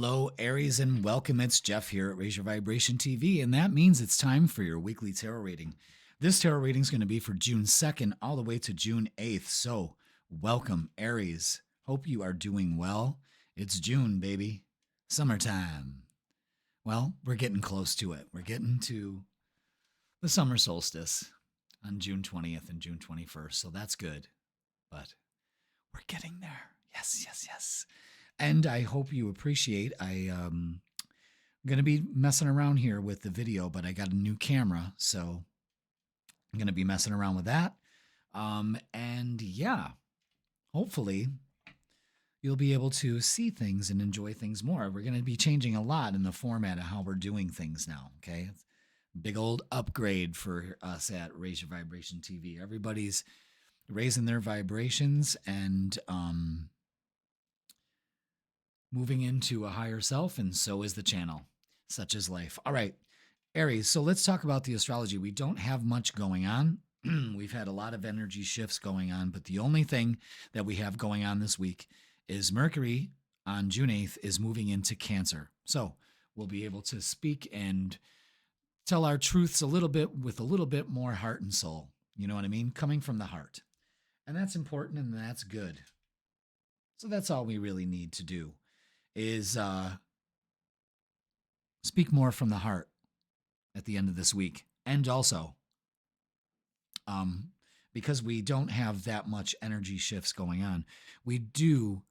Hello, Aries, and welcome. It's Jeff here at Raise Your Vibration TV, and that means it's time for your weekly tarot reading. This tarot reading is going to be for June 2nd all the way to June 8th. So, welcome, Aries. Hope you are doing well. It's June, baby. Summertime. Well, we're getting close to it. We're getting to the summer solstice on June 20th and June 21st, so that's good. But we're getting there. Yes, yes, yes. And I hope you appreciate, I'm going to be messing around here with the video, but I got a new camera, so I'm going to be messing around with that. And yeah, hopefully you'll be able to see things and enjoy things more. We're going to be changing a lot in the format of how we're doing things now, okay? Big old upgrade for us at Raise Your Vibration TV. Everybody's raising their vibrations and moving into a higher self, and so is the channel. Such is life. All right, Aries, so let's talk about the astrology. We don't have much going on. We've had a lot of energy shifts going on, but the only thing that we have going on this week is Mercury on June 8th is moving into Cancer. So we'll be able to speak and tell our truths a little bit with a little bit more heart and soul. You know what I mean? Coming from the heart. And that's important and that's good. So that's all we really need to do is speak more from the heart at the end of this week. And also, because we don't have that much energy shifts going on, we do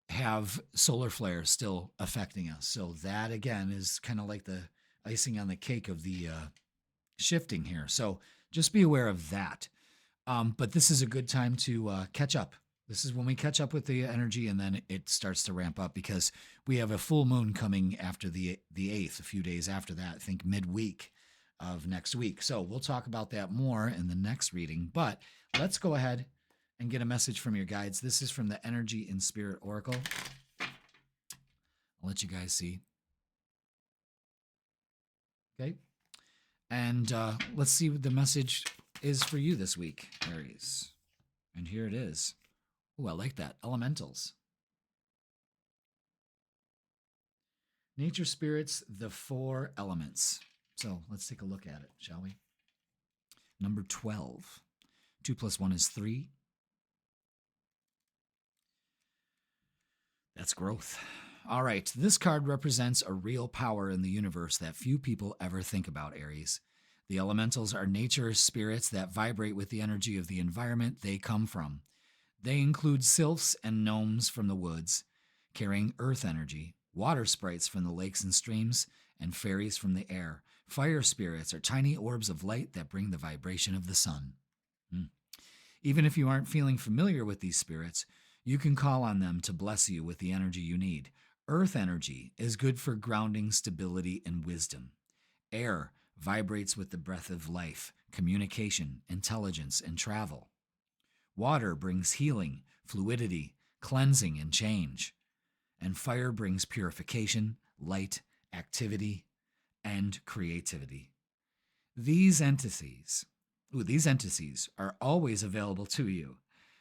have solar flares still affecting us. So that, again, is kind of like the icing on the cake of the shifting here. So just be aware of that. But this is a good time to catch up. This is when we catch up with the energy, and then it starts to ramp up because we have a full moon coming after the 8th, a few days after that, I think midweek of next week. So we'll talk about that more in the next reading. But let's go ahead and get a message from your guides. This is from the Energy and Spirit Oracle. I'll let you guys see. Okay. And let's see what the message is for you this week, Aries. And here it is. Ooh, I like that. Elementals. Nature spirits, the 4 elements. So let's take a look at it, shall we? Number 12. 2 plus 1 is 3. That's growth. All right. This card represents a real power in the universe that few people ever think about, Aries. The elementals are nature spirits that vibrate with the energy of the environment they come from. They include sylphs and gnomes from the woods, carrying earth energy, water sprites from the lakes and streams, and fairies from the air. Fire spirits are tiny orbs of light that bring the vibration of the sun. Even if you aren't feeling familiar with these spirits, you can call on them to bless you with the energy you need. Earth energy is good for grounding, stability, and wisdom. Air vibrates with the breath of life, communication, intelligence, and travel. Water brings healing, fluidity, cleansing, and change. And fire brings purification, light, activity, and creativity. These entities are always available to you.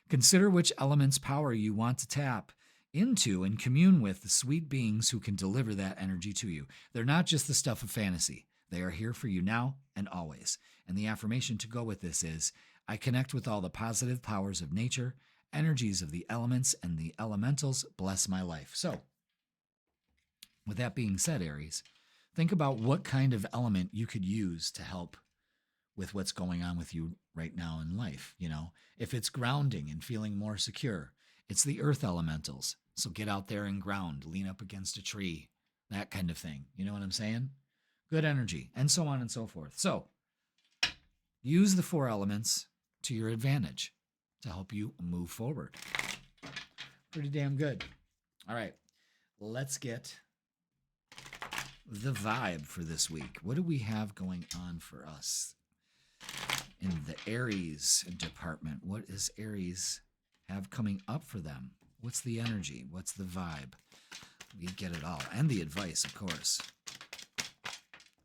Consider which element's power you want to tap into and commune with the sweet beings who can deliver that energy to you. They're not just the stuff of fantasy. They are here for you now and always. And the affirmation to go with this is, I connect with all the positive powers of nature, energies of the elements, and the elementals bless my life. So, with that being said, Aries, think about what kind of element you could use to help with what's going on with you right now in life. You know, if it's grounding and feeling more secure, it's the earth elementals. So get out there and ground, lean up against a tree, that kind of thing. You know what I'm saying? Good energy, and so on and so forth. So use the 4 elements to your advantage to help you move forward. Pretty damn good. All right, let's get the vibe for this week. What do we have going on for us in the Aries department? What does Aries have coming up for them? What's the energy? What's the vibe? We get it all. And the advice, of course.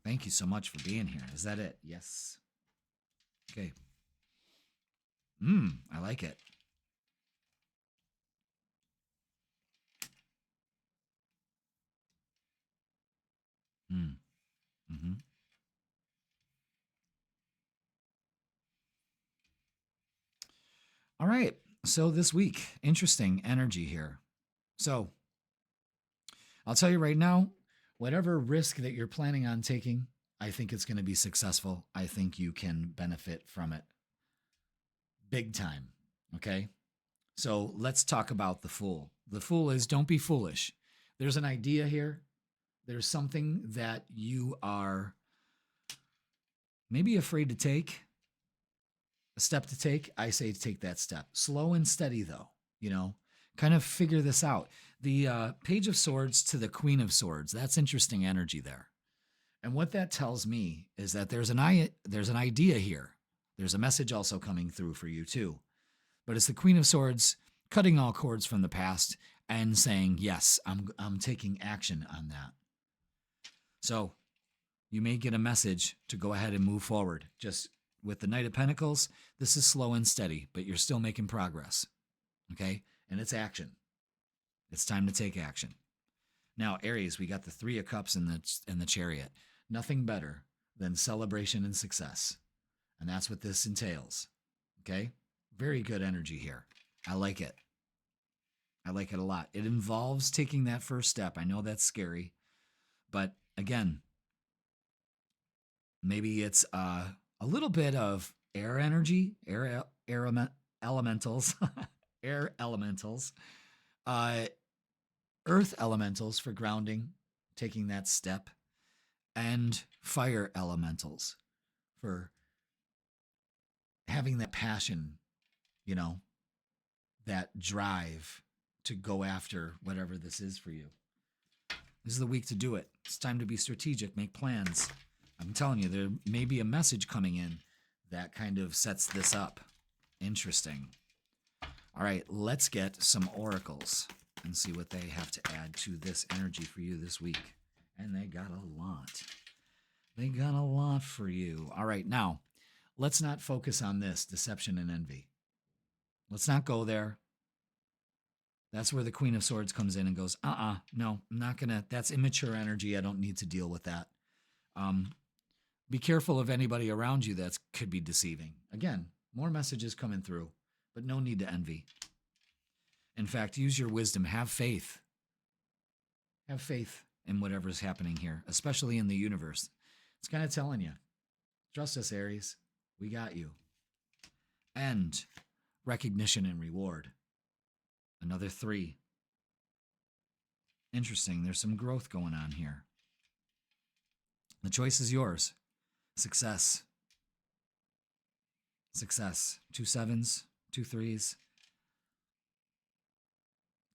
Thank you so much for being here. Is that it? Yes. Okay. I like it. Mm. Mm-hmm. All right. So this week, interesting energy here. So I'll tell you right now, whatever risk that you're planning on taking, I think it's going to be successful. I think you can benefit from it big time. Okay. So let's talk about the fool. The fool is don't be foolish. There's an idea here. There's something that you are maybe afraid to take, a step to take. I say to take that step. Slow and steady, though, kind of figure this out. The Page of Swords to the Queen of Swords. That's interesting energy there. And what that tells me is that there's an idea here. There's a message also coming through for you too. But it's the Queen of Swords cutting all cords from the past and saying, yes, I'm taking action on that. So you may get a message to go ahead and move forward. Just with the Knight of Pentacles, this is slow and steady, but you're still making progress. Okay? And it's action. It's time to take action. Now, Aries, we got the Three of Cups in the Chariot. Nothing better than celebration and success. And that's what this entails. Okay? Very good energy here. I like it. I like it a lot. It involves taking that first step. I know that's scary. But again, maybe it's a little bit of air energy, air elementals, air elementals, earth elementals for grounding, taking that step, and fire elementals for having that passion, that drive to go after whatever this is for you. This is the week to do it. It's time to be strategic, make plans. I'm telling you, there may be a message coming in that kind of sets this up. Interesting. All right, let's get some oracles and see what they have to add to this energy for you this week. And they got a lot. They got a lot for you. All right, now, let's not focus on this, deception and envy. Let's not go there. That's where the Queen of Swords comes in and goes, no, I'm not going to, that's immature energy. I don't need to deal with that. Be careful of anybody around you that could be deceiving. Again, more messages coming through, but no need to envy. In fact, use your wisdom. Have faith. Have faith in whatever's happening here, especially in the universe. It's kind of telling you, trust us, Aries. We got you. And recognition and reward. Another 3. Interesting. There's some growth going on here. The choice is yours. Success. Success. 2 7s, 2 3s.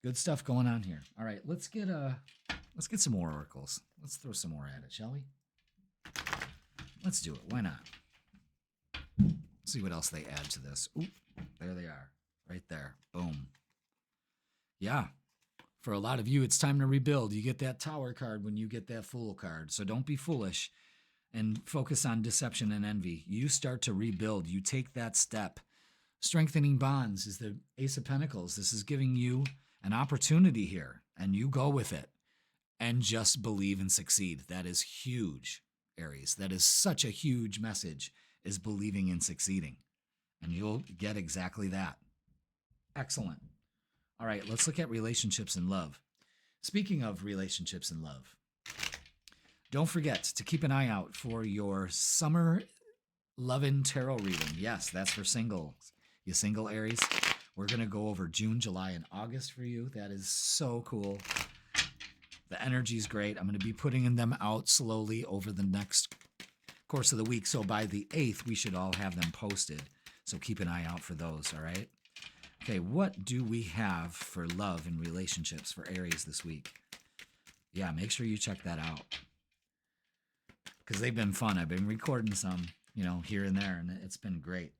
Good stuff going on here. All right, let's get some more oracles. Let's throw some more at it, shall we? Let's do it. Why not? See what else they add to this. Ooh, there they are. Right there. Boom. Yeah. For a lot of you, it's time to rebuild. You get that Tower card when you get that Fool card. So don't be foolish and focus on deception and envy. You start to rebuild. You take that step. Strengthening bonds is the Ace of Pentacles. This is giving you an opportunity here, and you go with it and just believe and succeed. That is huge, Aries. That is such a huge message, is believing and succeeding. And you'll get exactly that. Excellent. All right, let's look at relationships and love. Speaking of relationships and love, don't forget to keep an eye out for your summer Lovin' Tarot reading. Yes, that's for singles. You single Aries? We're going to go over June, July, and August for you. That is so cool. The energy's great. I'm going to be putting them out slowly over the next course of the week. So by the 8th, we should all have them posted. So keep an eye out for those, all right? Okay, what do we have for love and relationships for Aries this week? Yeah, make sure you check that out. Because they've been fun. I've been recording some, here and there, and it's been great.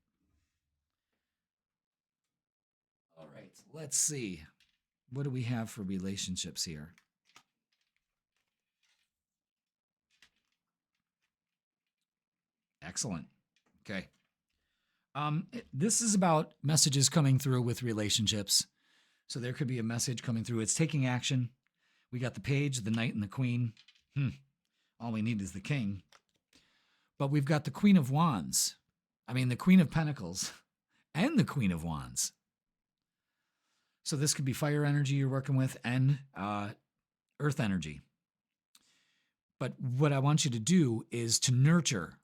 All right, let's see. What do we have for relationships here? Excellent. Okay. This is about messages coming through with relationships. So there could be a message coming through. It's taking action. We got the Page, the Knight, and the Queen. all we need is the king. But we've got the Queen of Wands. I mean, the Queen of Pentacles and the Queen of Wands. So this could be fire energy you're working with and earth energy. But what I want you to do is to nurture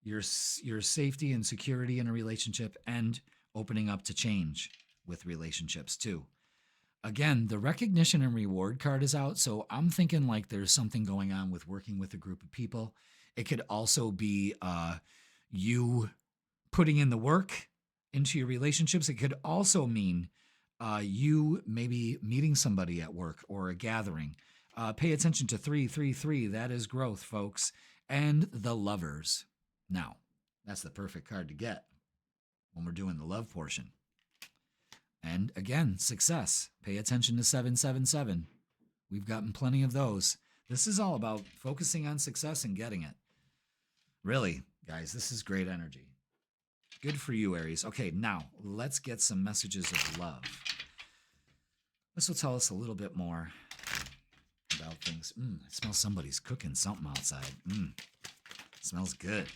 your safety and security in a relationship and opening up to change with relationships too. Again, the recognition and reward card is out, so I'm thinking like there's something going on with working with a group of people. It could also be you putting in the work into your relationships. It could also mean you maybe meeting somebody at work or a gathering. Pay attention to 333. That is growth, folks. And the Lovers. Now, that's the perfect card to get when we're doing the love portion. And again, success. Pay attention to 777. We've gotten plenty of those. This is all about focusing on success and getting it. Really, guys, this is great energy. Good for you, Aries. Okay, now let's get some messages of love. This will tell us a little bit more about things. I smell somebody's cooking something outside. It smells good.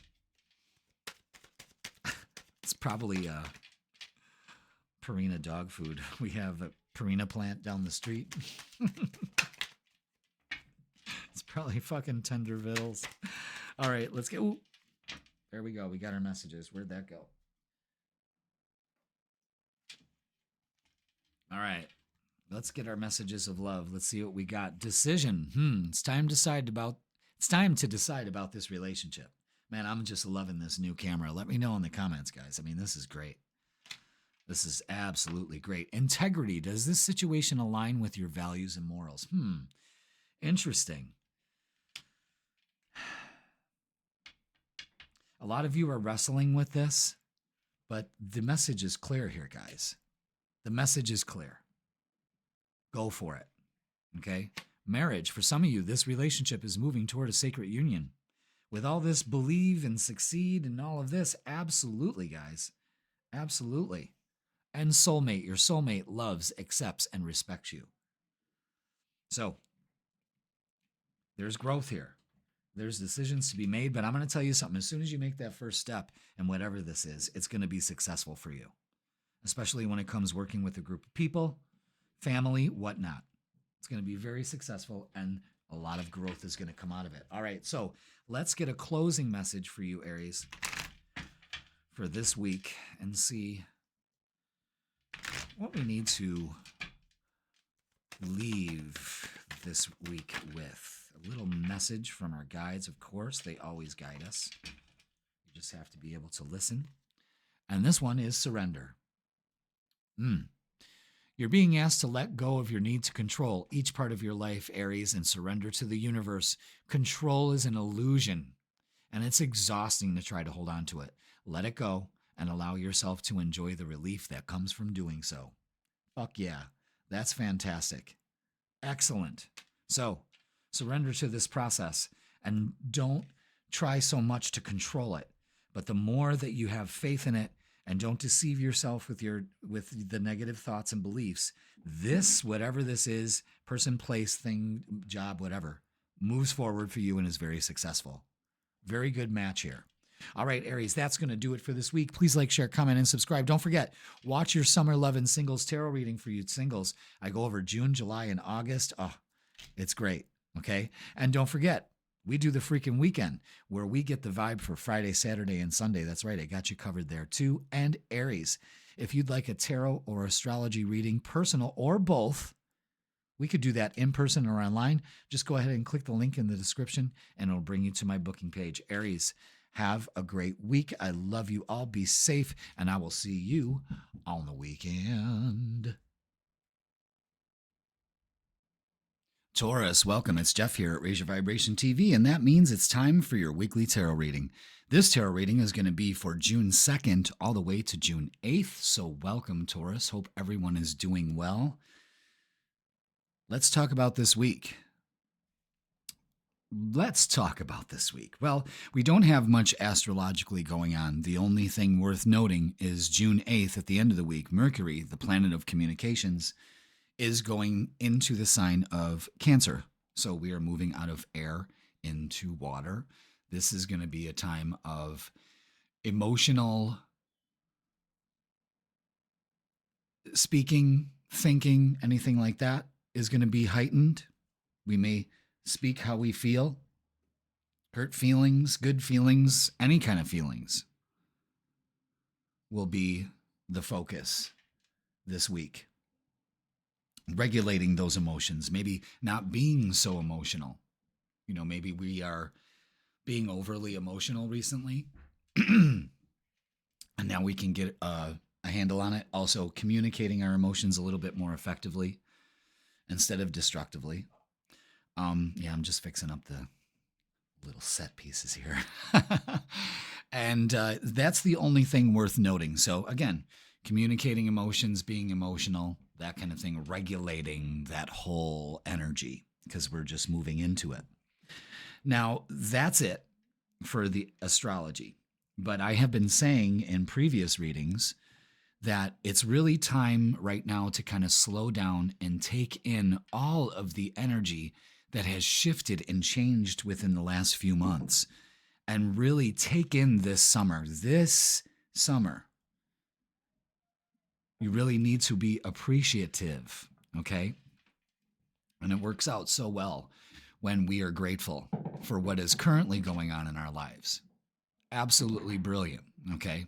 It's probably Purina dog food. We have a Purina plant down the street. It's probably fucking tender vittles. All right, let's get. Ooh, there we go. We got our messages. Where'd that go? All right, let's get our messages of love. Let's see what we got. Decision. It's time to decide about this relationship. Man, I'm just loving this new camera. Let me know in the comments, guys. I mean, this is great. This is absolutely great. Integrity. Does this situation align with your values and morals? Interesting. A lot of you are wrestling with this, but the message is clear here, guys. The message is clear. Go for it. Okay? Marriage. For some of you, this relationship is moving toward a sacred union. With all this believe and succeed and all of this, absolutely, guys. Absolutely. And soulmate. Your soulmate loves, accepts, and respects you. So, there's growth here. There's decisions to be made, but I'm going to tell you something. As soon as you make that first step in whatever this is, it's going to be successful for you, especially when it comes working with a group of people, family, whatnot. It's going to be very successful, and a lot of growth is going to come out of it. All right, so let's get a closing message for you, Aries, for this week and see what we need to leave this week with. A little message from our guides, of course. They always guide us. You just have to be able to listen. And this one is surrender. You're being asked to let go of your need to control each part of your life, Aries, and surrender to the universe. Control is an illusion, and it's exhausting to try to hold on to it. Let it go and allow yourself to enjoy the relief that comes from doing so. Fuck yeah. That's fantastic. Excellent. So, surrender to this process and don't try so much to control it. But the more that you have faith in it and don't deceive yourself with the negative thoughts and beliefs, this, whatever this is, person, place, thing, job, whatever, moves forward for you and is very successful. Very good match here. All right, Aries, that's going to do it for this week. Please like, share, comment, and subscribe. Don't forget, watch your Summer Love and Singles tarot reading for you singles. I go over June, July, and August. Oh, it's great. Okay. And don't forget, we do the freaking weekend where we get the vibe for Friday, Saturday, and Sunday. That's right. I got you covered there too. And Aries, if you'd like a tarot or astrology reading, personal or both, we could do that in person or online. Just go ahead and click the link in the description and it'll bring you to my booking page. Aries, have a great week. I love you all. Be safe. And I will see you on the weekend. Taurus, welcome. It's Jeff here at Raise Your Vibration TV, and that means it's time for your weekly tarot reading. This tarot reading is going to be for June 2nd all the way to June 8th, so welcome, Taurus. Hope everyone is doing well. Let's talk about this week. Well, we don't have much astrologically going on. The only thing worth noting is June 8th, at the end of the week, Mercury, the planet of communications, is going into the sign of Cancer. So we are moving out of air into water. This is going to be a time of emotional speaking, thinking, anything like that is going to be heightened. We may speak how we feel, hurt feelings, good feelings, any kind of feelings will be the focus this week. Regulating those emotions, maybe not being so emotional. Maybe we are being overly emotional recently, and now we can get a handle on it. Also, communicating our emotions a little bit more effectively instead of destructively. I'm just fixing up the little set pieces here. And that's the only thing worth noting. So again, communicating emotions, being emotional, that kind of thing, regulating that whole energy because we're just moving into it. Now, that's it for the astrology. But I have been saying in previous readings that it's really time right now to kind of slow down and take in all of the energy that has shifted and changed within the last few months, and really take in this summer. This summer, you really need to be appreciative, okay? And it works out so well when we are grateful for what is currently going on in our lives. Absolutely brilliant, okay?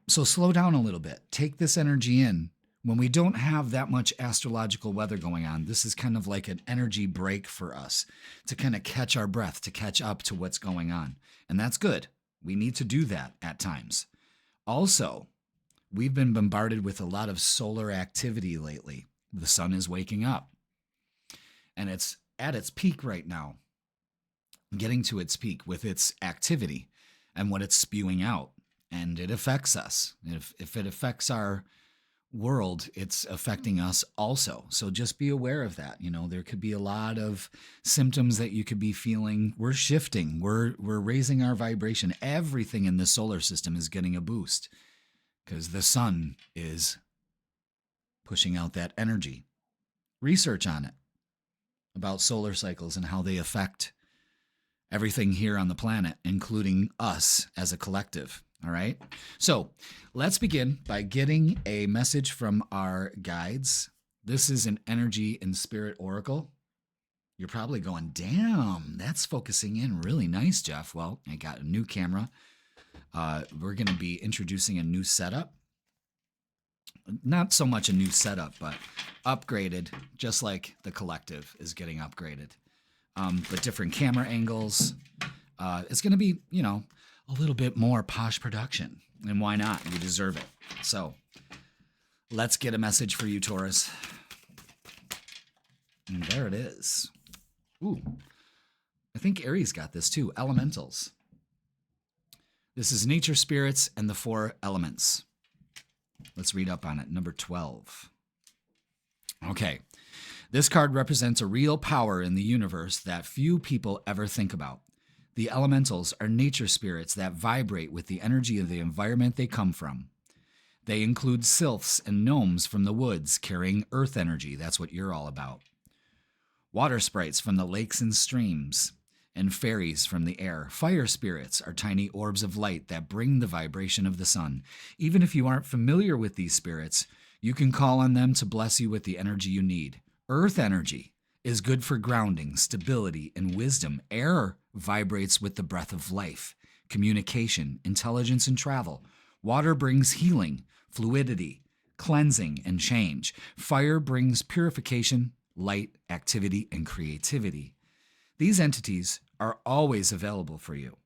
So slow down a little bit. Take this energy in. When we don't have that much astrological weather going on, this is kind of like an energy break for us to kind of catch our breath, to catch up to what's going on. And that's good. We need to do that at times. Also, we've been bombarded with a lot of solar activity lately. The sun is waking up, and it's at its peak right now, getting to its peak with its activity and what it's spewing out. And it affects us. If it affects our world, it's affecting us also. So just be aware of that. There could be a lot of symptoms that you could be feeling. We're shifting. We're raising our vibration. Everything in the solar system is getting a boost because the sun is pushing out that energy. Research on it about solar cycles and how they affect everything here on the planet, including us as a collective. All right. So let's begin by getting a message from our guides. This is an energy and spirit oracle. You're probably going, damn, that's focusing in really nice, Jeff. Well, I got a new camera. We're going to be introducing a new setup. Not so much a new setup, but upgraded, just like the collective is getting upgraded. But different camera angles. It's going to be, a little bit more posh production. And why not? You deserve it. So let's get a message for you, Taurus. And there it is. Ooh, I think Aries got this too. Elementals. This is nature spirits and the 4 elements. Let's read up on it. Number 12. Okay. This card represents a real power in the universe that few people ever think about. The elementals are nature spirits that vibrate with the energy of the environment they come from. They include sylphs and gnomes from the woods carrying earth energy. That's what you're all about. Water sprites from the lakes and streams, and fairies from the air. Fire spirits are tiny orbs of light that bring the vibration of the sun. Even if you aren't familiar with these spirits, you can call on them to bless you with the energy you need. Earth energy is good for grounding, stability, and wisdom. Air vibrates with the breath of life, communication, intelligence, and travel. Water brings healing, fluidity, cleansing, and change. Fire brings purification, light, activity, and creativity. These entities are always available for you.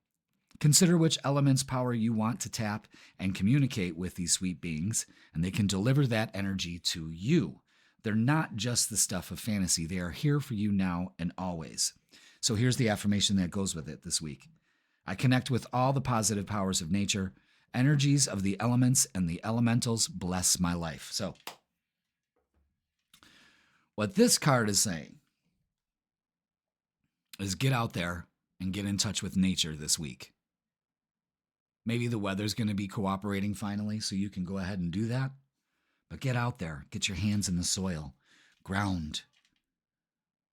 Consider which element's power you want to tap and communicate with these sweet beings, and they can deliver that energy to you. They're not just the stuff of fantasy. They are here for you now and always. So here's the affirmation that goes with it this week. I connect with all the positive powers of nature. Energies of the elements and the elementals bless my life. So what this card is saying is get out there and get in touch with nature this week. Maybe the weather's going to be cooperating finally, so you can go ahead and do that. But get out there, get your hands in the soil, ground,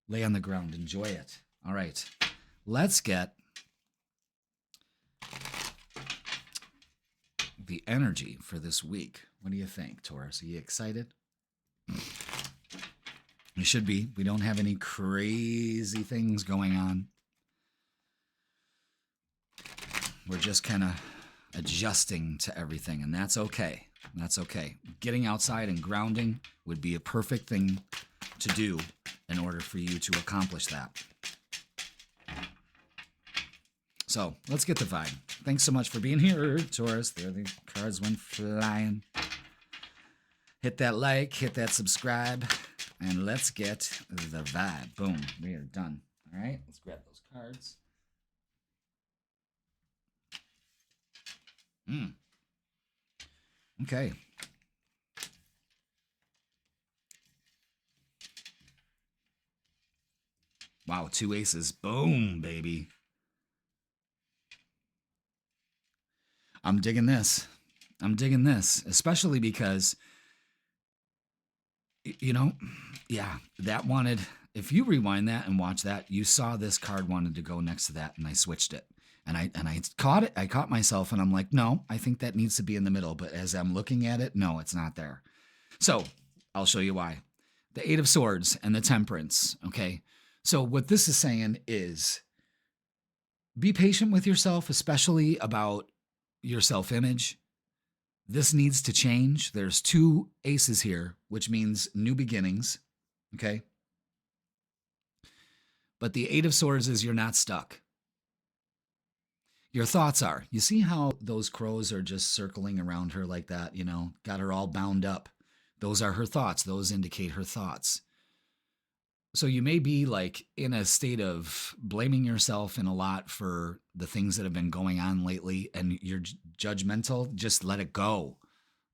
lay on the ground, enjoy it. All right. Let's get the energy for this week. What do you think, Taurus? Are you excited? We should be. We don't have any crazy things going on. We're just kind of adjusting to everything, and that's okay. That's okay. Getting outside and grounding would be a perfect thing to do in order for you to accomplish that. So let's get the vibe. Thanks so much for being here, Taurus. There the cards went flying. Hit that like, hit that subscribe, and let's get the vibe. Boom. We are done. All right. Let's grab those cards. Okay. Wow, 2 aces. Boom, baby. I'm digging this. I'm digging this, especially because, you know, yeah, that wanted, if you rewind that and watch that, you saw this card wanted to go next to that, and I switched it. And I caught it. I caught myself, and I'm like, no, I think that needs to be in the middle. But as I'm looking at it, no, it's not there. So I'll show you why. The 8 of Swords and the Temperance, okay? So what this is saying is be patient with yourself, especially about your self-image. This needs to change. There's 2 aces here, which means new beginnings, okay? But the 8 of Swords is you're not stuck. Your thoughts are. You see how those crows are just circling around her like that, you know, got her all bound up. Those are her thoughts. Those indicate her thoughts. So you may be like in a state of blaming yourself in a lot for the things that have been going on lately, and you're judgmental. Just let it go.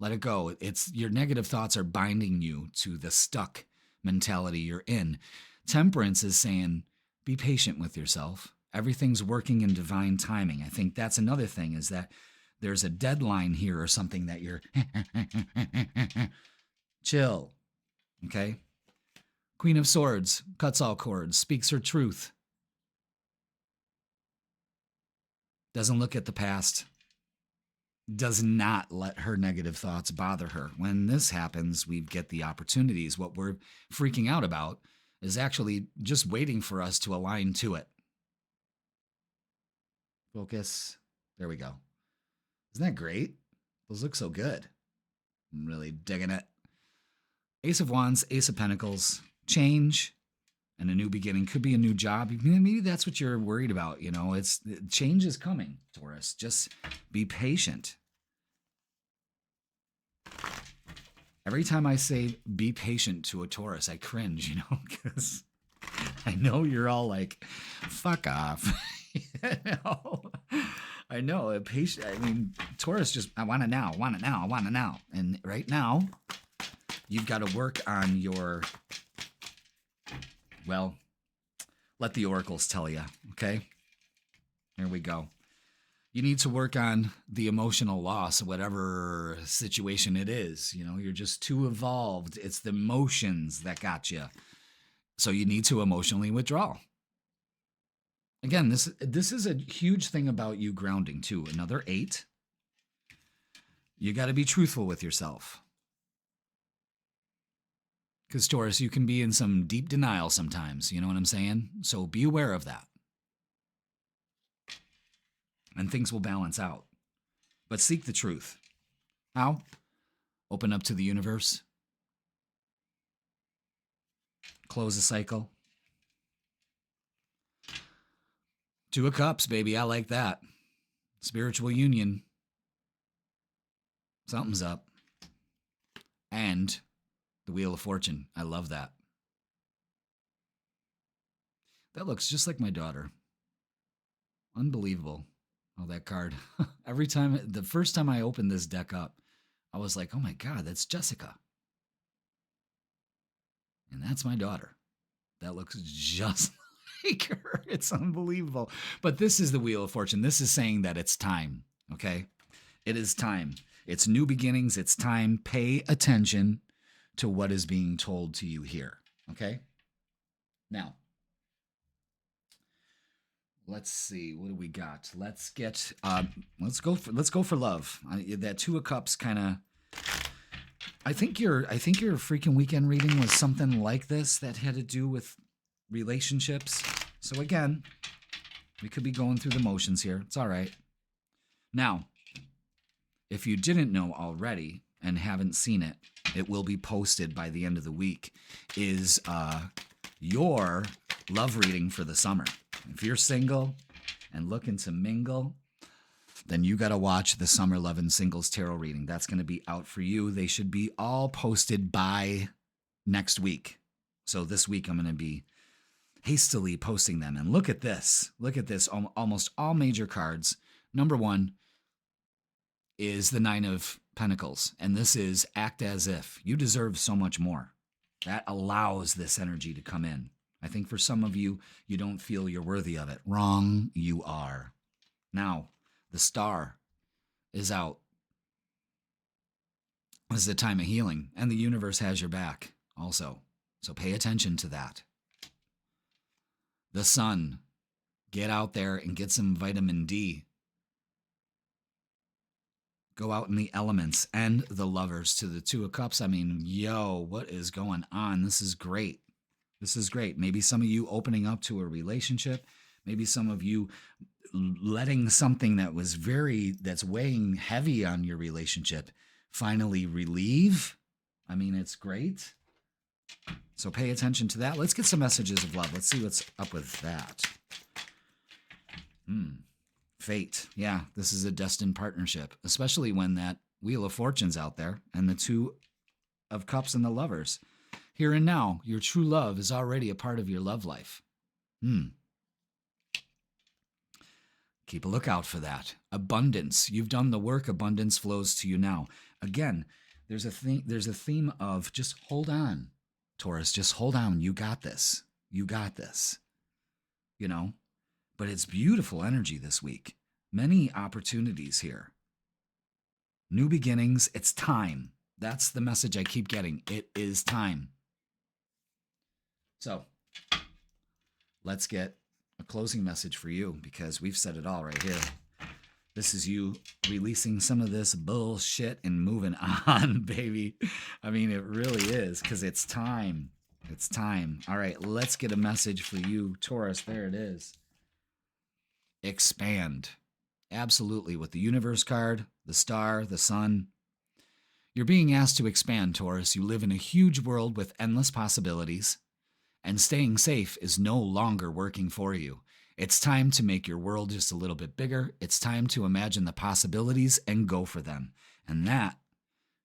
Let it go. It's your negative thoughts are binding you to the stuck mentality you're in. Temperance is saying, be patient with yourself. Everything's working in divine timing. I think that's another thing, is that there's a deadline here or something that you're chill. Okay? Queen of Swords cuts all cords, speaks her truth. Doesn't look at the past. Does not let her negative thoughts bother her. When this happens, we get the opportunities. What we're freaking out about is actually just waiting for us to align to it. Focus. There we go. Isn't that great? Those look so good. I'm really digging it. Ace of Wands, Ace of Pentacles, change and a new beginning. Could be a new job. Maybe that's what you're worried about. You know, change is coming, Taurus. Just be patient. Every time I say be patient to a Taurus, I cringe, you know, because I know you're all like, fuck off. I know. Patient. I mean, Taurus just, I want it now, I want it now, I want it now. And right now, you've got to work on your, well, let the oracles tell you, okay? Here we go. You need to work on the emotional loss, whatever situation it is. You know, you're just too evolved. It's the emotions that got you. So you need to emotionally withdraw. Again, this is a huge thing about you grounding too. Another 8. You got to be truthful with yourself. Because Taurus, you can be in some deep denial sometimes. You know what I'm saying? So be aware of that. And things will balance out. But seek the truth. How? Open up to the universe. Close a cycle. 2 of Cups, baby. I like that. Spiritual union. Something's up. And the Wheel of Fortune. I love that. That looks just like my daughter. Unbelievable. Oh, that card. Every time, the first time I opened this deck up, I was like, oh my God, that's Jessica. And that's my daughter. That looks just like her. It's unbelievable. But this is the Wheel of Fortune. This is saying that it's time, okay? It is time. It's new beginnings. It's time. Pay attention to what is being told to you here, okay? Now, Let's see. What do we got? Let's go for love. That Two of Cups kind of. I think your freaking weekend reading was something like this that had to do with relationships. So again, we could be going through the motions here. It's all right. Now, if you didn't know already and haven't seen it, it will be posted by the end of the week, is your love reading for the summer. If you're single and looking to mingle, then you got to watch the Summer Love and Singles Tarot reading. That's going to be out for you. They should be all posted by next week. So this week I'm going to be hastily posting them. And look at this. Look at this. Almost all major cards. Number one is the Nine of Pentacles. And this is act as if. You deserve so much more. That allows this energy to come in. I think for some of you, you don't feel you're worthy of it. Wrong, you are. Now, the Star is out. This is a time of healing, and the universe has your back also. So pay attention to that. The Sun, get out there and get some vitamin D. Go out in the elements. And the Lovers to the Two of Cups. I mean, yo, what is going on? This is great. This is great. Maybe some of you opening up to a relationship. Maybe some of you letting something that's weighing heavy on your relationship finally relieve. I mean, it's great. So pay attention to that. Let's get some messages of love. Let's see what's up with that. Fate. Yeah, this is a destined partnership, especially when that Wheel of Fortune's out there and the Two of Cups and the Lovers. Here and now, your true love is already a part of your love life. Keep a lookout for that. Abundance. You've done the work. Abundance flows to you now. Again, there's a theme of just hold on, Taurus. Just hold on. You got this. You got this. You know? But it's beautiful energy this week. Many opportunities here. New beginnings. It's time. That's the message I keep getting. It is time. So, let's get a closing message for you, because we've said it all right here. This is you releasing some of this bullshit and moving on, baby. I mean, it really is, because it's time. It's time. All right, let's get a message for you, Taurus. There it is. Expand. Absolutely. With the Universe card, the Star, the Sun. You're being asked to expand, Taurus. You live in a huge world with endless possibilities. And staying safe is no longer working for you. It's time to make your world just a little bit bigger. It's time to imagine the possibilities and go for them. And that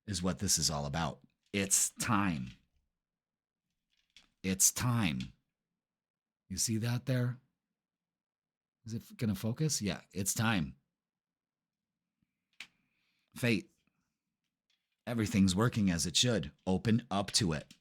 is what this is all about. It's time. It's time. You see that there? Is it going to focus? Yeah, it's time. Fate. Everything's working as it should. Open up to it.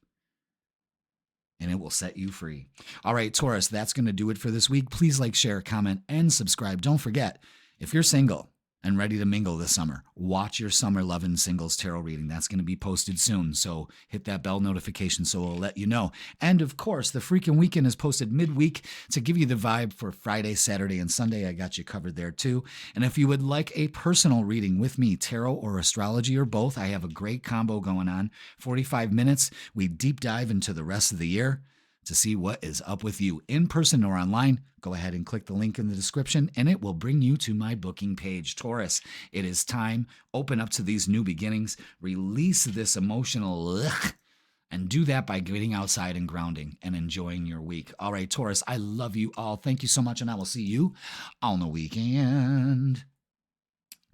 And it will set you free. All right, Taurus, that's going to do it for this week. Please like, share, comment, and subscribe. Don't forget, if you're single and ready to mingle this summer, watch your Summer Love and Singles Tarot reading. That's going to be posted soon, so hit that bell notification so it'll let you know. And, of course, the freaking weekend is posted midweek to give you the vibe for Friday, Saturday, and Sunday. I got you covered there, too. And if you would like a personal reading with me, tarot or astrology or both, I have a great combo going on. 45 minutes, we deep dive into the rest of the year to see what is up with you in person or online. Go ahead and click the link in the description and it will bring you to my booking page. Taurus, it is time. Open up to these new beginnings. Release this emotional and do that by getting outside and grounding and enjoying your week. All right, Taurus, I love you all. Thank you so much, and I will see you on the weekend.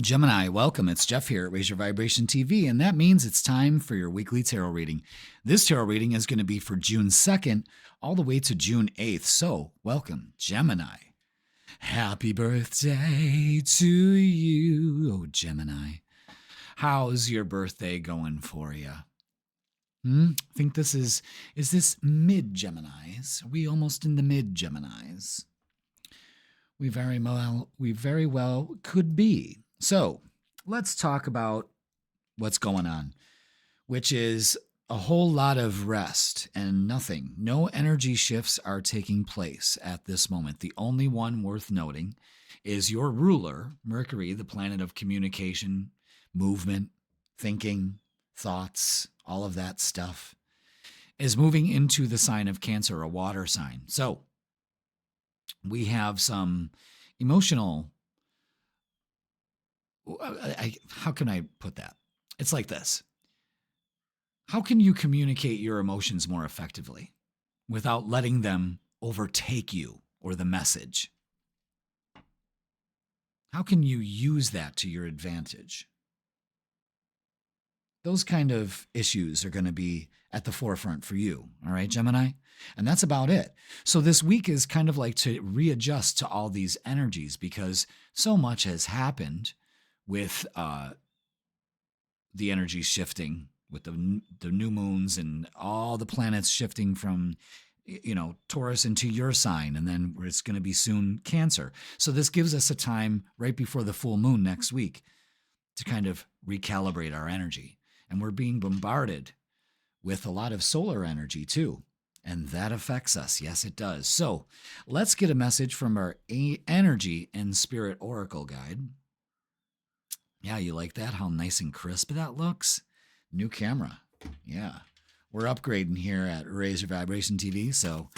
Gemini, welcome. It's Jeff here at Raise Your Vibration TV, and that means it's time for your weekly tarot reading. This tarot reading is going to be for June 2nd all the way to June 8th. So, welcome, Gemini. Happy birthday to you, oh Gemini. How's your birthday going for you? I think this is this mid-Geminis? Are we almost in the mid-Geminis? We very well could be. So let's talk about what's going on, which is a whole lot of rest and nothing. No energy shifts are taking place at this moment. The only one worth noting is your ruler, Mercury, the planet of communication, movement, thinking, thoughts, all of that stuff, is moving into the sign of Cancer, a water sign. So we have some emotional. How can I put that? It's like this. How can you communicate your emotions more effectively without letting them overtake you or the message? How can you use that to your advantage? Those kind of issues are going to be at the forefront for you, all right, Gemini? And that's about it. So this week is kind of like to readjust to all these energies because so much has happened with the energy shifting, with the new moons and all the planets shifting from Taurus into your sign, and then it's going to be soon Cancer. So this gives us a time right before the full moon next week to kind of recalibrate our energy. And we're being bombarded with a lot of solar energy too. And that affects us. Yes, it does. So let's get a message from our energy and spirit oracle guide. Yeah, you like that? How nice and crisp that looks? New camera. Yeah. We're upgrading here at Razor Vibration TV, so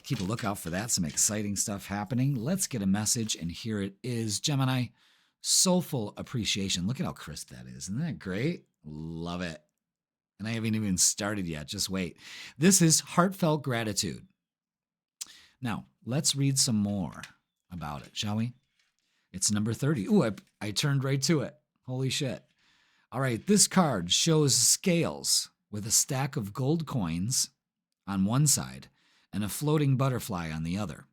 keep a lookout for that. Some exciting stuff happening. Let's get a message, and here it is. Gemini, soulful appreciation. Look at how crisp that is. Isn't that great? Love it. And I haven't even started yet. Just wait. This is heartfelt gratitude. Now, let's read some more about it, shall we? It's number 30. Ooh, I turned right to it. Holy shit. All right, this card shows scales with a stack of gold coins on one side and a floating butterfly on the other.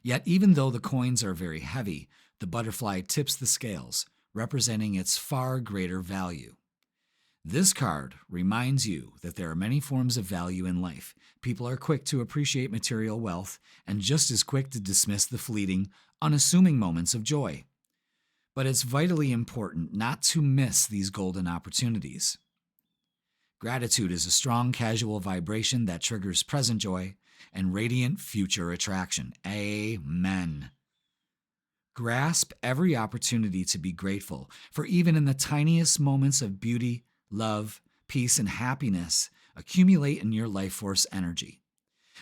Yet, even though the coins are very heavy, the butterfly tips the scales, representing its far greater value. This card reminds you that there are many forms of value in life. People are quick to appreciate material wealth and just as quick to dismiss the fleeting, unassuming moments of joy. But it's vitally important not to miss these golden opportunities. Gratitude is a strong casual vibration that triggers present joy and radiant future attraction. Amen. Grasp every opportunity to be grateful, for even in the tiniest moments of beauty, love, peace, and happiness accumulate in your life force energy.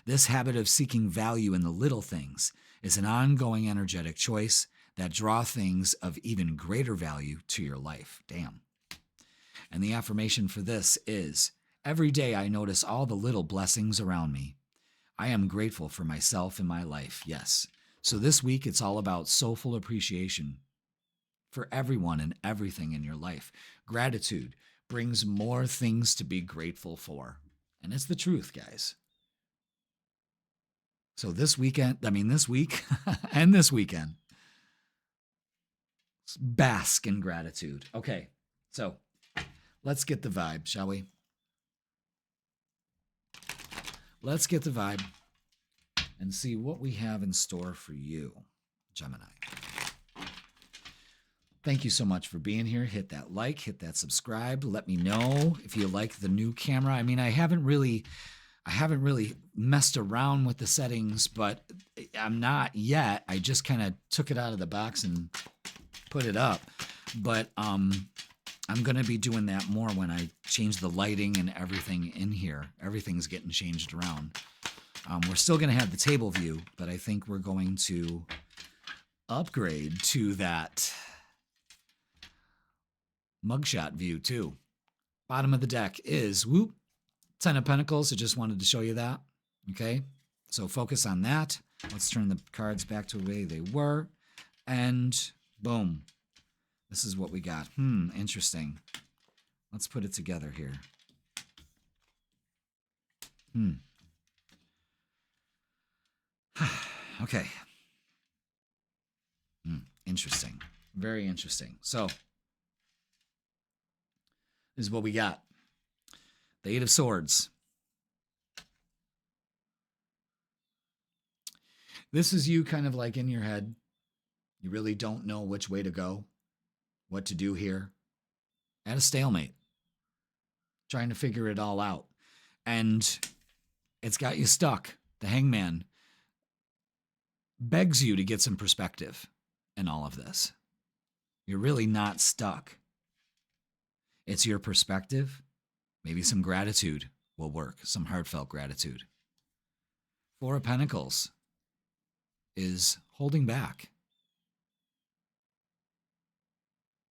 This habit of seeking value in the little things is an ongoing energetic choice that draw things of even greater value to your life. Damn. And the affirmation for this is, every day I notice all the little blessings around me. I am grateful for myself and my life. Yes. So this week, it's all about soulful appreciation for everyone and everything in your life. Gratitude brings more things to be grateful for. And it's the truth, guys. So this week and this weekend, bask in gratitude. Okay, so let's get the vibe, shall we? Let's get the vibe and see what we have in store for you, Gemini. Thank you so much for being here. Hit that like, hit that subscribe. Let me know if you like the new camera. I mean, I haven't really messed around with the settings, but I'm not yet. I just kind of took it out of the box and put it up. But I'm going to be doing that more when I change the lighting and everything in here. Everything's getting changed around. We're still going to have the table view, but I think we're going to upgrade to that mugshot view too. Bottom of the deck is, whoop, 10 of Pentacles. I just wanted to show you that. Okay, so focus on that. Let's turn the cards back to the way they were. And boom. This is what we got. Interesting. Let's put it together here. Okay. Interesting. Very interesting. So, this is what we got. The Eight of Swords. This is you kind of like in your head. You really don't know which way to go, what to do here. At a stalemate. trying to figure it all out. And it's got you stuck. The Hangman begs you to get some perspective in all of this. You're really not stuck. It's your perspective. Maybe some gratitude will work, some heartfelt gratitude. Four of Pentacles is holding back.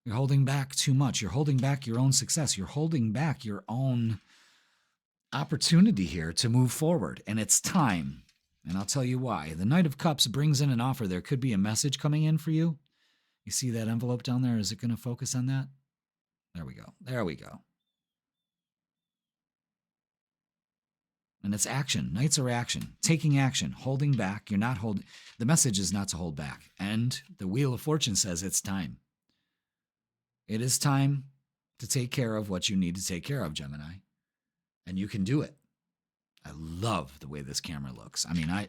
You're holding back too much. You're holding back your own success. You're holding back your own opportunity here to move forward. And it's time. And I'll tell you why. The Knight of Cups brings in an offer. There could be a message coming in for you. You see that envelope down there? Is it going to focus on that? There we go. There we go. And it's action. Knights are action. Taking action. Holding back. You're not holding. The message is not to hold back. And the Wheel of Fortune says it's time. It is time to take care of what you need to take care of, Gemini. And you can do it. I love the way this camera looks. I mean, I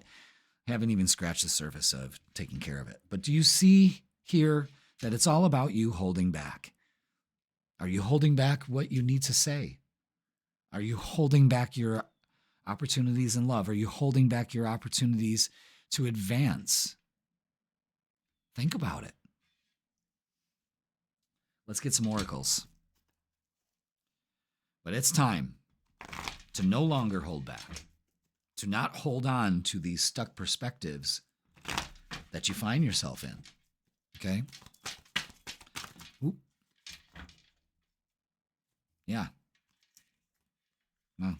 haven't even scratched the surface of taking care of it. But do you see here that it's all about you holding back? Are you holding back what you need to say? Are you holding back your opportunities in love? Are you holding back your opportunities to advance? Think about it. Let's get some oracles. But it's time to no longer hold back, to not hold on to these stuck perspectives that you find yourself in. Okay? Oop. Yeah. No.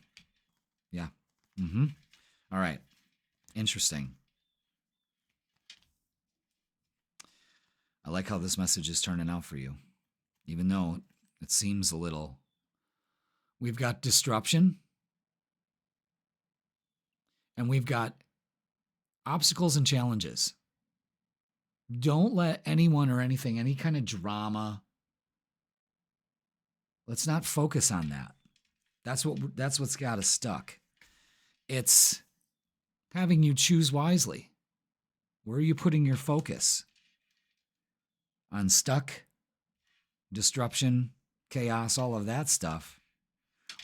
Yeah. Mm-hmm. All right. Interesting. I like how this message is turning out for you, even though it seems a little. We've got disruption, and we've got obstacles and challenges. Don't let anyone or anything, any kind of drama, let's not focus on that. That's what's got us stuck. It's having you choose wisely. Where are you putting your focus? On stuck, disruption, chaos, all of that stuff?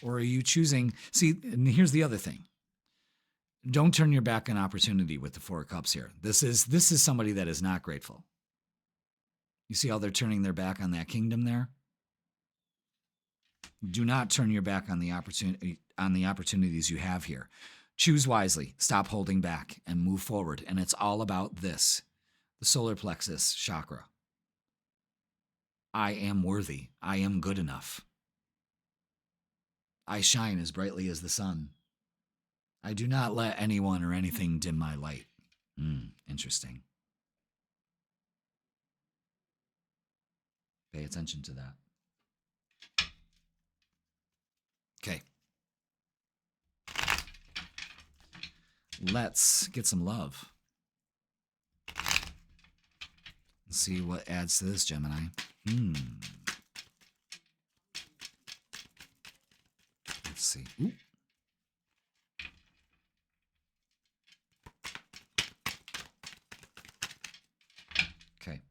Or are you choosing? See, and here's the other thing. Don't turn your back on opportunity with the Four of Cups here. This is somebody that is not grateful. You see how they're turning their back on that kingdom there? Do not turn your back on the opportunities you have here. Choose wisely, stop holding back, and move forward. And it's all about this, the solar plexus chakra. I am worthy. I am good enough. I shine as brightly as the sun. I do not let anyone or anything dim my light. Interesting. Pay attention to that. Okay. Let's get some love. Let's see what adds to this, Gemini. Let's see. Ooh. Okay.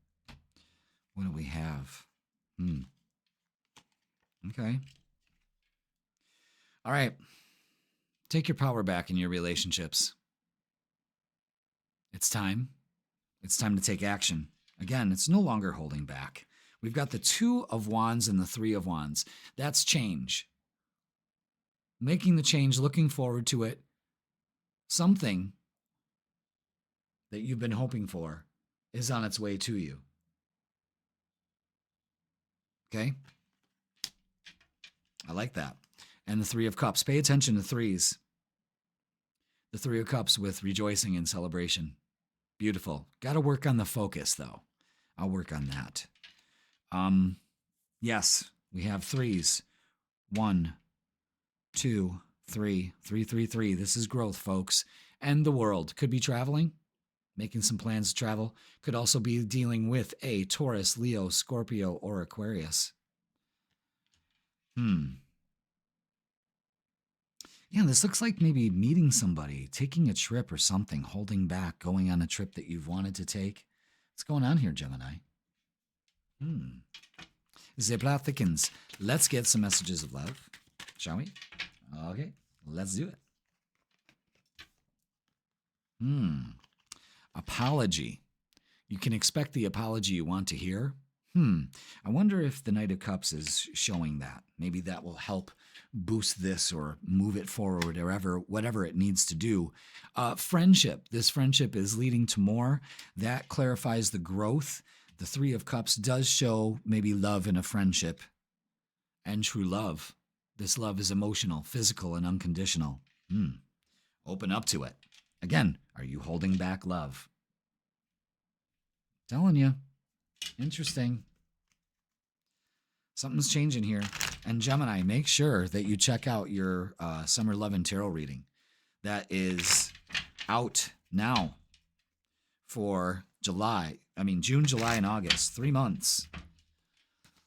What do we have? Okay. All right. Take your power back in your relationships. It's time. It's time to take action. Again, it's no longer holding back. We've got the Two of Wands and the Three of Wands. That's change. Making the change, looking forward to it. Something that you've been hoping for is on its way to you. Okay? I like that. And the Three of Cups. Pay attention to threes. The Three of Cups with rejoicing and celebration. Beautiful. Got to work on the focus, though. I'll work on that. Yes, we have threes. 1, 2, 3, 3, 3, 3. This is growth, folks. And the world. Could be traveling, making some plans to travel. Could also be dealing with a Taurus, Leo, Scorpio, or Aquarius. Yeah, this looks like maybe meeting somebody, taking a trip or something, holding back, going on a trip that you've wanted to take. What's going on here, Gemini? Zebra thickens. Let's get some messages of love, shall we? Okay, let's do it. Apology. You can expect the apology you want to hear. I wonder if the Knight of Cups is showing that. Maybe that will help boost this or move it forward or whatever it needs to do. Friendship. This friendship is leading to more. That clarifies the growth. The Three of Cups does show maybe love in a friendship and true love. This love is emotional, physical, and unconditional. Open up to it. Again, are you holding back love? Telling you. Interesting. Something's changing here. And Gemini, make sure that you check out your Summer Love and Tarot reading. That is out now for June, July, and August. 3 months.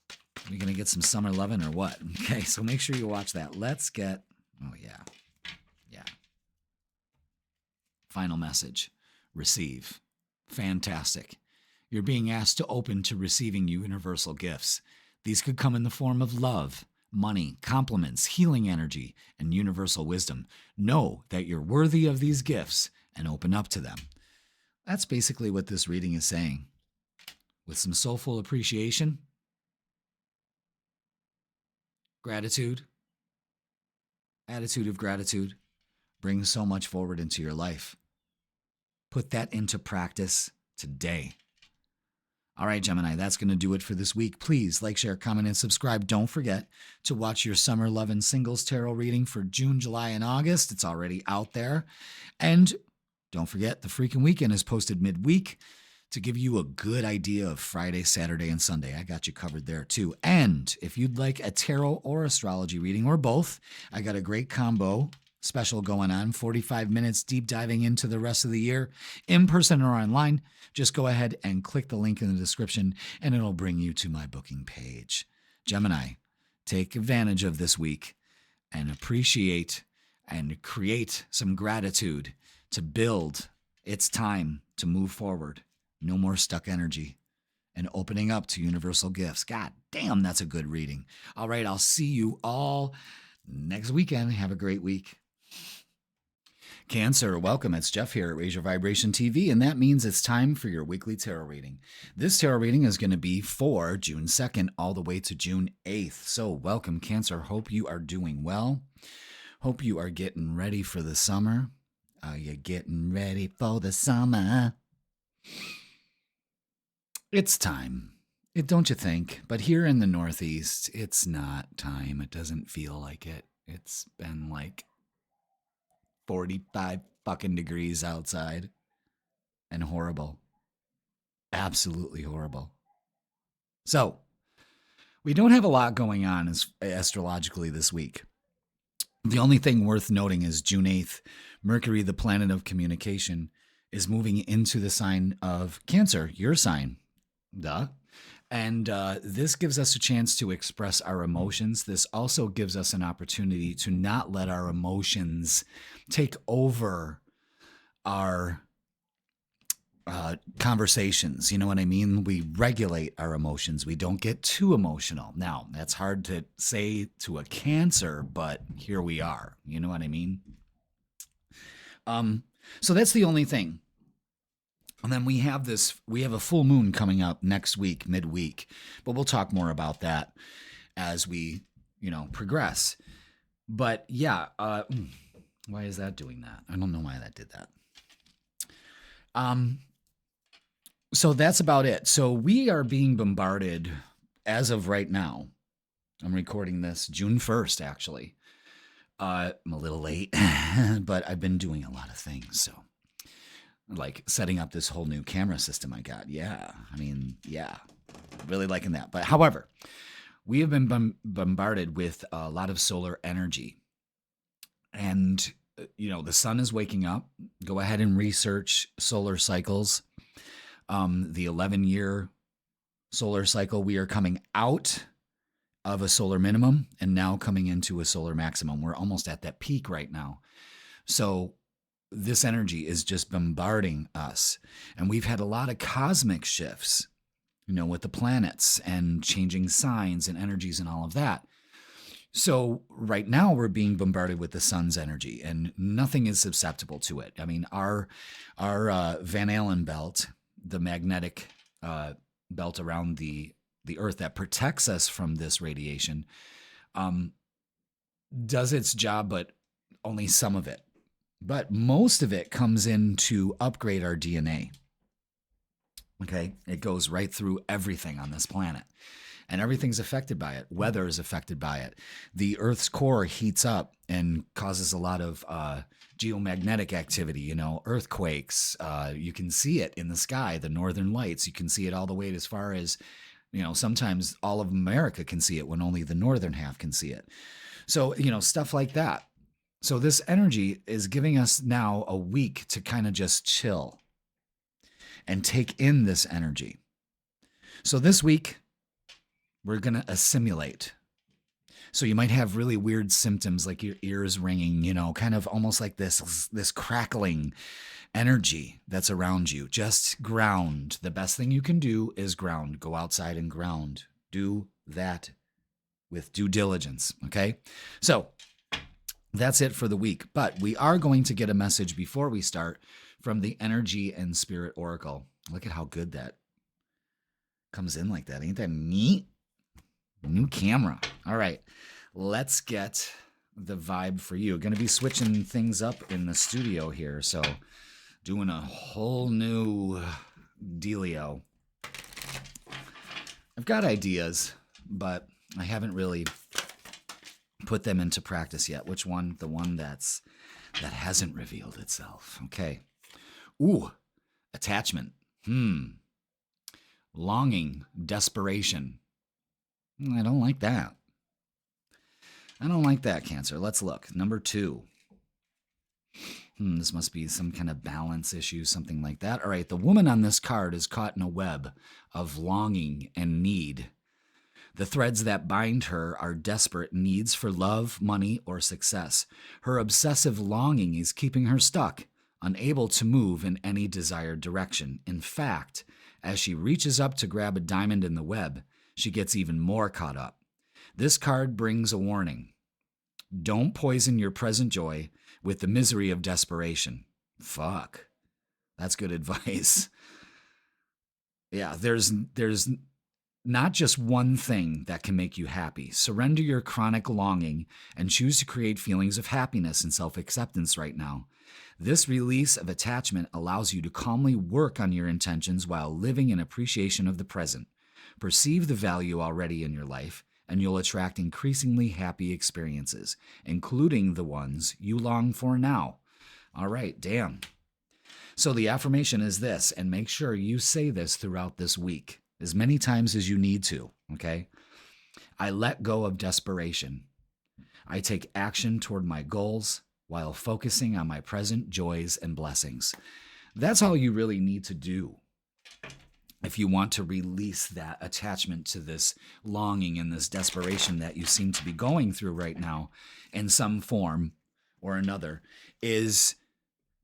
Are we going to get some summer loving or what? Okay, so make sure you watch that. Let's get, yeah. Final message. Receive. Fantastic. You're being asked to open to receiving universal gifts. These could come in the form of love, money, compliments, healing energy, and universal wisdom. Know that you're worthy of these gifts and open up to them. That's basically what this reading is saying. With some soulful appreciation, gratitude, attitude of gratitude brings so much forward into your life. Put that into practice today. All right, Gemini, that's going to do it for this week. Please like, share, comment, and subscribe. Don't forget to watch your Summer Love and Singles Tarot reading for June, July, and August. It's already out there. And don't forget, the freaking weekend is posted midweek to give you a good idea of Friday, Saturday, and Sunday. I got you covered there too. And if you'd like a tarot or astrology reading or both, I got a great combo special going on, 45 minutes deep diving into the rest of the year, in person or online. Just go ahead and click the link in the description and it'll bring you to my booking page. Gemini, take advantage of this week and appreciate and create some gratitude to build. It's time to move forward. No more stuck energy and opening up to universal gifts. God damn, that's a good reading. All right, I'll see you all next weekend. Have a great week. Cancer, welcome. It's Jeff here at Raise Your Vibration TV, and that means it's time for your weekly tarot reading. This tarot reading is going to be for June 2nd all the way to June 8th. So welcome, Cancer. Hope you are doing well. Hope you are getting ready for the summer. Are you getting ready for the summer? It's time. Don't you think? But here in the Northeast, it's not time. It doesn't feel like it. It's been like 45 fucking degrees outside and horrible. Absolutely horrible. So, we don't have a lot going on astrologically this week. The only thing worth noting is June 8th, Mercury, the planet of communication, is moving into the sign of Cancer, your sign. Duh. And this gives us a chance to express our emotions. This also gives us an opportunity to not let our emotions take over our conversations. You know what I mean? We regulate our emotions. We don't get too emotional. Now, that's hard to say to a Cancer, but here we are. You know what I mean? So that's the only thing. And then we have a full moon coming up next week, midweek, but we'll talk more about that as we, progress. But yeah, why is that doing that? I don't know why that did that. So that's about it. So we are being bombarded as of right now. I'm recording this June 1st, actually. I'm a little late, but I've been doing a lot of things, so. Like setting up this whole new camera system I got. Yeah. Really liking that. But however, we have been bombarded with a lot of solar energy. And, the sun is waking up. Go ahead and research solar cycles. The 11-year solar cycle, we are coming out of a solar minimum and now coming into a solar maximum. We're almost at that peak right now. So this energy is just bombarding us. And we've had a lot of cosmic shifts, with the planets and changing signs and energies and all of that. So right now we're being bombarded with the sun's energy, and nothing is susceptible to it. I mean, our Van Allen belt, the magnetic belt around the Earth that protects us from this radiation, um, does its job, but only some of it. But most of it comes in to upgrade our DNA. Okay, it goes right through everything on this planet. And everything's affected by it. Weather is affected by it. The Earth's core heats up and causes a lot of geomagnetic activity, earthquakes. You can see it in the sky, the northern lights. You can see it all the way as far as, sometimes all of America can see it when only the northern half can see it. So, stuff like that. So this energy is giving us now a week to kind of just chill and take in this energy. So this week, we're going to assimilate. So you might have really weird symptoms like your ears ringing, kind of almost like this crackling energy that's around you. Just ground. The best thing you can do is ground. Go outside and ground. Do that with due diligence, okay? So that's it for the week. But we are going to get a message before we start from the Energy and Spirit Oracle. Look at how good that comes in like that. Ain't that neat? New camera. All right, let's get the vibe for you. Going to be switching things up in the studio here, so doing a whole new dealio. I've got ideas, but I haven't really put them into practice yet. Which one? The one that hasn't revealed itself. Okay. Ooh, attachment. Longing, desperation. I don't like that. I don't like that, Cancer. Let's look. Number 2. This must be some kind of balance issue, something like that. All right, the woman on this card is caught in a web of longing and need. The threads that bind her are desperate needs for love, money, or success. Her obsessive longing is keeping her stuck, unable to move in any desired direction. In fact, as she reaches up to grab a diamond in the web, she gets even more caught up. This card brings a warning. Don't poison your present joy with the misery of desperation. Fuck. That's good advice. Yeah, there's not just one thing that can make you happy. Surrender your chronic longing and choose to create feelings of happiness and self-acceptance right now. This release of attachment allows you to calmly work on your intentions while living in appreciation of the present. Perceive the value already in your life, and you'll attract increasingly happy experiences, including the ones you long for now. All right, damn. So the affirmation is this, and make sure you say this throughout this week, as many times as you need to, okay? I let go of desperation. I take action toward my goals while focusing on my present joys and blessings. That's all you really need to do if you want to release that attachment to this longing and this desperation that you seem to be going through right now in some form or another, is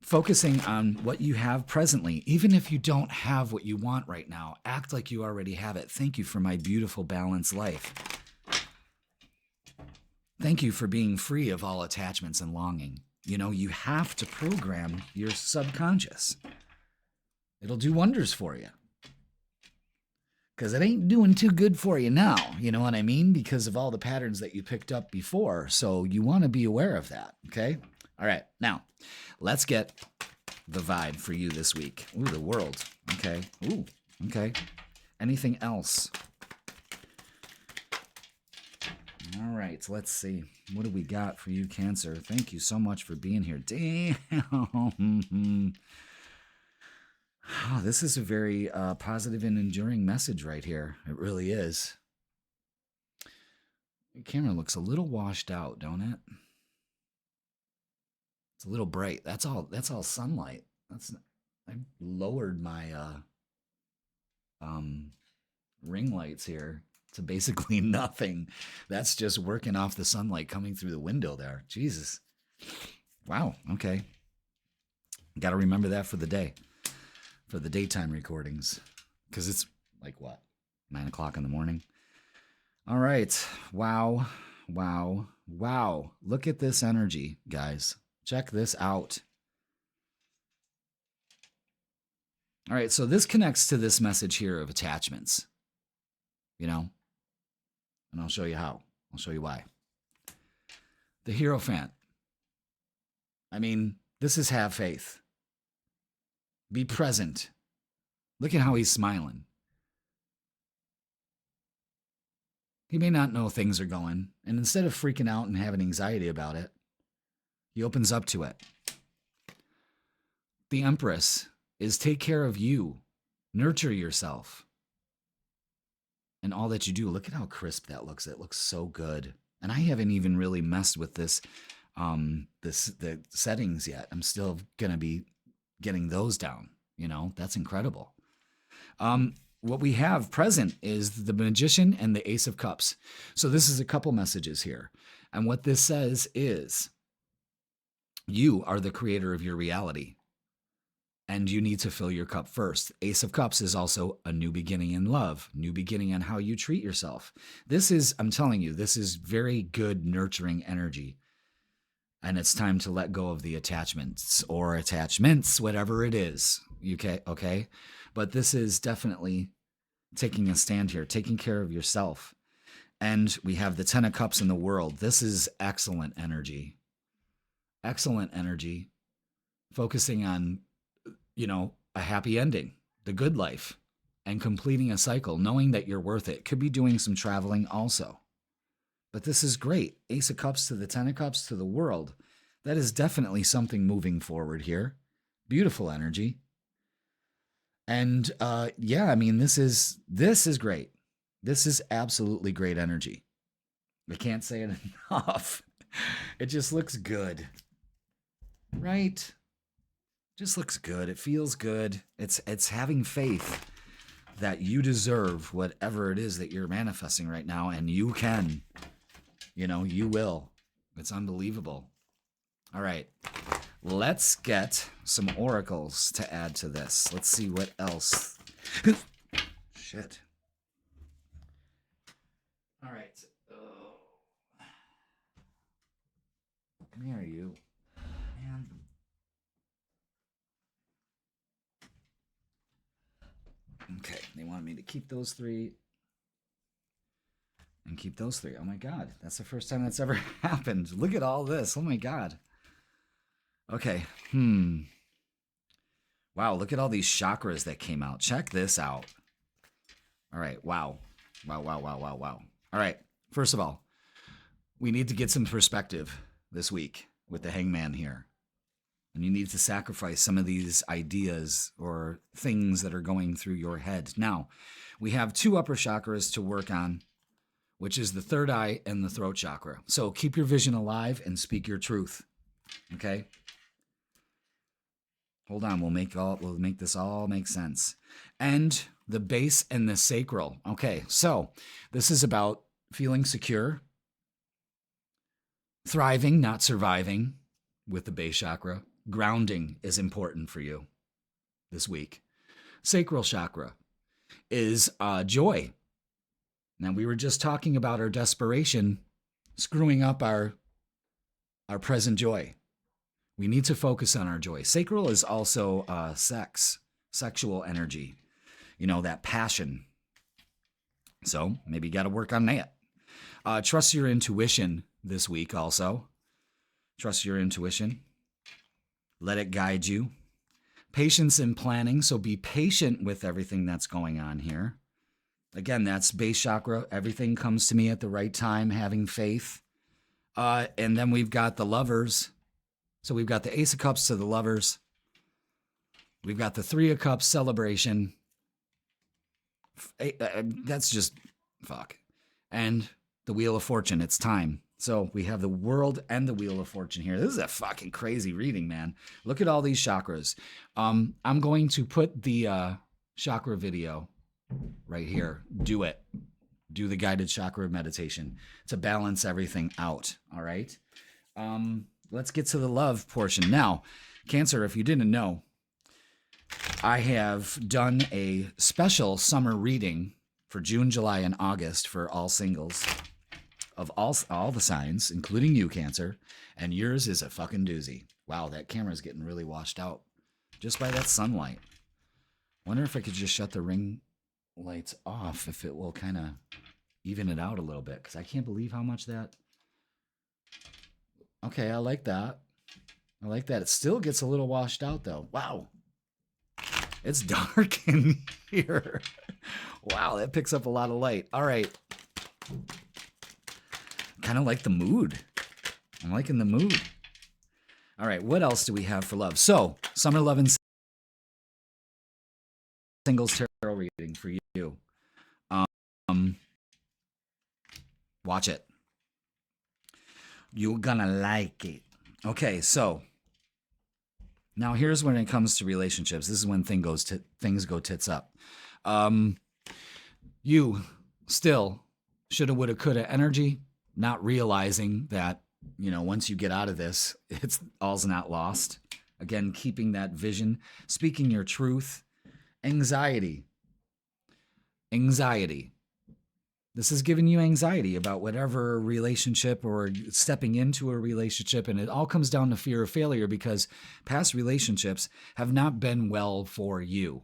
focusing on what you have presently. Even if you don't have what you want right now, act like you already have it. Thank you for my beautiful, balanced life. Thank you for being free of all attachments and longing. You have to program your subconscious. It'll do wonders for you. Because it ain't doing too good for you now, you know what I mean? Because of all the patterns that you picked up before. So you want to be aware of that, okay? All right, now, let's get the vibe for you this week. Ooh, the world. Okay. Ooh, okay. Anything else? All right, let's see. What do we got for you, Cancer? Thank you so much for being here. Damn. Oh, this is a very positive and enduring message right here. It really is. The camera looks a little washed out, don't it? It's a little bright. That's all sunlight. I lowered my ring lights here to basically nothing. That's just working off the sunlight coming through the window there. Jesus. Wow. Okay. Got to remember that for the day. For the daytime recordings, because it's like what, 9 o'clock in the morning. All right, wow, Wow. Wow. Look at this energy, guys. Check this out. All right, so this connects to this message here of attachments, you know, and I'll show you how. I'll show you why. The Hierophant. I mean, this is have faith. Be present. Look at how he's smiling. He may not know things are going, and instead of freaking out and having anxiety about it, he opens up to it. The Empress is take care of you, nurture yourself, and all that you do. Look at how crisp that looks. It looks so good. And I haven't even really messed with the settings yet. I'm still gonna be getting those down. You know, that's incredible. What we have present is the Magician and the Ace of Cups. So this is a couple messages here. And what this says is you are the creator of your reality. And you need to fill your cup first. Ace of Cups is also a new beginning in love, new beginning in how you treat yourself. This is, I'm telling you, this is very good nurturing energy. And it's time to let go of the attachments or attachments, whatever it is. Okay? But this is definitely taking a stand here, taking care of yourself. And we have the 10 of Cups in the World. This is excellent energy. Excellent energy. Focusing on, you know, a happy ending, the good life, and completing a cycle, knowing that you're worth it. Could be doing some traveling also. But this is great. Ace of Cups to the 10 of Cups to the World. That is definitely something moving forward here. Beautiful energy. And yeah, I mean, this is great. This is absolutely great energy. I can't say it enough. It just looks good. Right? Just looks good. It feels good. It's having faith that you deserve whatever it is that you're manifesting right now, and you can. You know, you will. It's unbelievable. All right. Let's get some oracles to add to this. Let's see what else. Shit. All right. Oh. Come here, you. Man. Okay, they wanted me to keep those three and keep those three. Oh my God, that's the first time that's ever happened. Look at all this. Oh my God. Okay. Wow, look at all these chakras that came out. Check this out. All right, wow. Wow. All right, first of all, we need to get some perspective this week with the Hangman here. And you need to sacrifice some of these ideas or things that are going through your head. Now, we have 2 upper chakras to work on, which is the third eye and the throat chakra. So keep your vision alive and speak your truth. Okay? Hold on, we'll make this all make sense. And the base and the sacral. Okay, so this is about feeling secure, thriving, not surviving with the base chakra. Grounding is important for you this week. Sacral chakra is joy. Now, we were just talking about our desperation screwing up our present joy. We need to focus on our joy. Sacral is also sexual energy, you know, that passion. So maybe you got to work on that. Trust your intuition this week also. Trust your intuition. Let it guide you. Patience in planning. So be patient with everything that's going on here. Again, that's base chakra. Everything comes to me at the right time, having faith. And then we've got the Lovers. So we've got the Ace of Cups to the Lovers. We've got the 3 of Cups, celebration. That's just fuck. And the Wheel of Fortune, it's time. So we have the World and the Wheel of Fortune here. This is a fucking crazy reading, man. Look at all these chakras. I'm going to put the chakra video right here. Do it. Do the guided chakra meditation to balance everything out. All right. Let's get to the love portion. Now, Cancer, if you didn't know, I have done a special summer reading for June, July, and August for all singles. of all the signs, including you, Cancer, and yours is a fucking doozy. Wow, that camera's getting really washed out just by that sunlight. Wonder if I could just shut the ring lights off, if it will kind of even it out a little bit, because I can't believe how much that... Okay, I like that. I like that. It still gets a little washed out, though. Wow. It's dark in here. Wow, that picks up a lot of light. All right. Kind of like the mood. I'm liking the mood. All right, what else do we have for love? So, Summer Love and Singles Tarot reading for you. Watch it. You're gonna like it. Okay, so now here's when it comes to relationships. This is when things go tits up. You still shoulda, woulda, coulda energy, not realizing that, you know, once you get out of this, it's all's not lost. Again, keeping that vision, speaking your truth. Anxiety. This is giving you anxiety about whatever relationship or stepping into a relationship. And it all comes down to fear of failure because past relationships have not been well for you.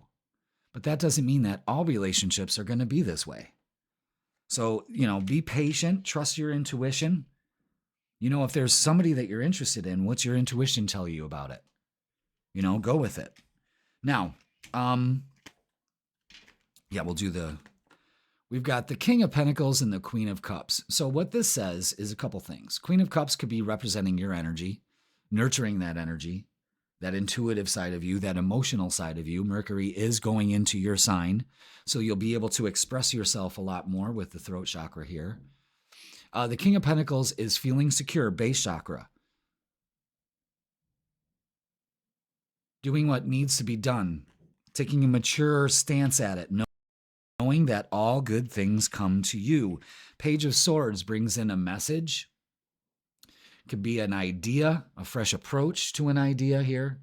But that doesn't mean that all relationships are going to be this way. So, you know, be patient, trust your intuition. You know, if there's somebody that you're interested in, what's your intuition tell you about it? You know, go with it. Now, we've got the King of Pentacles and the Queen of Cups. So what this says is a couple things. Queen of Cups could be representing your energy, nurturing that energy, that intuitive side of you, that emotional side of you. Mercury is going into your sign, so you'll be able to express yourself a lot more with the throat chakra here. The King of Pentacles is feeling secure, base chakra. Doing what needs to be done, taking a mature stance at it, knowing that all good things come to you. Page of Swords brings in a message. Could be an idea, a fresh approach to an idea here.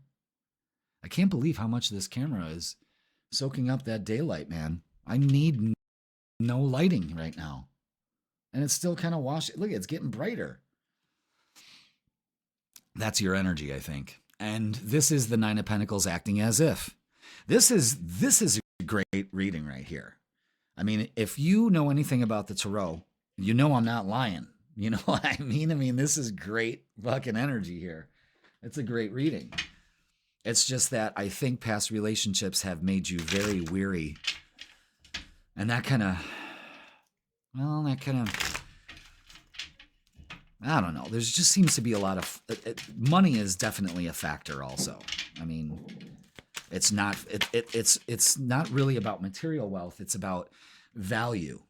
I can't believe how much this camera is soaking up that daylight, man. I need no lighting right now. And it's still kind of washed. Look, it's getting brighter. That's your energy, I think. And this is the Nine of Pentacles acting as if. This is a great reading right here. I mean, if you know anything about the tarot, you know I'm not lying. You know what I mean? I mean, this is great fucking energy here. It's a great reading. It's just that I think past relationships have made you very weary. And that kind of, I don't know. There just seems to be a lot of, money is definitely a factor also. I mean, it's not really about material wealth. It's about value.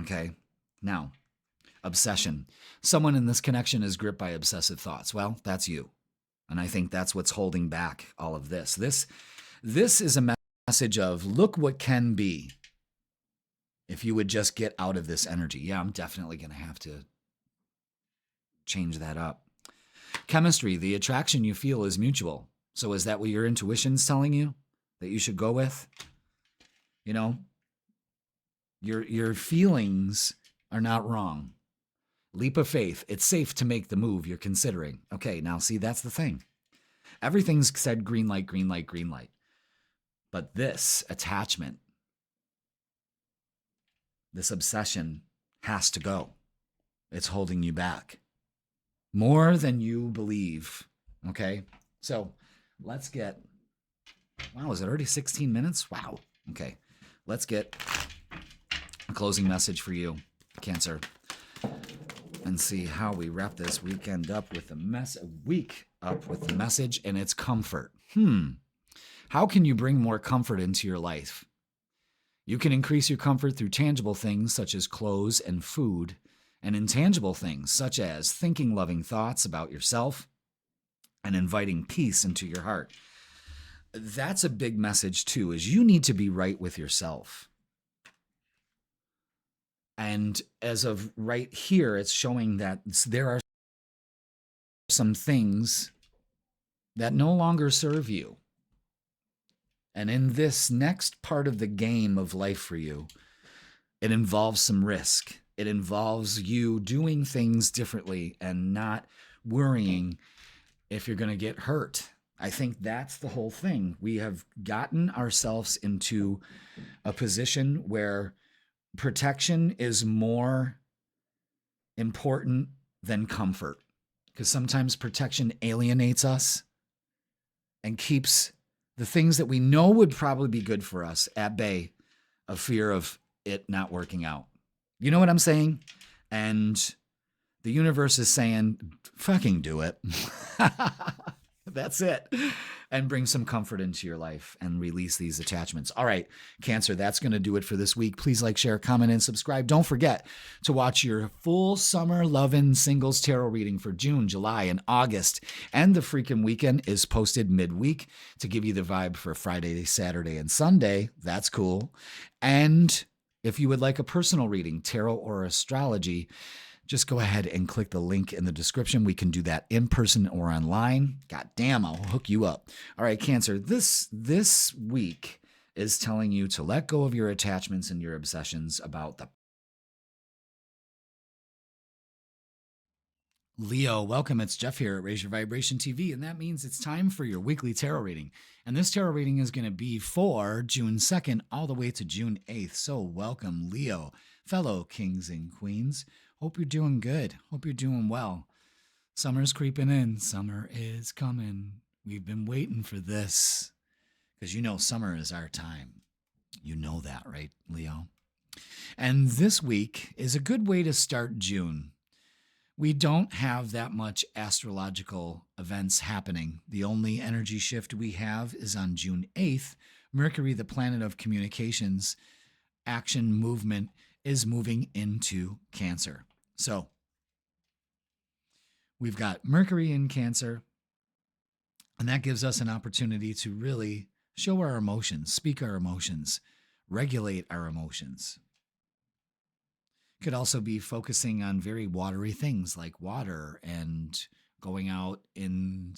Okay. Now, obsession. Someone in this connection is gripped by obsessive thoughts. Well, that's you. And I think that's what's holding back all of this. This is a message of look what can be if you would just get out of this energy. Yeah, I'm definitely going to have to change that up. Chemistry, the attraction you feel is mutual. So is that what your intuition's telling you that you should go with? You know, your feelings are not wrong. Leap of faith. It's safe to make the move you're considering. Okay, now see, that's the thing. Everything's said green light, green light, green light. But this attachment, this obsession has to go. It's holding you back more than you believe. Okay, so let's get, wow, is it already 16 minutes? Wow. Okay, let's get a closing message for you, Cancer, and see how we wrap this weekend up with a week up with the message, and it's comfort. How can you bring more comfort into your life? You can increase your comfort through tangible things such as clothes and food, and intangible things such as thinking loving thoughts about yourself and inviting peace into your heart. That's a big message too, is you need to be right with yourself. And as of right here, it's showing that there are some things that no longer serve you. And in this next part of the game of life for you, it involves some risk. It involves you doing things differently and not worrying if you're going to get hurt. I think that's the whole thing. We have gotten ourselves into a position where protection is more important than comfort, because sometimes protection alienates us and keeps the things that we know would probably be good for us at bay, of fear of it not working out. You know what I'm saying? And the universe is saying, fucking do it. That's it. And bring some comfort into your life and release these attachments. All right, Cancer, that's going to do it for this week. Please like, share, comment, and subscribe. Don't forget to watch your full summer lovin' singles tarot reading for June, July, and August. And the freaking weekend is posted midweek to give you the vibe for Friday, Saturday, and Sunday. That's cool. And if you would like a personal reading, tarot or astrology, just go ahead and click the link in the description. We can do that in person or online. God damn, I'll hook you up. All right, Cancer, this week is telling you to let go of your attachments and your obsessions about the Leo, welcome. It's Jeff here at Raise Your Vibration TV, and that means it's time for your weekly tarot reading. And this tarot reading is going to be for June 2nd all the way to June 8th. So welcome, Leo, fellow kings and queens. Hope you're doing good. Hope you're doing well. Summer's creeping in. Summer is coming. We've been waiting for this because you know summer is our time. You know that, right, Leo? And this week is a good way to start June. We don't have that much astrological events happening. The only energy shift we have is on June 8th. Mercury, the planet of communications, action, movement, is moving into Cancer. So we've got Mercury in Cancer, and that gives us an opportunity to really show our emotions, speak our emotions, regulate our emotions. Could also be focusing on very watery things like water and going out in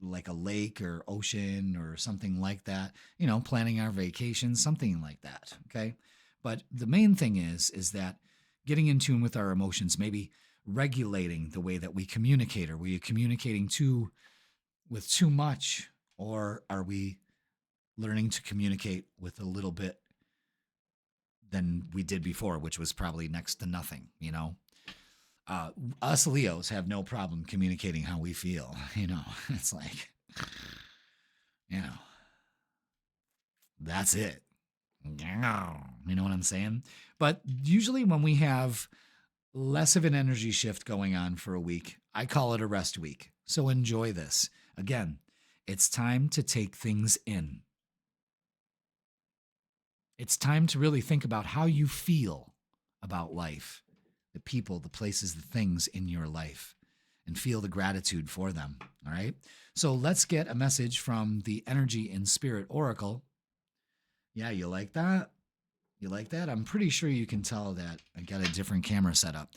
like a lake or ocean or something like that, you know, planning our vacation, something like that. Okay. But the main thing is that getting in tune with our emotions, maybe regulating the way that we communicate. Are we communicating with too much, or are we learning to communicate with a little bit than we did before, which was probably next to nothing, you know? Us Leos have no problem communicating how we feel, you know? It's like, you know, that's it. You know what I'm saying? But usually when we have less of an energy shift going on for a week, I call it a rest week. So enjoy this. Again, it's time to take things in. It's time to really think about how you feel about life, the people, the places, the things in your life, and feel the gratitude for them. All right. So let's get a message from the Energy and Spirit Oracle. Yeah, you like that? You like that? I'm pretty sure you can tell that I got a different camera setup.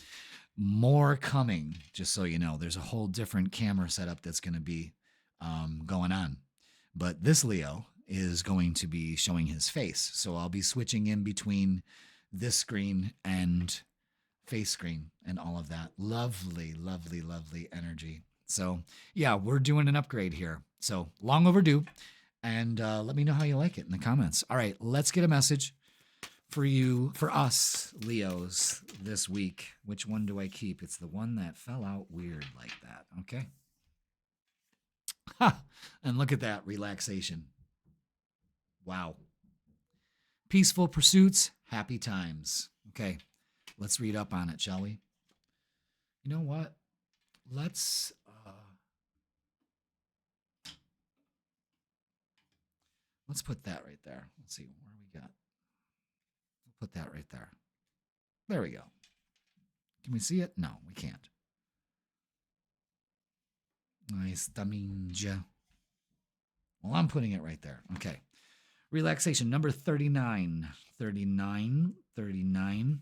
More coming, just so you know. There's a whole different camera setup that's going to be going on. But this Leo is going to be showing his face. So I'll be switching in between this screen and face screen and all of that. Lovely, lovely, lovely energy. So yeah, we're doing an upgrade here. So long overdue. And let me know how you like it in the comments. All right, let's get a message for you, for us Leos this week. Which one do I keep? It's the one that fell out weird like that. Okay. Ha! And look at that relaxation. Wow. Peaceful pursuits, happy times. Okay, let's read up on it, shall we? You know what? Let's put that right there. Let's see, where we got? We'll put that right there. There we go. Can we see it? No, we can't. Nice daminja. Well, I'm putting it right there. Okay. Relaxation number 39. 39.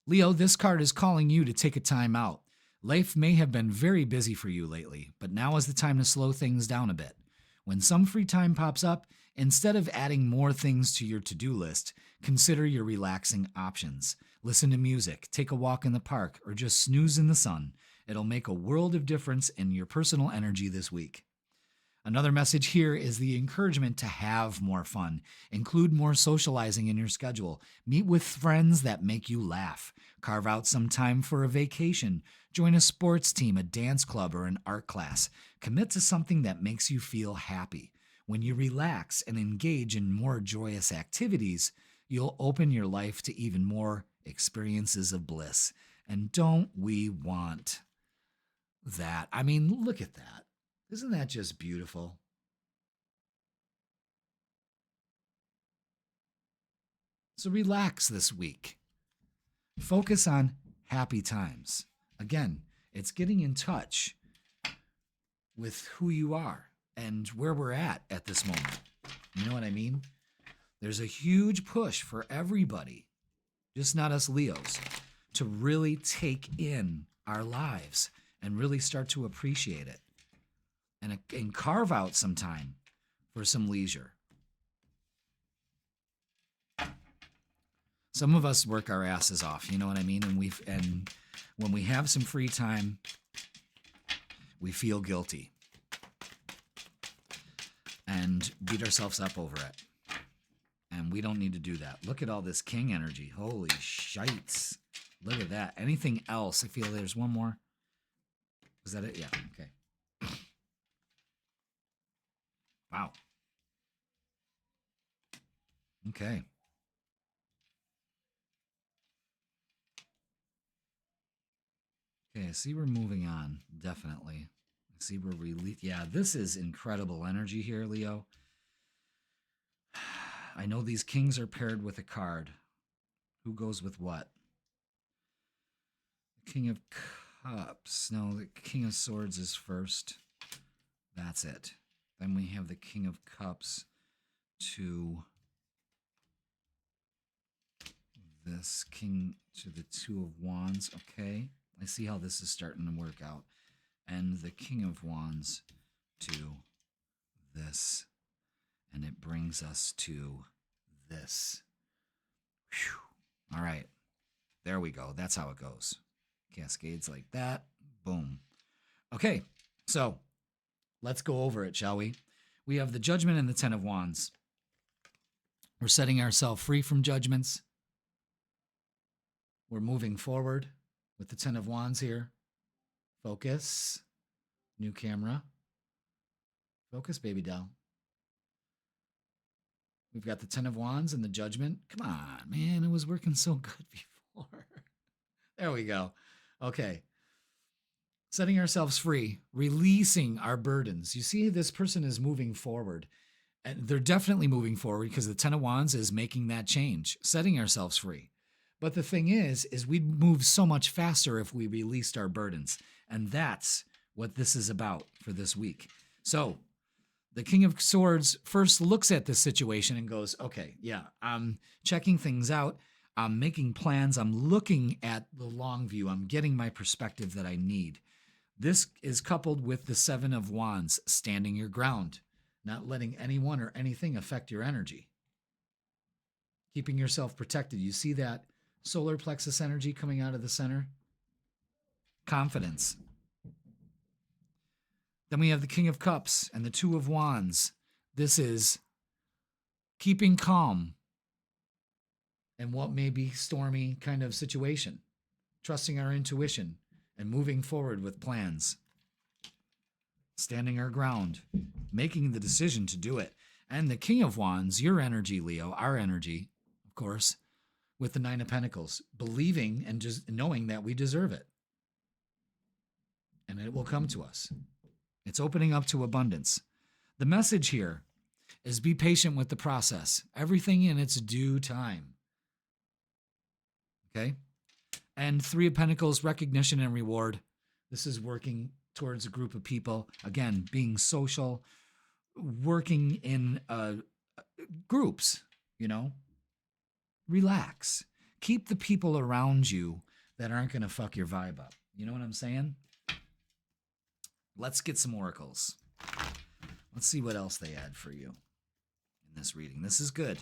Leo, this card is calling you to take a time out. Life may have been very busy for you lately, but now is the time to slow things down a bit. When some free time pops up, instead of adding more things to your to-do list, consider your relaxing options. Listen to music, take a walk in the park, or just snooze in the sun. It'll make a world of difference in your personal energy this week. Another message here is the encouragement to have more fun. Include more socializing in your schedule. Meet with friends that make you laugh. Carve out some time for a vacation. Join a sports team, a dance club, or an art class. Commit to something that makes you feel happy. When you relax and engage in more joyous activities, you'll open your life to even more experiences of bliss. And don't we want that? I mean, look at that. Isn't that just beautiful? So relax this week. Focus on happy times. Again, it's getting in touch with who you are and where we're at this moment. You know what I mean? There's a huge push for everybody, just not us Leos, to really take in our lives and really start to appreciate it. And carve out some time for some leisure. Some of us work our asses off, you know what I mean? And when we have some free time, we feel guilty and beat ourselves up over it. And we don't need to do that. Look at all this king energy. Holy shites. Look at that. Anything else? I feel there's one more. Was that it? Yeah, okay. Wow. Okay. Okay, I see we're moving on, definitely. I see we're yeah, this is incredible energy here, Leo. I know these kings are paired with a card. Who goes with what? King of Cups. No, the King of Swords is first. That's it. Then we have the King of Cups to this King to the Two of Wands. Okay, I see how this is starting to work out. And the King of Wands to this. And it brings us to this. Whew. All right, there we go. That's how it goes. Cascades like that. Boom. Okay, so let's go over it, shall we? We have the Judgment and the Ten of Wands. We're setting ourselves free from judgments. We're moving forward with the Ten of Wands here. Focus. New camera. Focus, baby doll. We've got the Ten of Wands and the Judgment. Come on, man. It was working so good before. There we go. Okay. Setting ourselves free, releasing our burdens. You see, this person is moving forward. And they're definitely moving forward because the Ten of Wands is making that change, setting ourselves free. But the thing is we'd move so much faster if we released our burdens. And that's what this is about for this week. So the King of Swords first looks at this situation and goes, okay, yeah, I'm checking things out. I'm making plans. I'm looking at the long view. I'm getting my perspective that I need. This is coupled with the Seven of Wands, standing your ground, not letting anyone or anything affect your energy. Keeping yourself protected. You see that solar plexus energy coming out of the center? Confidence. Then we have the King of Cups and the Two of Wands. This is keeping calm in what may be stormy kind of situation. Trusting our intuition and moving forward with plans. Standing our ground. Making the decision to do it. And the King of Wands, your energy, Leo, our energy, of course, with the Nine of Pentacles. Believing and just knowing that we deserve it. And it will come to us. It's opening up to abundance. The message here is be patient with the process. Everything in its due time. Okay? And Three of Pentacles, recognition and reward. This is working towards a group of people. Again, being social, working in groups, you know. Relax. Keep the people around you that aren't going to fuck your vibe up. You know what I'm saying? Let's get some oracles. Let's see what else they add for you in this reading. This is good.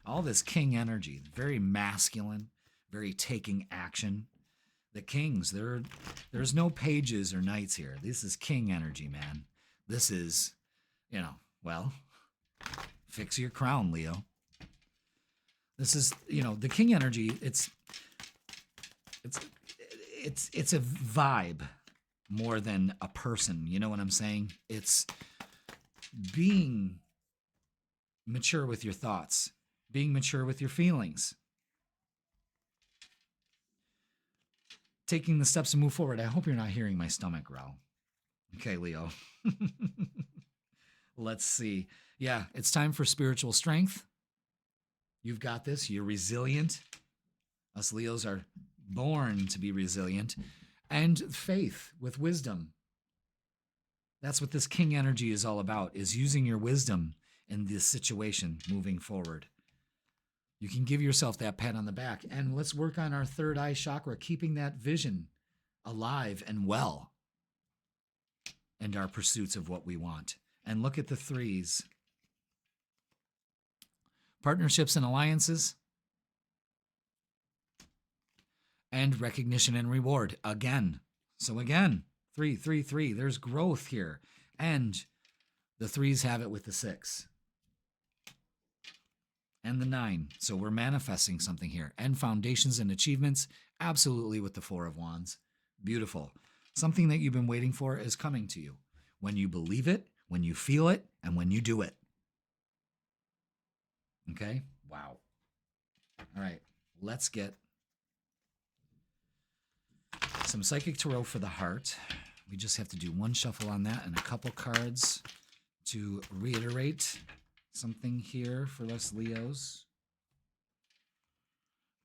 All this king energy, very masculine, very taking action. The kings, there's no pages or knights here. This is king energy, man. This is, well, fix your crown, Leo. This is, the king energy, it's a vibe more than a person. You know what I'm saying? It's being mature with your thoughts, being mature with your feelings, taking the steps to move forward. I hope you're not hearing my stomach growl. Okay, Leo. Let's see. Yeah, it's time for spiritual strength. You've got this. You're resilient. Us Leos are born to be resilient. And faith with wisdom. That's what this king energy is all about, is using your wisdom in this situation moving forward. You can give yourself that pat on the back. And let's work on our third eye chakra, keeping that vision alive and well, and our pursuits of what we want. And look at the threes. Partnerships and alliances. And recognition and reward. Again. So again, 3, 3, 3. There's growth here. And the threes have it with the 6. And the 9. So we're manifesting something here. And foundations and achievements, absolutely, with the 4 of Wands. Beautiful. Something that you've been waiting for is coming to you. When you believe it, when you feel it, and when you do it. Okay? Wow. All right. Let's get some Psychic Tarot for the heart. We just have to do one shuffle on that and a couple cards to reiterate something here for us Leos.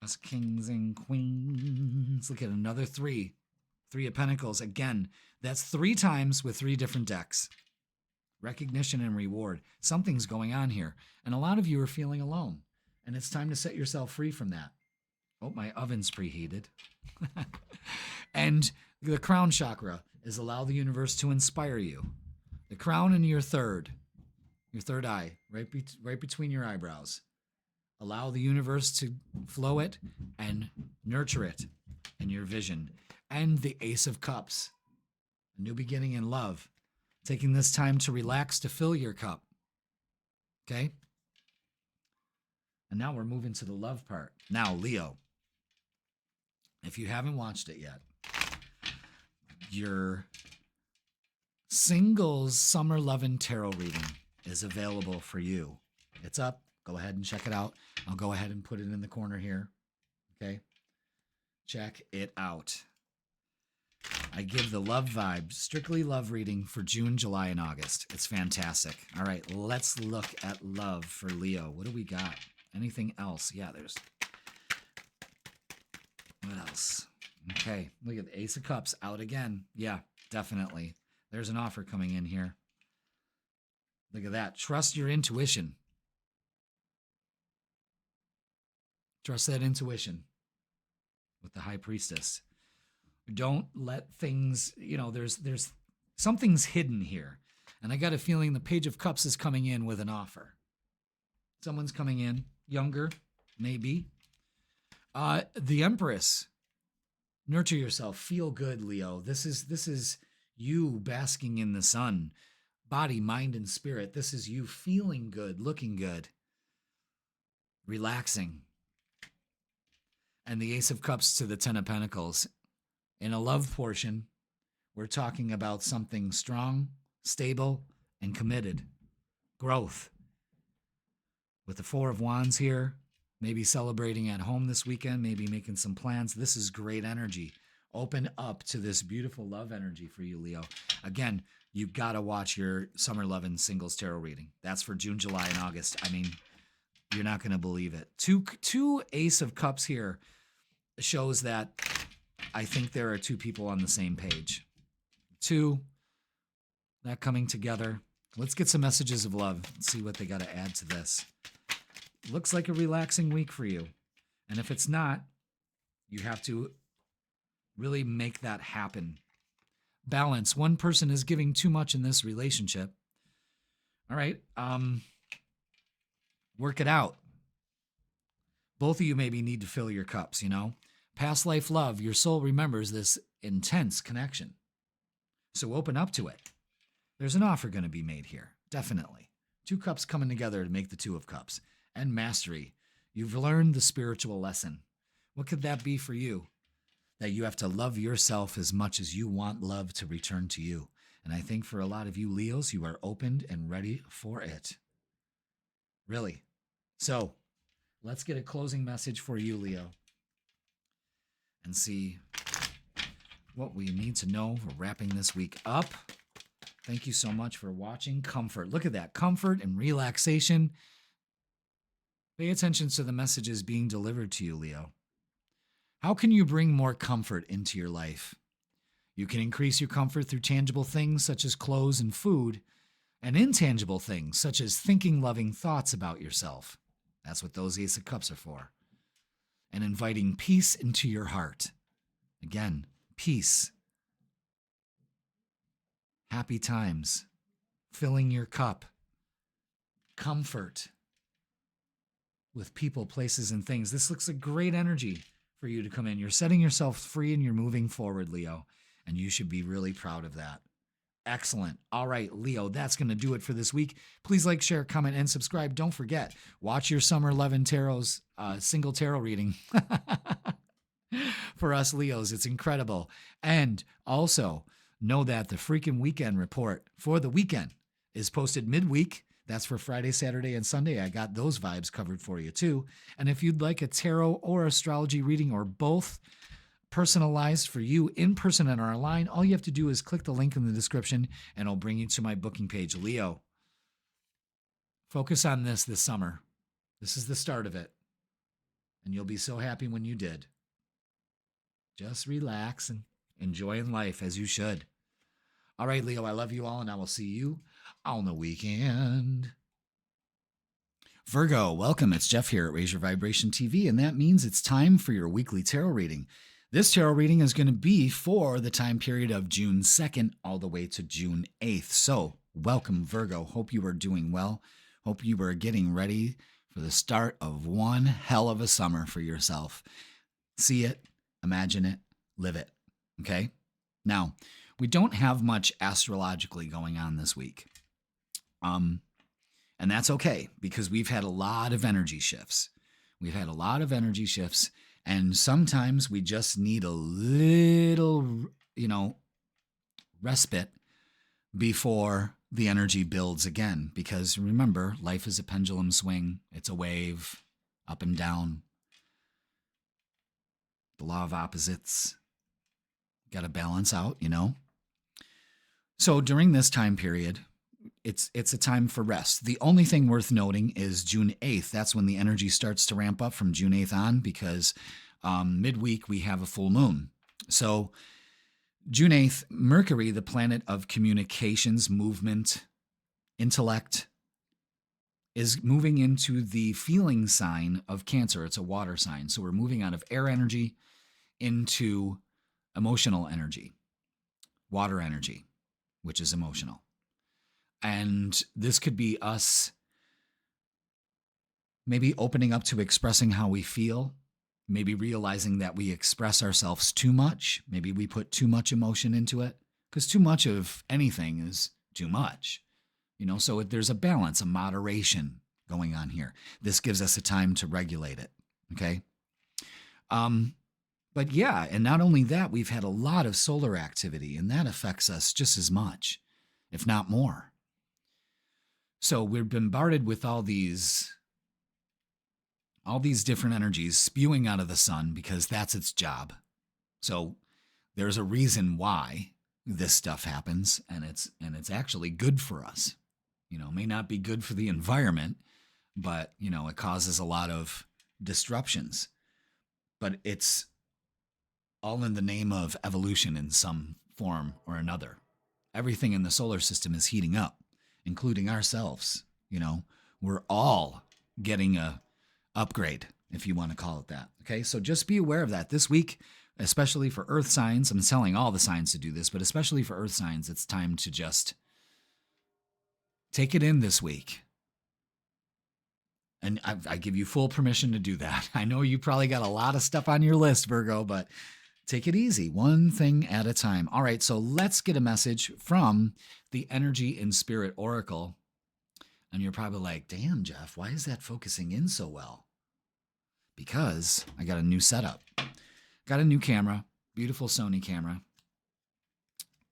Us kings and queens. Look at another 3. 3 of Pentacles. Again, that's 3 times with 3 different decks. Recognition and reward. Something's going on here. And a lot of you are feeling alone. And it's time to set yourself free from that. Oh, my oven's preheated. And the crown chakra is allow the universe to inspire you. The crown in your third eye, right between your eyebrows. Allow the universe to flow it and nurture it in your vision. And the Ace of Cups, a new beginning in love. Taking this time to relax, to fill your cup. Okay? And now we're moving to the love part. Now, Leo, if you haven't watched it yet, your singles summer lovin' tarot reading is available for you. It's up. Go ahead and check it out. I'll go ahead and put it in the corner here. Okay? Check it out. I give the love vibe, strictly love reading for June, July, and August. It's fantastic. All right, let's look at love for Leo. What do we got? Anything else? Yeah, there's... What else? Okay, look at the Ace of Cups out again. Yeah, definitely. There's an offer coming in here. Look at that. Trust your intuition. Trust that intuition with the High Priestess. Don't let things, there's something's hidden here. And I got a feeling the Page of Cups is coming in with an offer. Someone's coming in, younger, maybe. The Empress. Nurture yourself. Feel good, Leo. This is you basking in the sun. Body, mind, and spirit. This is you feeling good, looking good. Relaxing. And the Ace of Cups to the Ten of Pentacles. In a love portion, we're talking about something strong, stable, and committed. Growth. With the Four of Wands here, maybe celebrating at home this weekend, maybe making some plans. This is great energy. Open up to this beautiful love energy for you, Leo. Again, you've got to watch your Summer Lovin' Singles Tarot reading. That's for June, July, and August. I mean, you're not going to believe it. Two Ace of Cups here shows that I think there are 2 people on the same page. 2, that coming together. Let's get some messages of love. Let's see what they got to add to this. Looks like a relaxing week for you. And if it's not, you have to really make that happen. Balance. One person is giving too much in this relationship. All right. Work it out. Both of you maybe need to fill your cups, Past life love, your soul remembers this intense connection. So open up to it. There's an offer going to be made here, definitely. 2 cups coming together to make the 2 of cups. And mastery. You've learned the spiritual lesson. What could that be for you? That you have to love yourself as much as you want love to return to you. And I think for a lot of you Leos, you are opened and ready for it. Really. So let's get a closing message for you, Leo, and see what we need to know for wrapping this week up. Thank you so much for watching. Comfort. Look at that. Comfort and relaxation. Pay attention to the messages being delivered to you, Leo. How can you bring more comfort into your life? You can increase your comfort through tangible things such as clothes and food, and intangible things such as thinking loving thoughts about yourself. That's what those Ace of Cups are for. And inviting peace into your heart. Again, peace. Happy times. Filling your cup. Comfort. With people, places, and things. This looks like great energy for you to come in. You're setting yourself free and you're moving forward, Leo. And you should be really proud of that. Excellent. All right, Leo, that's going to do it for this week. Please like, share, comment, and subscribe. Don't forget, watch your Summer 11 Tarot's single tarot reading. For us Leos, it's incredible. And also, know that the freaking weekend report for the weekend is posted midweek. That's for Friday, Saturday, and Sunday. I got those vibes covered for you too. And if you'd like a tarot or astrology reading or both personalized for you in person and online, all you have to do is click the link in the description and it'll bring you to my booking page. Leo, focus on this summer. This is the start of it. And you'll be so happy when you did. Just relax and enjoy life as you should. All right, Leo, I love you all, and I will see you on the weekend. Virgo, welcome. It's Jeff here at Raise Your Vibration TV, and that means it's time for your weekly tarot reading. This tarot reading is going to be for the time period of June 2nd all the way to June 8th. So, welcome, Virgo. Hope you are doing well. Hope you are getting ready for the start of one hell of a summer for yourself. See it, imagine it, live it. Okay? Now, we don't have much astrologically going on this week. And that's okay, because we've had a lot of energy shifts. And sometimes we just need a little, respite before the energy builds again. Because remember, life is a pendulum swing. It's a wave, up and down. The law of opposites. Got to balance out, So during this time period, it's a time for rest. The only thing worth noting is June 8th. That's when the energy starts to ramp up from June 8th on, because midweek we have a full moon. So June 8th, Mercury, the planet of communications, movement, intellect, is moving into the feeling sign of Cancer. It's a water sign. So we're moving out of air energy into emotional energy, water energy, which is emotional. And this could be us maybe opening up to expressing how we feel, maybe realizing that we express ourselves too much. Maybe we put too much emotion into it, because too much of anything is too much. So there's a balance, a moderation going on here. This gives us a time to regulate it. Okay. But yeah, and not only that, we've had a lot of solar activity, and that affects us just as much, if not more. So we're bombarded with all these different energies spewing out of the sun, because that's its job. So there's a reason why this stuff happens, and it's actually good for us. It may not be good for the environment, but it causes a lot of disruptions. But it's all in the name of evolution in some form or another. Everything in the solar system is heating up, including ourselves. We're all getting a upgrade, if you want to call it that. Okay, so just be aware of that this week, especially for earth signs. I'm telling all the signs to do this, but especially for earth signs, it's time to just Take it in this week. And I give you full permission to do that. I know you probably got a lot of stuff on your list, Virgo, but take it easy, one thing at a time. All right, so let's get a message from the Energy and Spirit Oracle. And you're probably like, damn, Jeff, why is that focusing in so well? Because I got a new setup. Got a new camera, beautiful Sony camera.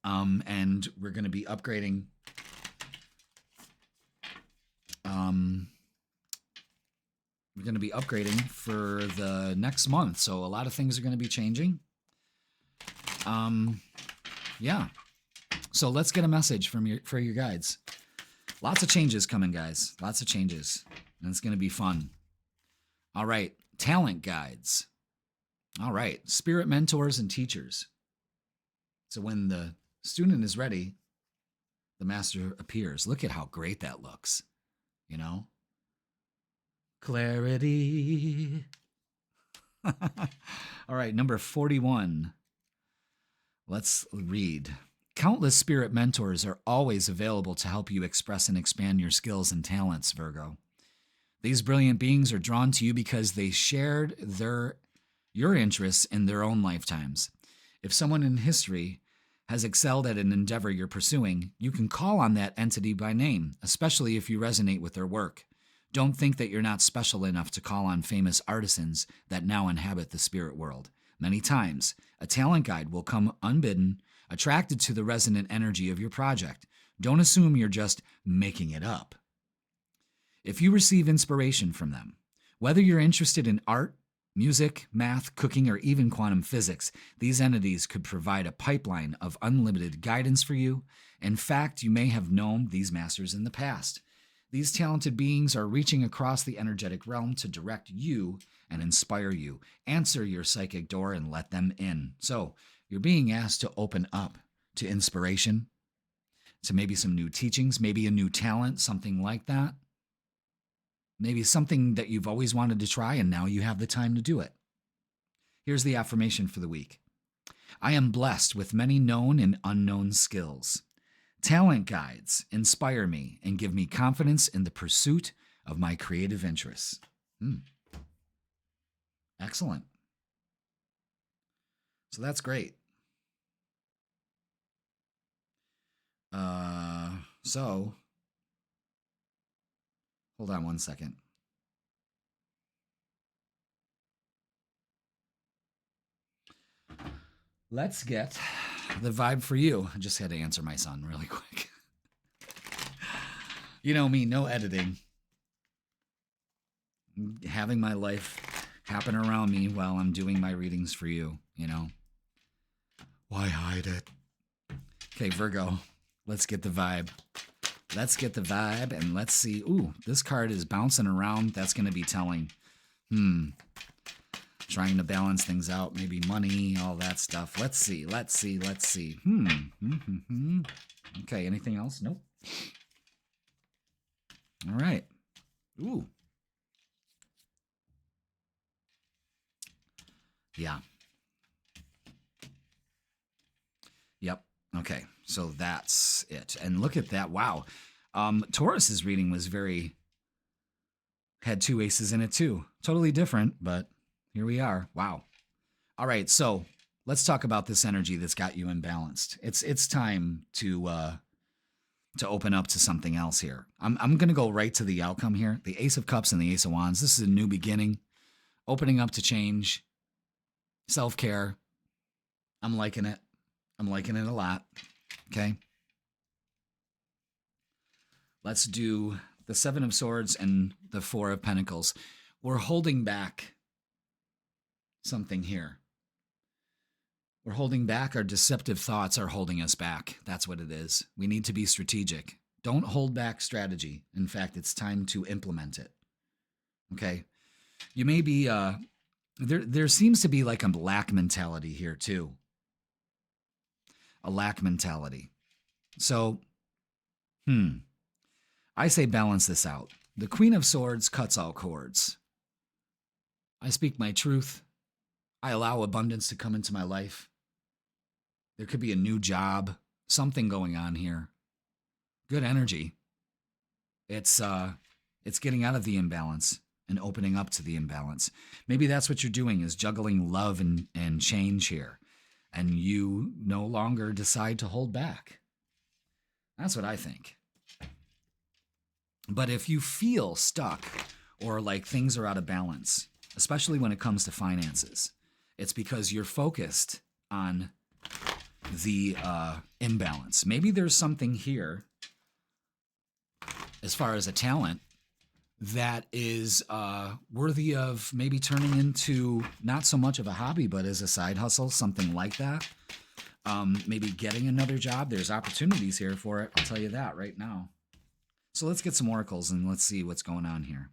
And we're going to be upgrading. We're going to be upgrading for the next month. So a lot of things are going to be changing. Yeah. So let's get a message for your guides. Lots of changes coming, guys. Lots of changes. And it's going to be fun. All right. Talent guides. All right. Spirit mentors and teachers. So when the student is ready, the master appears. Look at how great that looks. You know? Clarity. All right, number 41. Let's read. Countless spirit mentors are always available to help you express and expand your skills and talents, Virgo. These brilliant beings are drawn to you because they shared your interests in their own lifetimes. If someone in history has excelled at an endeavor you're pursuing, you can call on that entity by name, especially if you resonate with their work. Don't think that you're not special enough to call on famous artisans that now inhabit the spirit world. Many times, a talent guide will come unbidden, attracted to the resonant energy of your project. Don't assume you're just making it up. If you receive inspiration from them, whether you're interested in art, music, math, cooking, or even quantum physics, these entities could provide a pipeline of unlimited guidance for you. In fact, you may have known these masters in the past. These talented beings are reaching across the energetic realm to direct you and inspire you. Answer your psychic door and let them in. So you're being asked to open up to inspiration, to maybe some new teachings, maybe a new talent, something like that. Maybe something that you've always wanted to try and now you have the time to do it. Here's the affirmation for the week. I am blessed with many known and unknown skills. Talent guides inspire me and give me confidence in the pursuit of my creative interests. Excellent. So that's great. So hold on one second. Let's get the vibe for you. I just had to answer my son really quick. You know me, no editing. Having my life happen around me while I'm doing my readings for you, you know. Why hide it? Okay, Virgo, let's get the vibe. Let's get the vibe and let's see. Ooh, this card is bouncing around. That's going to be telling. Trying to balance things out, maybe money, all that stuff. Let's see. Okay, anything else? Nope. All right. Ooh. Yeah. Yep. Okay, so that's it. And look at that. Wow. Taurus's reading was had two aces in it too. Totally different, but here we are. Wow. All right, so let's talk about this energy that's got you imbalanced. It's time to open up to something else here. I'm going to go right to the outcome here. The Ace of Cups and the Ace of Wands. This is a new beginning, opening up to change, self-care. I'm liking it. I'm liking it a lot. Okay. Let's do the Seven of Swords and the Four of Pentacles. We're holding back something here. We're holding back. Our deceptive thoughts are holding us back. That's what it is. We need to be strategic. Don't hold back strategy. In fact, it's time to implement it. Okay. You may be, there seems to be like a lack mentality here too. A lack mentality. So, I say balance this out. The Queen of Swords cuts all cords. I speak my truth. I allow abundance to come into my life. There could be a new job, something going on here. Good energy. It's getting out of the imbalance and opening up to the imbalance. Maybe that's what you're doing, is juggling love and change here. And you no longer decide to hold back. That's what I think. But if you feel stuck or like things are out of balance, especially when it comes to finances, it's because you're focused on the imbalance. Maybe there's something here as far as a talent that is worthy of maybe turning into not so much of a hobby, but as a side hustle, something like that. Maybe getting another job. There's opportunities here for it. I'll tell you that right now. So let's get some oracles and let's see what's going on here.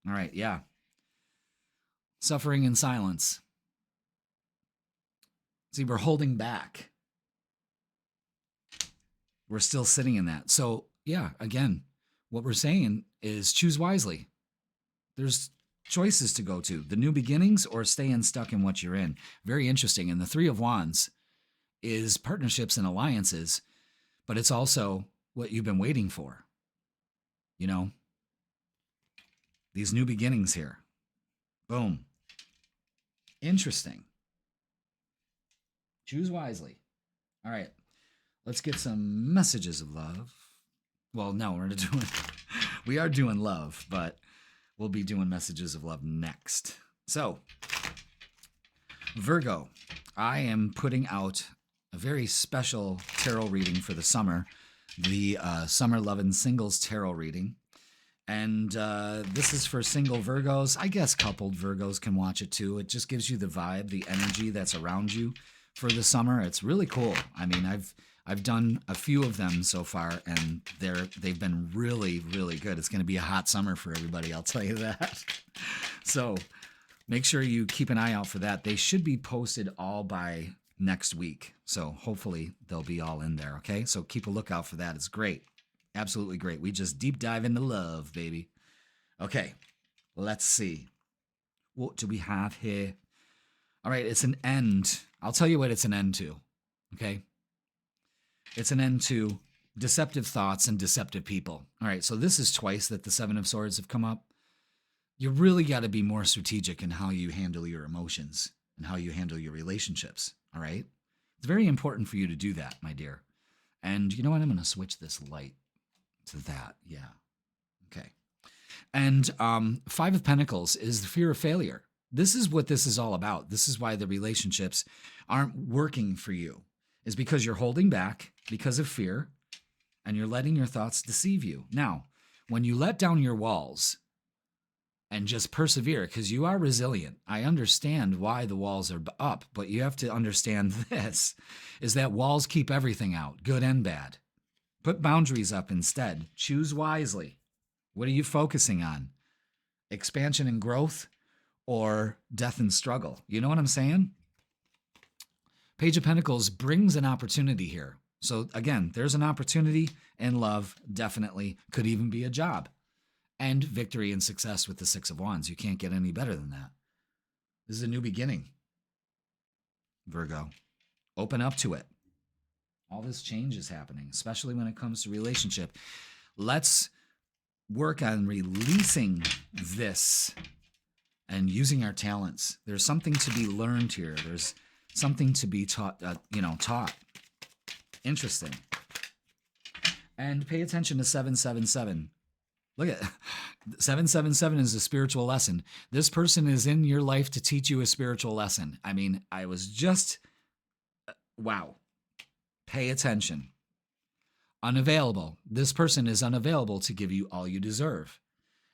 All right, yeah. Suffering in silence. See, we're holding back. We're still sitting in that. So, yeah, again, what we're saying is choose wisely. There's choices to go to. The new beginnings or staying stuck in what you're in. Very interesting. And the Three of Wands is partnerships and alliances, but it's also what you've been waiting for. You know, these new beginnings here. Boom. Interesting. Choose wisely. All right. Let's get some messages of love. Well, no, we are doing love, but we'll be doing messages of love next. So, Virgo, I am putting out a very special tarot reading for the summer, the Summer Love and Singles Tarot reading. And this is for single Virgos. I guess coupled Virgos can watch it too. It just gives you the vibe, the energy that's around you for the summer. It's really cool. I mean, I've done a few of them so far, and they've been really, really good. It's going to be a hot summer for everybody, I'll tell you that. So make sure you keep an eye out for that. They should be posted all by next week. So hopefully they'll be all in there, okay? So keep a lookout for that. It's great. Absolutely great. We just deep dive into love, baby. Okay, let's see. What do we have here? All right, it's an end. I'll tell you what it's an end to, okay? It's an end to deceptive thoughts and deceptive people. All right, so this is twice that the Seven of Swords have come up. You really got to be more strategic in how you handle your emotions and how you handle your relationships, all right? It's very important for you to do that, my dear. And you know what? I'm going to switch this light to that. Yeah. Okay. And Five of Pentacles is the fear of failure. This is what this is all about. This is why the relationships aren't working for you, is because you're holding back because of fear and you're letting your thoughts deceive you. Now, when you let down your walls and just persevere, because you are resilient, I understand why the walls are up, but you have to understand this, is that walls keep everything out, good and bad. Put boundaries up instead. Choose wisely. What are you focusing on? Expansion and growth or death and struggle? You know what I'm saying? Page of Pentacles brings an opportunity here. So again, there's an opportunity in love, definitely. Could even be a job. And victory and success with the Six of Wands. You can't get any better than that. This is a new beginning, Virgo. Open up to it. All this change is happening, especially when it comes to relationship. Let's work on releasing this and using our talents. There's something to be learned here. There's something to be taught, taught. Interesting. And pay attention to 777. Look at 777 is a spiritual lesson. This person is in your life to teach you a spiritual lesson. I mean, I was just, wow. Pay attention. Unavailable. This person is unavailable to give you all you deserve.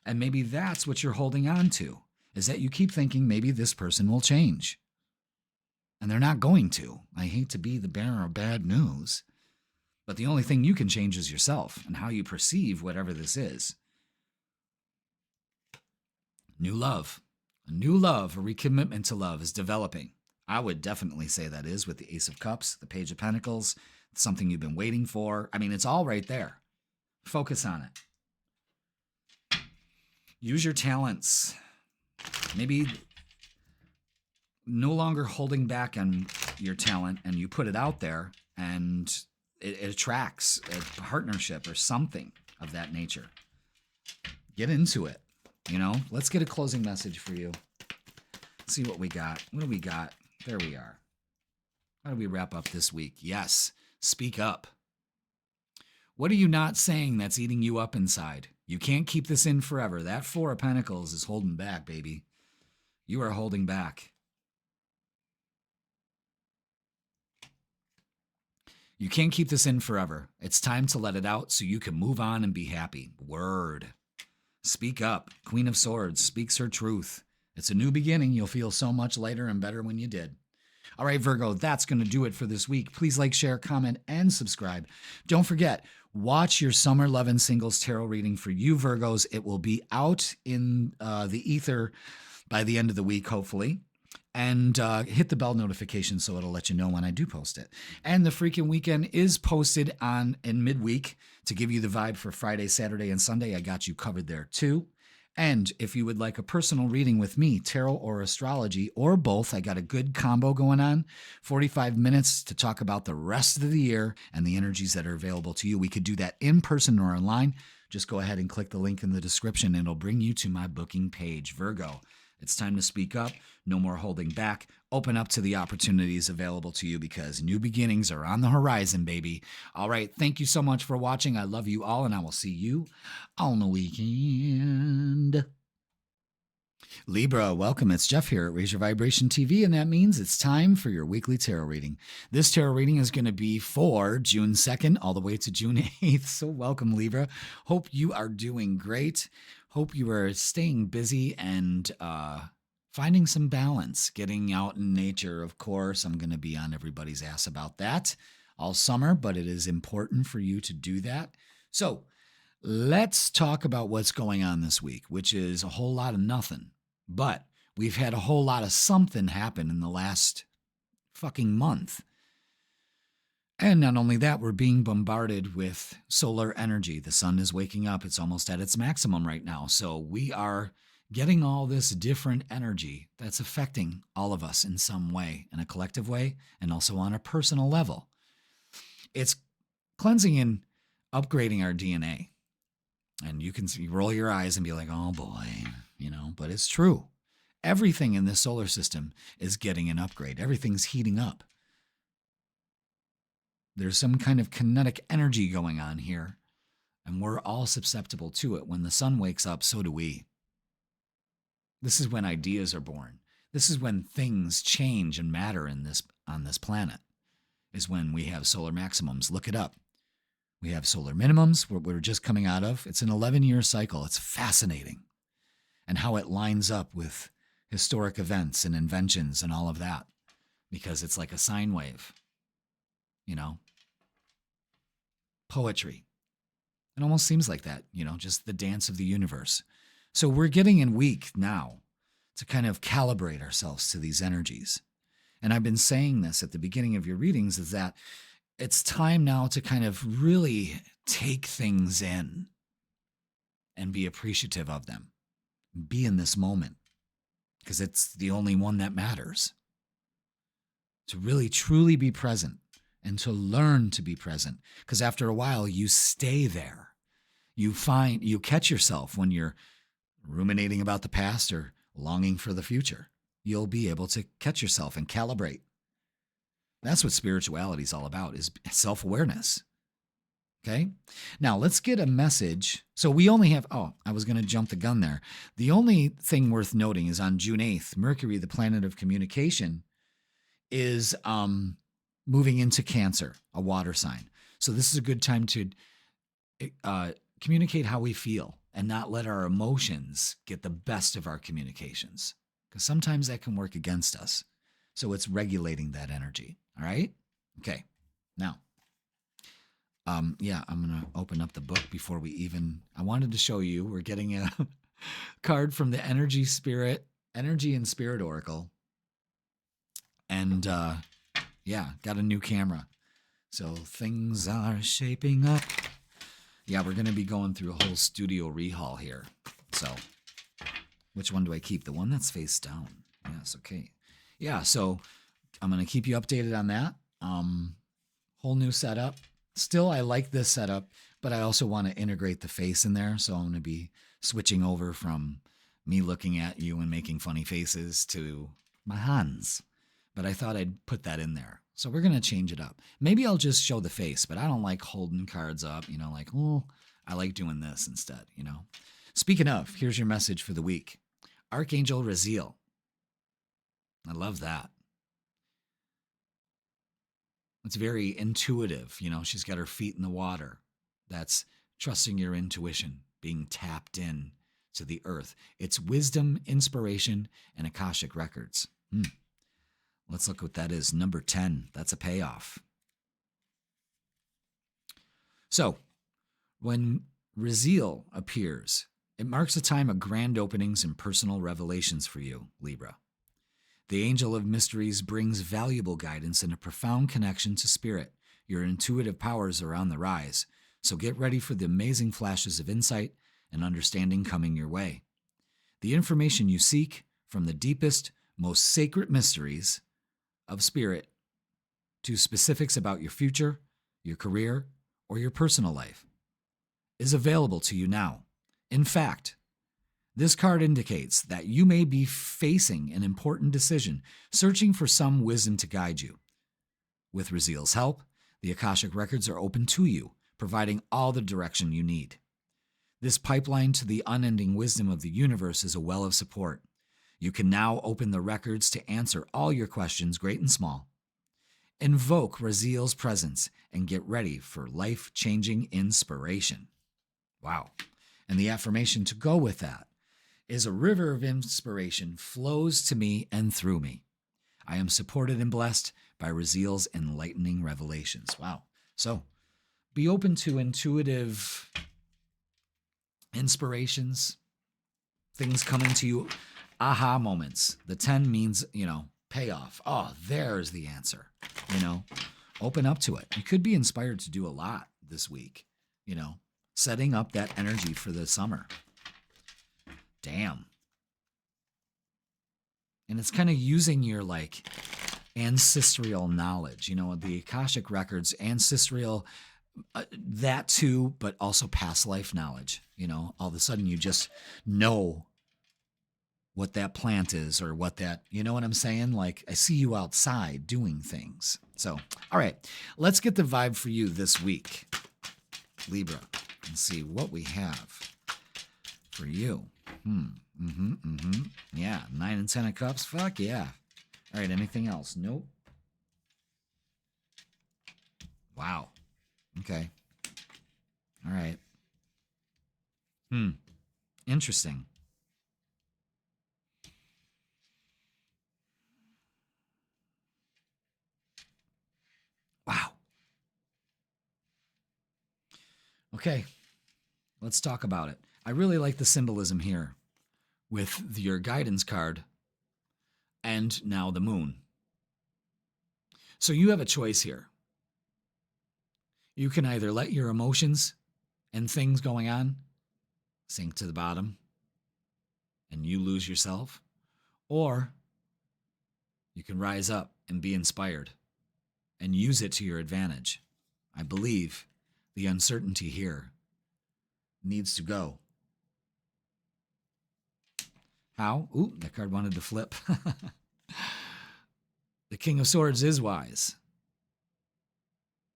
And maybe that's what you're holding on to, is that you keep thinking maybe this person will change. And they're not going to. I hate to be the bearer of bad news, but the only thing you can change is yourself and how you perceive whatever this is. New love. A new love, a recommitment to love is developing. I would definitely say that is with the Ace of Cups, the Page of Pentacles, something you've been waiting for. I mean, it's all right there. Focus on it. Use your talents. Maybe no longer holding back on your talent, and you put it out there and it attracts a partnership or something of that nature. get into it. You know, let's get a closing message for you. Let's see what we got. What do we got? There we are. How do we wrap up this week? Yes, speak up. What are you not saying that's eating you up inside? You can't keep this in forever. That Four of Pentacles is holding back, baby. You are holding back. You can't keep this in forever. It's time to let it out so you can move on and be happy. Word. Speak up. Queen of Swords speaks her truth. It's a new beginning. You'll feel so much lighter and better when you did. All right, Virgo, that's going to do it for this week. Please like, share, comment, and subscribe. Don't forget, watch your Summer Love and Singles Tarot reading for you, Virgos. It will be out in the ether by the end of the week, hopefully. And hit the bell notification so it'll let you know when I do post it. And the freaking weekend is posted in midweek to give you the vibe for Friday, Saturday, and Sunday. I got you covered there too. And if you would like a personal reading with me, tarot or astrology, or both, I got a good combo going on. 45 minutes to talk about the rest of the year and the energies that are available to you. We could do that in person or online. Just go ahead and click the link in the description and it'll bring you to my booking page. Virgo, it's time to speak up. No more holding back. Open up to the opportunities available to you because new beginnings are on the horizon, baby. All right. Thank you so much for watching. I love you all, and I will see you on the weekend. Libra, welcome. It's Jeff here at Raise Your Vibration TV, and that means it's time for your weekly tarot reading. This tarot reading is going to be for June 2nd all the way to June 8th. So welcome, Libra. Hope you are doing great. Hope you are staying busy and finding some balance, getting out in nature. Of course, I'm going to be on everybody's ass about that all summer, but it is important for you to do that. So let's talk about what's going on this week, which is a whole lot of nothing. But we've had a whole lot of something happen in the last fucking month. And not only that, we're being bombarded with solar energy. The sun is waking up. It's almost at its maximum right now. So we are getting all this different energy that's affecting all of us in some way, in a collective way, and also on a personal level. It's cleansing and upgrading our DNA. And you can roll your eyes and be like, oh boy, but it's true. Everything in this solar system is getting an upgrade. Everything's heating up. There's some kind of kinetic energy going on here, and we're all susceptible to it. When the sun wakes up, so do we. This is when ideas are born. This is when things change and matter on this planet, is when we have solar maximums. Look it up. We have solar minimums, we're just coming out of. It's an 11-year cycle. It's fascinating. And how it lines up with historic events and inventions and all of that, because it's like a sine wave, poetry. It almost seems like that, just the dance of the universe. So we're getting in week now to kind of calibrate ourselves to these energies. And I've been saying this at the beginning of your readings, is that it's time now to kind of really take things in and be appreciative of them. Be in this moment, because it's the only one that matters. To really truly be present and to learn to be present, because after a while you stay there. You catch yourself when you're ruminating about the past or longing for the future. You'll be able to catch yourself and calibrate. That's what spirituality is all about, is self-awareness. Okay? Now, let's get a message. So we only have, I was going to jump the gun there. The only thing worth noting is on June 8th, Mercury, the planet of communication, is moving into Cancer, a water sign. So this is a good time to communicate how we feel and not let our emotions get the best of our communications, because sometimes that can work against us. So it's regulating that energy. All right? Okay. Now, I'm going to open up the book before we even, I wanted to show you, we're getting a card from the Energy and Spirit Oracle. And got a new camera. So things are shaping up. Yeah, we're going to be going through a whole studio rehaul here. So which one do I keep? The one that's face down. Yes, okay. Yeah, so I'm going to keep you updated on that. Whole new setup. Still, I like this setup, but I also want to integrate the face in there. So I'm going to be switching over from me looking at you and making funny faces to my hands. But I thought I'd put that in there. So we're going to change it up. Maybe I'll just show the face, but I don't like holding cards up, like, oh, I like doing this instead, Speaking of, here's your message for the week. Archangel Raziel. I love that. It's very intuitive. She's got her feet in the water. That's trusting your intuition, being tapped in to the earth. It's wisdom, inspiration, and Akashic records. Let's look what that is. Number 10. That's a payoff. So, when Raziel appears, it marks a time of grand openings and personal revelations for you, Libra. The angel of mysteries brings valuable guidance and a profound connection to spirit. Your intuitive powers are on the rise, so get ready for the amazing flashes of insight and understanding coming your way. The information you seek from the deepest, most sacred mysteries of spirit to specifics about your future, your career, or your personal life is available to you now. In fact, this card indicates that you may be facing an important decision, searching for some wisdom to guide you. With Raziel's help, the Akashic records are open to you, providing all the direction you need. This pipeline to the unending wisdom of the universe is a well of support. You can now open the records to answer all your questions, great and small. Invoke Raziel's presence and get ready for life-changing inspiration. Wow. And the affirmation to go with that is a river of inspiration flows to me and through me. I am supported and blessed by Raziel's enlightening revelations. Wow. So be open to intuitive inspirations, things coming to you, aha moments. The 10 means, payoff. Oh, there's the answer. Open up to it. You could be inspired to do a lot this week, setting up that energy for the summer. Damn. And it's kind of using your ancestral knowledge, the Akashic records, ancestral, that too, but also past life knowledge. All of a sudden you just know what that plant is or what that, you know what I'm saying? Like I see you outside doing things. So, all right, let's get the vibe for you this week, Libra, and see what we have for you. Yeah, 9 and 10 of cups. Fuck yeah. All right, anything else? Nope. Wow. Okay. All right. Interesting. Wow. Okay. Let's talk about it. I really like the symbolism here with your guidance card and now the moon. So you have a choice here. You can either let your emotions and things going on sink to the bottom and you lose yourself, or you can rise up and be inspired and use it to your advantage. I believe the uncertainty here needs to go. How? Ooh, that card wanted to flip. The King of Swords is wise.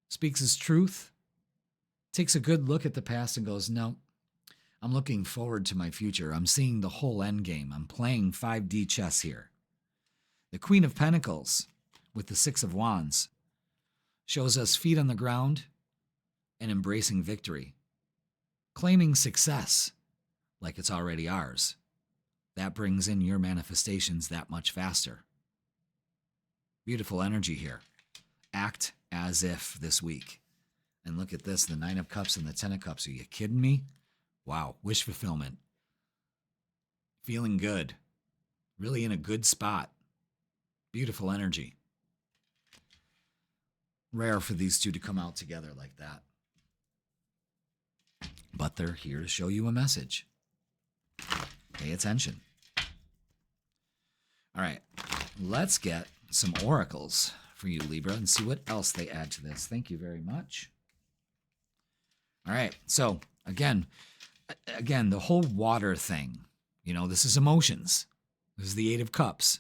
Speaks his truth. Takes a good look at the past and goes, no, I'm looking forward to my future. I'm seeing the whole end game. I'm playing 5D chess here. The Queen of Pentacles with the Six of Wands shows us feet on the ground and embracing victory. Claiming success like it's already ours. That brings in your manifestations that much faster. Beautiful energy here. Act as if this week. And look at this, the 9 of Cups and the 10 of Cups. Are you kidding me? Wow, wish fulfillment. Feeling good. Really in a good spot. Beautiful energy. Rare for these two to come out together like that. But they're here to show you a message. Pay attention. All right, let's get some oracles for you, Libra, and see what else they add to this. Thank you very much. All right. So again, the whole water thing, this is emotions. This is the Eight of Cups.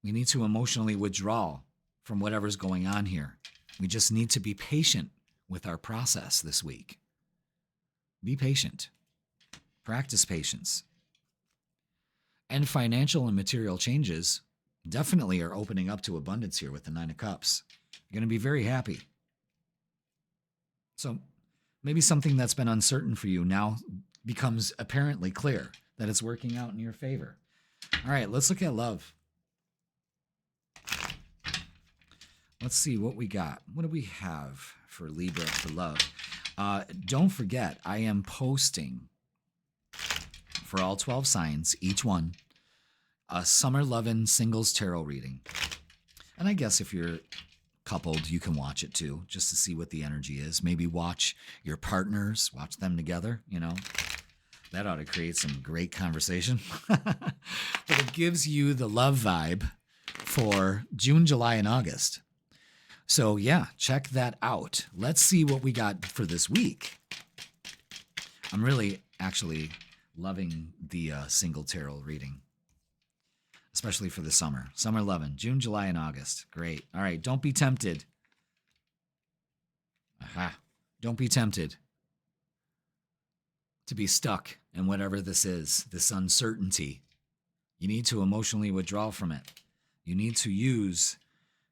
We need to emotionally withdraw from whatever's going on here. We just need to be patient with our process this week. Be patient. Practice patience. And financial and material changes definitely are opening up to abundance here with the Nine of Cups. You're going to be very happy. So maybe something that's been uncertain for you now becomes apparently clear that it's working out in your favor. All right, let's look at love. Let's see what we got. What do we have for Libra for love? Don't forget, I am posting for all 12 signs, each one, a Summer Lovin' Singles Tarot reading. And I guess if you're coupled, you can watch it too, just to see what the energy is. Maybe watch your partners, watch them together, That ought to create some great conversation. But it gives you the love vibe for June, July, and August. So yeah, check that out. Let's see what we got for this week. I'm really actually loving the single tarot reading, especially for the summer. Summer lovin', June, July, and August. Great. All right, don't be tempted. Don't be tempted to be stuck in whatever this is, this uncertainty. You need to emotionally withdraw from it. You need to use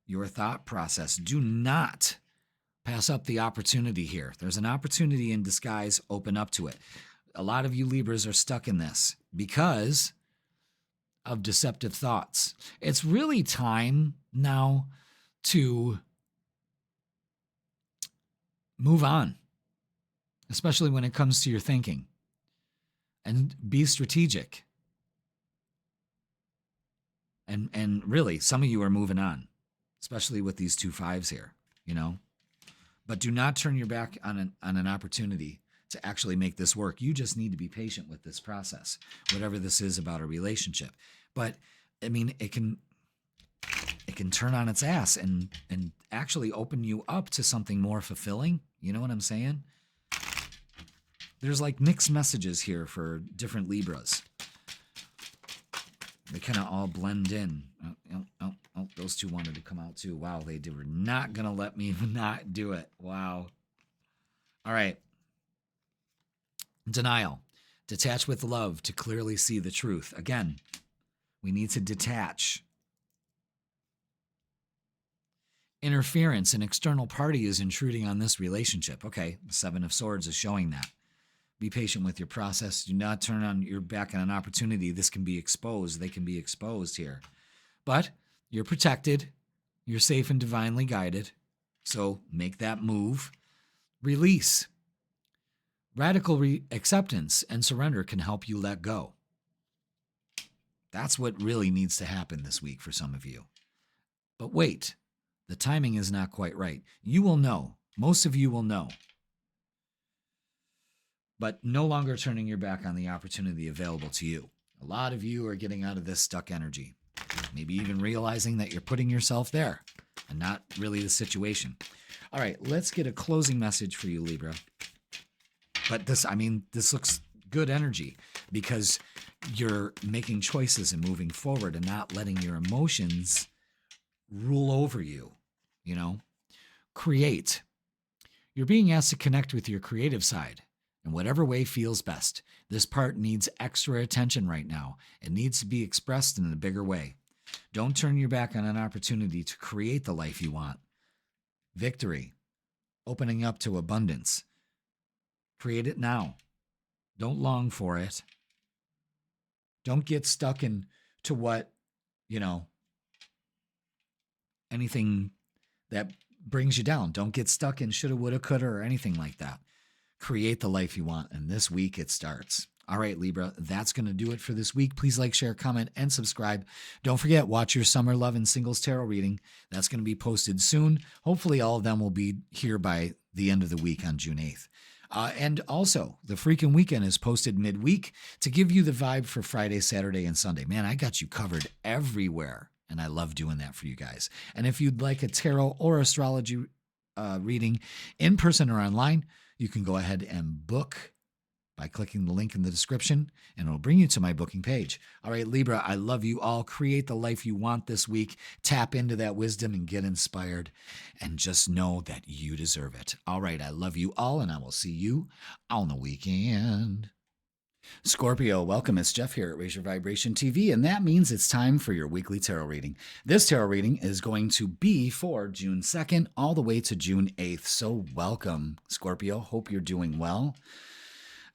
your thought process. Do not pass up the opportunity here. There's an opportunity in disguise. Open up to it. A lot of you Libras are stuck in this because of deceptive thoughts. It's really time now to move on, especially when it comes to your thinking, and be strategic. And really, some of you are moving on, especially with these 2 5s here, But do not turn your back on an opportunity to actually make this work. You just need to be patient with this process, whatever this is about a relationship. But I mean, it can turn on its ass and actually open you up to something more fulfilling. You know what I'm saying? There's like mixed messages here for different Libras. They kind of all blend in. Oh, those two wanted to come out too. Wow, they were not going to let me not do it. Wow. All right. Denial. Detach with love to clearly see the truth. Again, we need to detach. Interference. An external party is intruding on this relationship. Okay, the 7 of Swords is showing that. Be patient with your process. Do not turn on your back on an opportunity. This can be exposed. They can be exposed here. But you're protected. You're safe and divinely guided. So make that move. Release. Radical acceptance and surrender can help you let go. That's what really needs to happen this week for some of you. But wait, the timing is not quite right. You will know. Most of you will know. But no longer turning your back on the opportunity available to you. A lot of you are getting out of this stuck energy. Maybe even realizing that you're putting yourself there and not really the situation. All right, let's get a closing message for you, Libra. But this looks good energy because you're making choices and moving forward and not letting your emotions rule over you, Create. You're being asked to connect with your creative side in whatever way feels best. This part needs extra attention right now. It needs to be expressed in a bigger way. Don't turn your back on an opportunity to create the life you want. Victory. Opening up to abundance. Create it now. Don't long for it. Don't get stuck into what, anything that brings you down. Don't get stuck in shoulda, woulda, coulda, or anything like that. Create the life you want, and this week it starts. All right, Libra, that's going to do it for this week. Please like, share, comment, and subscribe. Don't forget, watch your Summer Love and Singles Tarot reading. That's going to be posted soon. Hopefully all of them will be here by the end of the week on June 8th. And also, the freaking weekend is posted midweek to give you the vibe for Friday, Saturday, and Sunday. Man, I got you covered everywhere, and I love doing that for you guys. And if you'd like a tarot or astrology reading in person or online, you can go ahead and book by clicking the link in the description, and it'll bring you to my booking page. All right, Libra, I love you all. Create the life you want this week. Tap into that wisdom and get inspired, and just know that you deserve it. All right, I love you all, and I will see you on the weekend. Scorpio, welcome. It's Jeff here at Raise Your Vibration TV, and that means it's time for your weekly tarot reading. This tarot reading is going to be for June 2nd all the way to June 8th. So welcome, Scorpio. Hope you're doing well.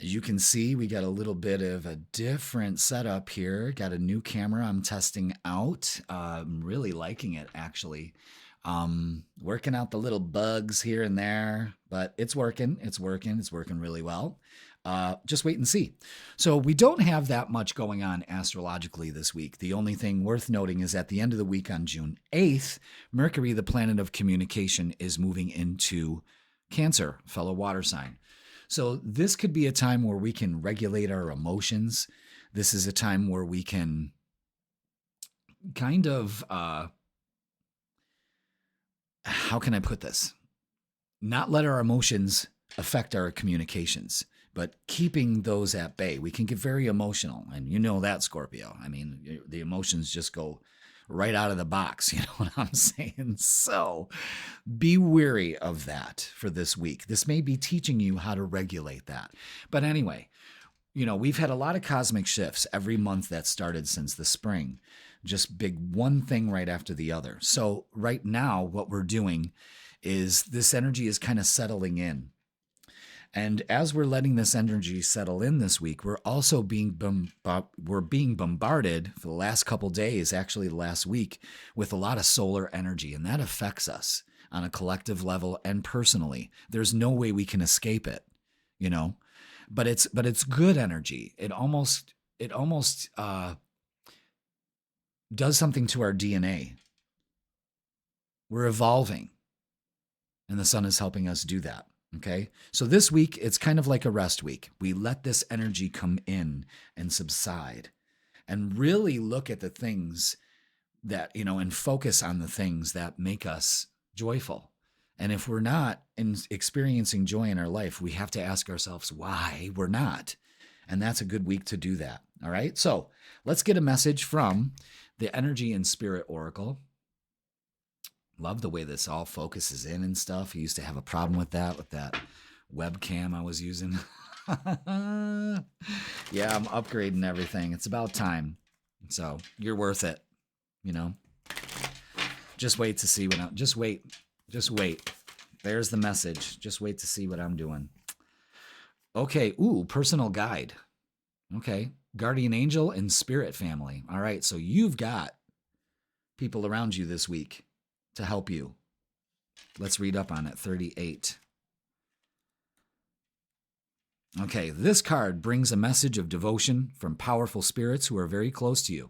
As you can see, we got a little bit of a different setup here. Got a new camera I'm testing out. I'm really liking it, actually. Working out the little bugs here and there, but it's working. It's working really well. Just wait and see. So we don't have that much going on astrologically this week. The only thing worth noting is at the end of the week on June 8th, Mercury, the planet of communication, is moving into Cancer, fellow water sign. So this could be a time where we can regulate our emotions. This is a time where we can kind of, how can I put this? Not let our emotions affect our communications, but keeping those at bay. We can get very emotional, and you know that, Scorpio. I mean, the emotions just go right out of the box, you know what I'm saying? So be wary of that for this week. This may be teaching you how to regulate that. But anyway, you know, we've had a lot of cosmic shifts every month that started since the spring. Just big one thing right after the other. So right now, what we're doing is this energy is kind of settling in. And as we're letting this energy settle in this week, we're also being bombarded for the last couple days, actually the last week, with a lot of solar energy, and that affects us on a collective level and personally. There's no way we can escape it, you know. But it's good energy. It almost does something to our DNA. We're evolving, and the sun is helping us do that. Okay, so this week, it's kind of like a rest week. We let this energy come in and subside and really look at the things that, you know, and focus on the things that make us joyful. And if we're not experiencing joy in our life, we have to ask ourselves why we're not. And that's a good week to do that. All right, so let's get a message from the Energy and Spirit Oracle. Love the way this all focuses in and stuff. I used to have a problem with that webcam I was using. Yeah, I'm upgrading everything. It's about time. So you're worth it, you know. Just wait to see what just wait. There's the message. Just wait to see what I'm doing. Okay, personal guide. Okay, guardian angel and spirit family. All right, so you've got people around you this week to help you. Let's read up on it. 38. Okay, this card brings a message of devotion from powerful spirits who are very close to you.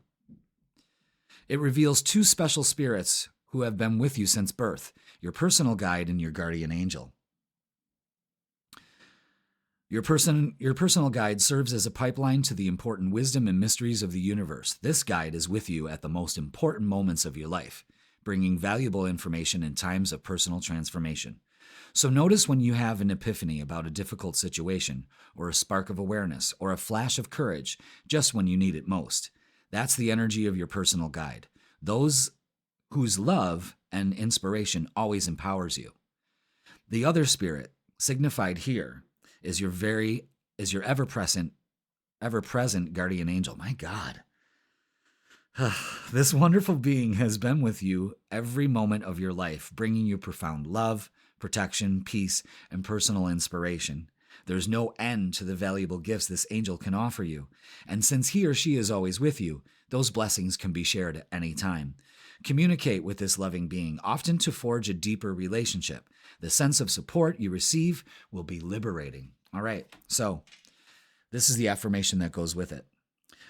It reveals two special spirits who have been with you since birth, your personal guide and your guardian angel. Your personal guide serves as a pipeline to the important wisdom and mysteries of the universe. This guide is with you at the most important moments of your life, bringing valuable information in times of personal transformation. So notice when you have an epiphany about a difficult situation, or a spark of awareness, or a flash of courage, just when you need it most. That's the energy of your personal guide, those whose love and inspiration always empowers you. The other spirit, signified here, is your ever-present guardian angel. My God. This wonderful being has been with you every moment of your life, bringing you profound love, protection, peace, and personal inspiration. There's no end to the valuable gifts this angel can offer you. And since he or she is always with you, those blessings can be shared at any time. Communicate with this loving being, often to forge a deeper relationship. The sense of support you receive will be liberating. All right, so this is the affirmation that goes with it.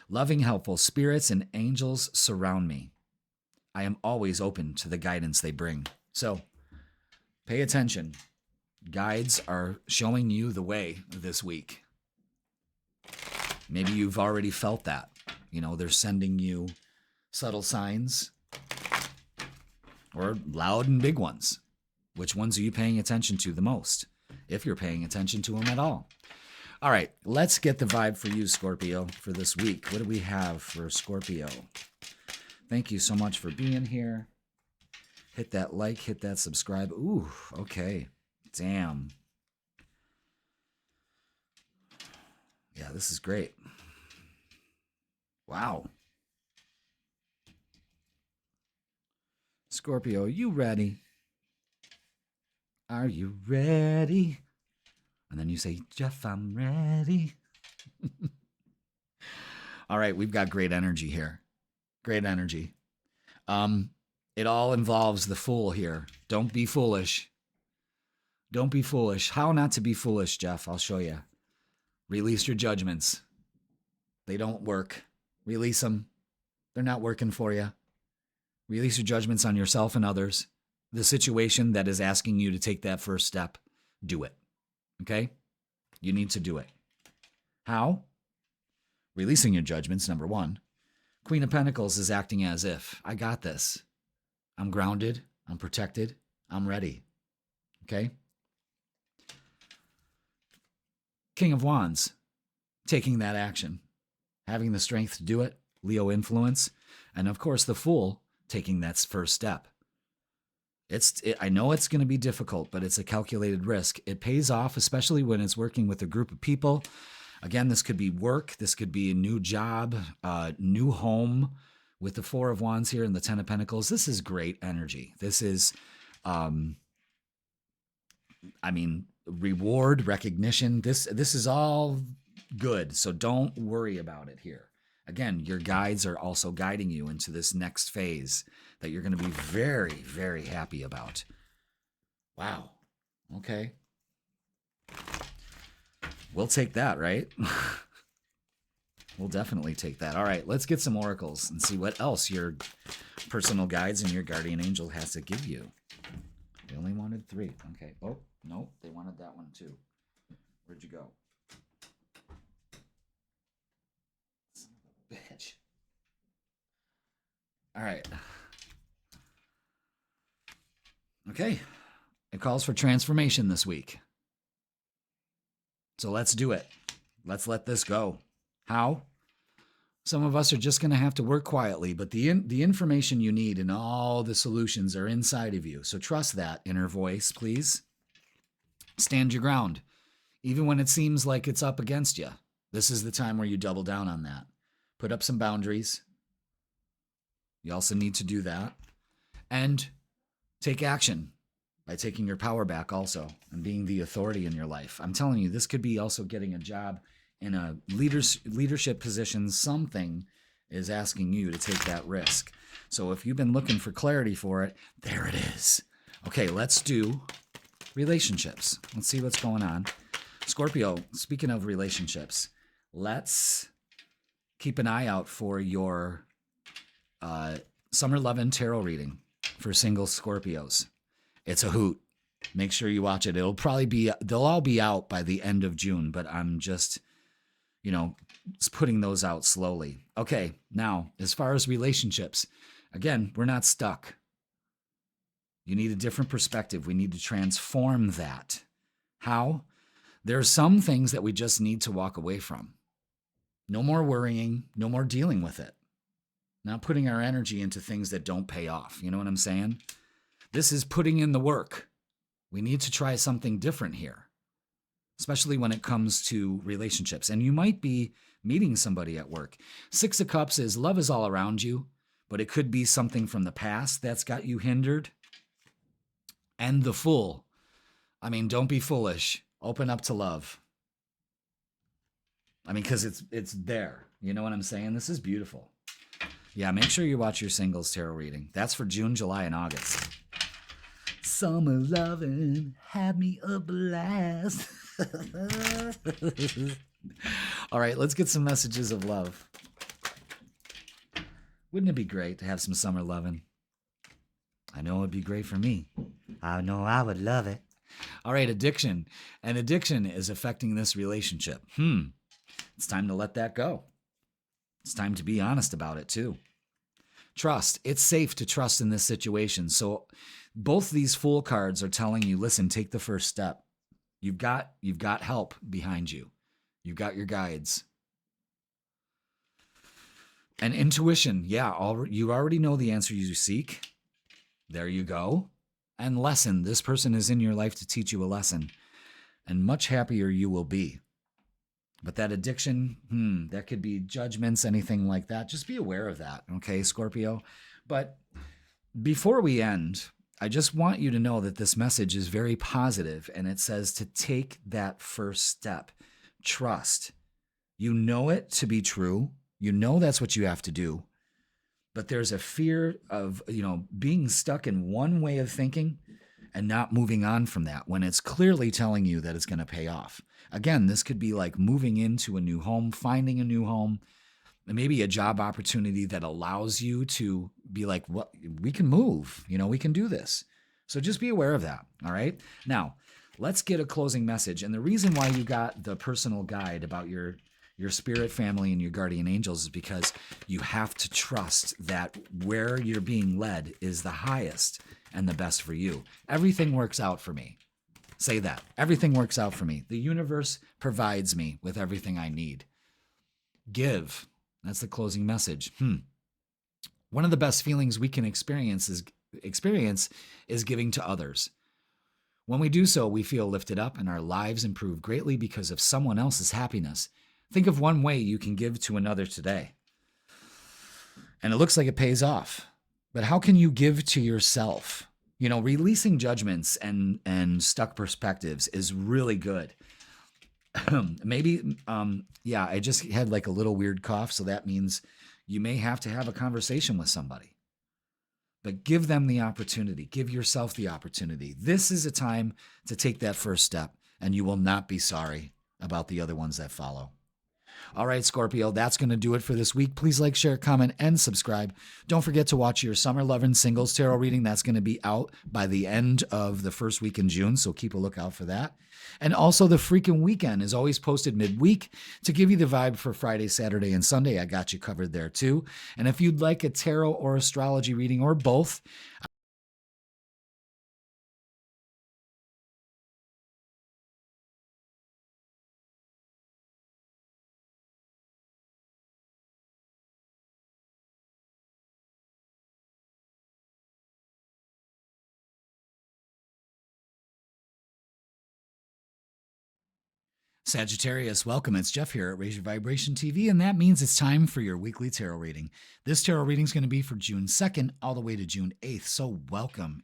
Loving, helpful spirits and angels surround me. I am always open to the guidance they bring. So pay attention. Guides are showing you the way this week. Maybe you've already felt that. You know, they're sending you subtle signs or loud and big ones. Which ones are you paying attention to the most? If you're paying attention to them at all. All right, let's get the vibe for you, Scorpio, for this week. What do we have for Scorpio? Thank you so much for being here. Hit that like, hit that subscribe. Ooh, okay. Damn. Yeah, this is great. Wow. Scorpio, you ready? Are you ready? And then you say, Jeff, I'm ready. All right, we've got great energy here. Great energy. It all involves the Fool here. Don't be foolish. Don't be foolish. How not to be foolish, Jeff? I'll show you. Release your judgments. They don't work. Release them. They're not working for you. Release your judgments on yourself and others. The situation that is asking you to take that first step, do it. Okay? You need to do it. How? Releasing your judgments, number one. Queen of Pentacles is acting as if, I got this. I'm grounded. I'm protected. I'm ready. Okay? King of Wands, taking that action. Having the strength to do it. Leo influence. And of course, the Fool, taking that first step. I know it's going to be difficult, but it's a calculated risk. It pays off, especially when it's working with a group of people. Again, this could be work. This could be a new job, new home. With the Four of Wands here and the Ten of Pentacles, this is great energy. This is, reward, recognition. This is all good. So don't worry about it here. Again, your guides are also guiding you into this next phase that you're going to be very, very happy about. Wow. Okay. We'll take that, right? We'll definitely take that. All right, let's get some oracles and see what else your personal guides and your guardian angel has to give you. They only wanted 3. Okay. Oh, no, they wanted that one too. Where'd you go? Son of a bitch. All right. Okay. It calls for transformation this week. So let's do it. Let's let this go. How? Some of us are just going to have to work quietly, but the information you need and all the solutions are inside of you. So trust that inner voice, please. Stand your ground. Even when it seems like it's up against you. This is the time where you double down on that. Put up some boundaries. You also need to do that. And take action by taking your power back also and being the authority in your life. I'm telling you, this could be also getting a job in a leadership position. Something is asking you to take that risk. So if you've been looking for clarity for it, there it is. Okay, let's do relationships. Let's see what's going on. Scorpio, speaking of relationships, let's keep an eye out for your Summer Lovin' Tarot reading for single Scorpios. It's a hoot. Make sure you watch it. They'll all be out by the end of June, but I'm just, putting those out slowly. Okay, now, as far as relationships, again, we're not stuck. You need a different perspective. We need to transform that. How? There are some things that we just need to walk away from. No more worrying, no more dealing with it. Not putting our energy into things that don't pay off. You know what I'm saying? This is putting in the work. We need to try something different here, especially when it comes to relationships. And you might be meeting somebody at work. 6 of Cups is love is all around you, but it could be something from the past that's got you hindered. And the Fool. Don't be foolish. Open up to love. Because it's there. You know what I'm saying? This is beautiful. Yeah, make sure you watch your singles tarot reading. That's for June, July, and August. Summer lovin' had me a blast. All right, let's get some messages of love. Wouldn't it be great to have some summer lovin'? I know it would be great for me. I know I would love it. All right, addiction. And addiction is affecting this relationship. It's time to let that go. It's time to be honest about it too. Trust. It's safe to trust in this situation. So Both these Fool cards are telling you, listen, take the first step. You've got help behind you. You've got your guides. And intuition, yeah, you already know the answer you seek. There you go. And lesson, this person is in your life to teach you a lesson. And much happier you will be. But that addiction, that could be judgments, anything like that. Just be aware of that, okay, Scorpio? But before we end, I just want you to know that this message is very positive, and it says to take that first step. Trust. You know it to be true. You know that's what you have to do. But there's a fear of, being stuck in one way of thinking and not moving on from that when it's clearly telling you that it's going to pay off. Again, this could be like moving into a new home, finding a new home, maybe a job opportunity that allows you to be like, well, we can move, we can do this. So just be aware of that, all right? Now, let's get a closing message. And the reason why you got the personal guide about your spirit family and your guardian angels is because you have to trust that where you're being led is the highest and the best for you. Everything works out for me. Say that. Everything works out for me. The universe provides me with everything I need. Give. That's the closing message. One of the best feelings we can experience is giving to others. When we do so, we feel lifted up and our lives improve greatly because of someone else's happiness. Think of one way you can give to another today. And it looks like it pays off. But how can you give to yourself? Releasing judgments and stuck perspectives is really good. Maybe, I just had like a little weird cough, so that means you may have to have a conversation with somebody. But give them the opportunity. Give yourself the opportunity. This is a time to take that first step, and you will not be sorry about the other ones that follow. All right, Scorpio, that's going to do it for this week. Please like, share, comment, and subscribe. Don't forget to watch your Summer Lovin' Singles Tarot reading. That's going to be out by the end of the first week in June, so keep a lookout for that. And also, the freaking weekend is always posted midweek to give you the vibe for Friday, Saturday, and Sunday. I got you covered there, too. And if you'd like a tarot or astrology reading or both, Sagittarius, welcome. It's Jeff here at Raise Your Vibration TV, and that means it's time for your weekly tarot reading. This tarot reading is going to be for June 2nd all the way to June 8th, so welcome,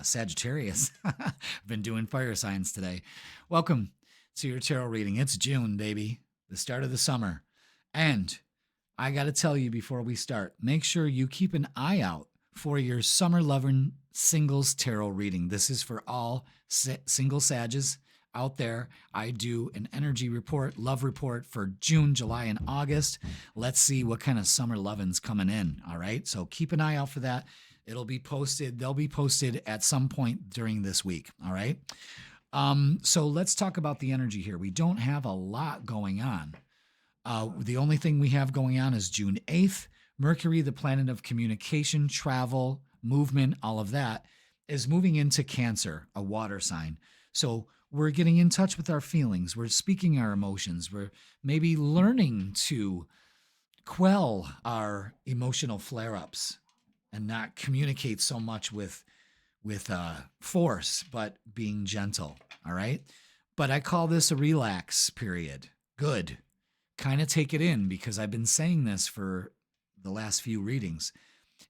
Sagittarius. I've been doing fire signs today. Welcome to your tarot reading. It's June, baby, the start of the summer. And I got to tell you before we start, make sure you keep an eye out for your Summer Lovin' Singles Tarot reading. This is for all single Sages out there. I do an energy report, love report for June, July, and August. Let's see what kind of summer lovin's coming in. All right. So keep an eye out for that. It'll be posted. They'll be posted at some point during this week. All right. So let's talk about the energy here. We don't have a lot going on. The only thing we have going on is June 8th. Mercury, the planet of communication, travel, movement, all of that, is moving into Cancer, a water sign. So we're getting in touch with our feelings. We're speaking our emotions. We're maybe learning to quell our emotional flare-ups and not communicate so much with force, but being gentle, all right? But I call this a relax period. Good. Kind of take it in, because I've been saying this for the last few readings,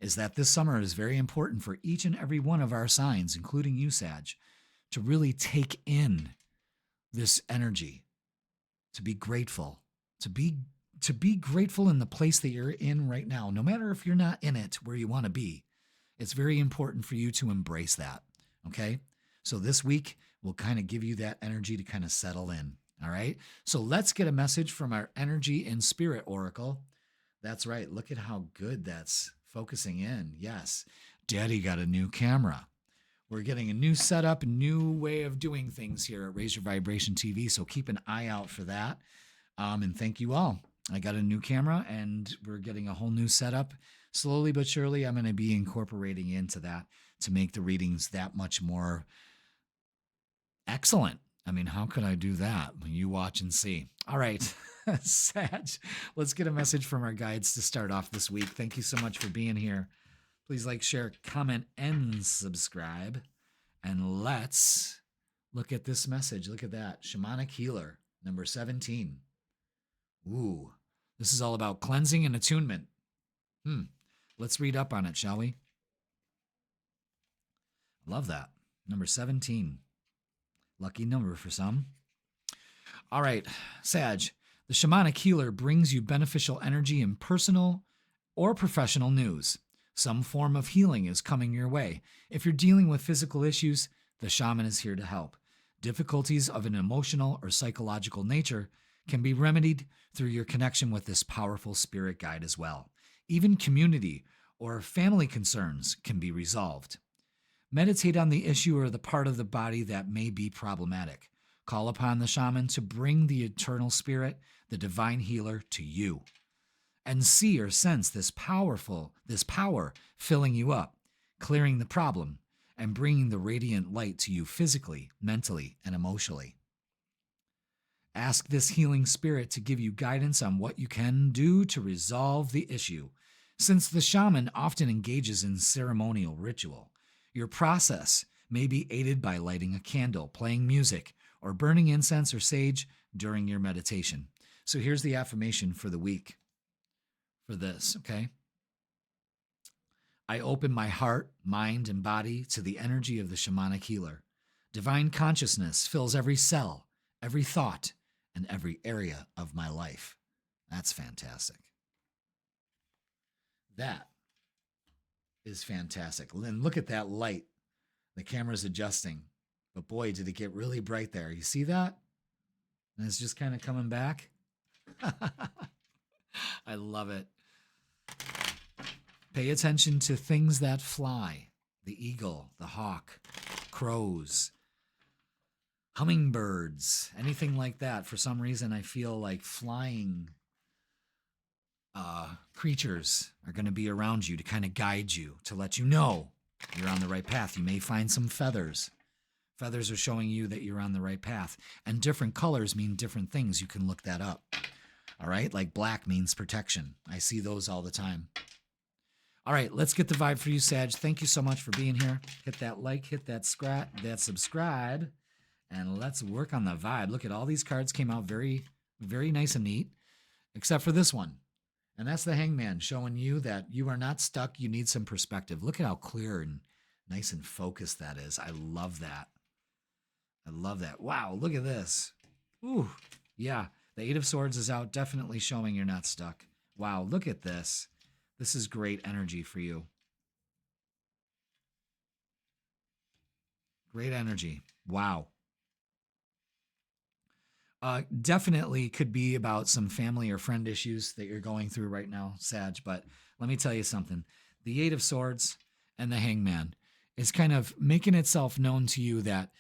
is that this summer is very important for each and every one of our signs, including you, Sag, to really take in this energy, to be grateful, to be grateful in the place that you're in right now. No matter if you're not in it where you want to be, it's very important for you to embrace that, okay? So this week will kind of give you that energy to kind of settle in, all right? So let's get a message from our Energy and Spirit Oracle. That's right. Look at how good that's focusing in. Yes, Daddy got a new camera. We're getting a new setup, a new way of doing things here at Raise Your Vibration TV, so keep an eye out for that. And thank you all. I got a new camera, and we're getting a whole new setup. Slowly but surely, I'm going to be incorporating into that to make the readings that much more excellent. I mean, how could I do that? You watch and see. All right, Sag, let's get a message from our guides to start off this week. Thank you so much for being here. Please like, share, comment, and subscribe. And let's look at this message. Look at that. Shamanic Healer, number 17. Ooh, this is all about cleansing and attunement. Let's read up on it, shall we? Love that. Number 17. Lucky number for some. All right, Sag, the Shamanic Healer brings you beneficial energy in personal or professional news. Some form of healing is coming your way. If you're dealing with physical issues, the shaman is here to help. Difficulties of an emotional or psychological nature can be remedied through your connection with this powerful spirit guide as well. Even community or family concerns can be resolved. Meditate on the issue or the part of the body that may be problematic. Call upon the shaman to bring the eternal spirit, the divine healer, to you. And see or sense this power filling you up, clearing the problem, and bringing the radiant light to you physically, mentally, and emotionally. Ask this healing spirit to give you guidance on what you can do to resolve the issue. Since the shaman often engages in ceremonial ritual, your process may be aided by lighting a candle, playing music, or burning incense or sage during your meditation. So here's the affirmation for the week for this, okay? I open my heart, mind, and body to the energy of the Shamanic Healer. Divine consciousness fills every cell, every thought, and every area of my life. That's fantastic. That is fantastic. Lynn, look at that light. The camera's adjusting. But boy, did it get really bright there. You see that? And it's just kind of coming back. I love it. Pay attention to things that fly. The eagle, the hawk, crows, hummingbirds, anything like that. For some reason, I feel like flying creatures are going to be around you to kind of guide you, to let you know you're on the right path. You may find some feathers. Feathers are showing you that you're on the right path. And different colors mean different things. You can look that up. All right? Like black means protection. I see those all the time. All right, let's get the vibe for you, Sag. Thank you so much for being here. Hit that like, hit that subscribe, and let's work on the vibe. Look at all these cards came out very, very nice and neat, except for this one. And that's the Hangman, showing you that you are not stuck. You need some perspective. Look at how clear and nice and focused that is. I love that. I love that. Wow, look at this. Ooh, yeah. The Eight of Swords is out, definitely showing you're not stuck. Wow, look at this. This is great energy for you. Great energy. Wow. Definitely could be about some family or friend issues that you're going through right now, Sag. But let me tell you something. The Eight of Swords and the Hangman is kind of making itself known to you that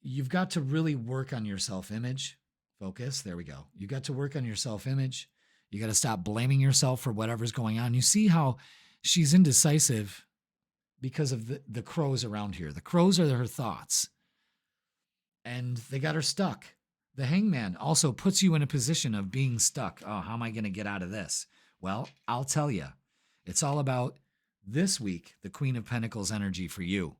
you've got to really work on your self-image. Focus. There we go. You got to work on your self-image. You got to stop blaming yourself for whatever's going on. You see how she's indecisive because of the crows around here. The crows are her thoughts. And they got her stuck. The Hangman also puts you in a position of being stuck. Oh, how am I going to get out of this? Well, I'll tell you. It's all about this week, the Queen of Pentacles energy for you.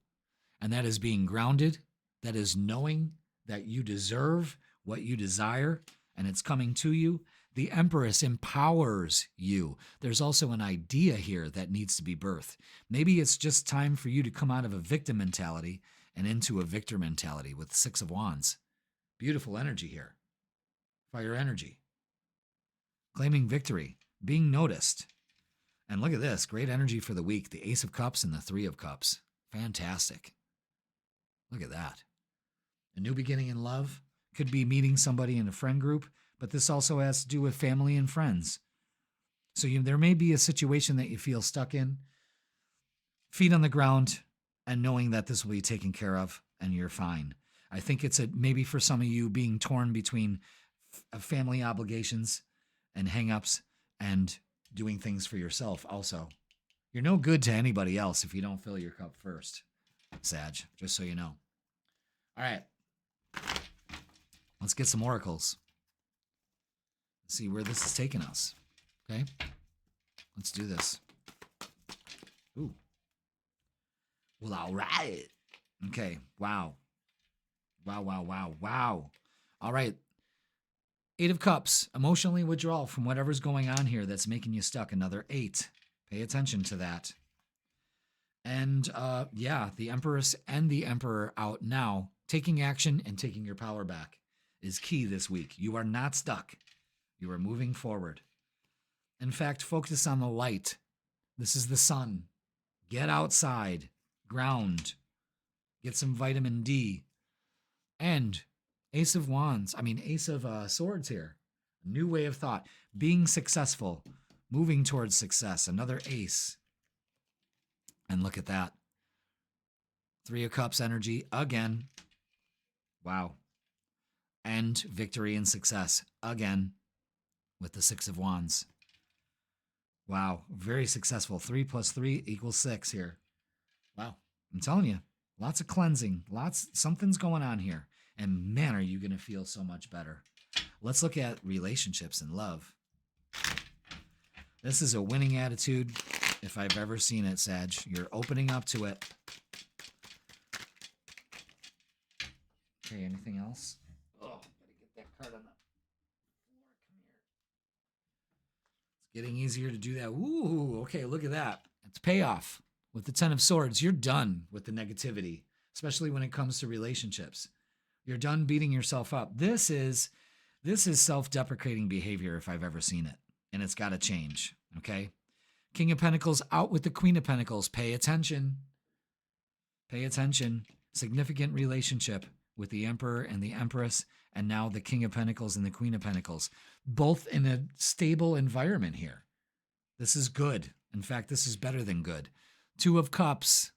And that is being grounded. That is knowing that you deserve what you desire and it's coming to you. The Empress empowers you. There's also an idea here that needs to be birthed. Maybe it's just time for you to come out of a victim mentality and into a victor mentality with the Six of Wands. Beautiful energy here. Fire energy. Claiming victory. Being noticed. And look at this. Great energy for the week. The Ace of Cups and the Three of Cups. Fantastic. Look at that. A new beginning in love. Could be meeting somebody in a friend group. But this also has to do with family and friends. So there may be a situation that you feel stuck in. Feet on the ground and knowing that this will be taken care of and you're fine. I think it's maybe for some of you being torn between family obligations and hang-ups and doing things for yourself also. You're no good to anybody else if you don't fill your cup first, Sag, just so you know. All right. Let's get some oracles. Let's see where this is taking us. Okay? Let's do this. Ooh. Well, all right. Okay. Wow. Wow. All right. 8 of Cups. Emotionally withdrawal from whatever's going on here that's making you stuck. Another 8. Pay attention to that. And yeah, the Empress and the Emperor out now. Taking action and taking your power back is key this week. You are not stuck. You are moving forward. In fact, focus on the light. This is the sun. Get outside. Ground. Get some vitamin D. And Ace of Swords here. A new way of thought. Being successful. Moving towards success. Another ace. And look at that. 3 of Cups energy again. Wow. And victory and success again with the 6 of Wands. Wow. Very successful. 3 + 3 = 6 here. Wow. I'm telling you, lots of cleansing. Something's going on here. And man, are you going to feel so much better. Let's look at relationships and love. This is a winning attitude if I've ever seen it, Sag. You're opening up to it. Okay, anything else? Oh, gotta get that card on the floor. Come here. It's getting easier to do that. Ooh, okay, look at that. It's payoff. With the 10 of Swords, you're done with the negativity, especially when it comes to relationships. You're done beating yourself up. This is self-deprecating behavior if I've ever seen it. And it's got to change, okay? King of Pentacles out with the Queen of Pentacles. Pay attention. Pay attention. Significant relationship with the Emperor and the Empress, and now the King of Pentacles and the Queen of Pentacles. Both in a stable environment here. This is good. In fact, this is better than good. 2 of Cups.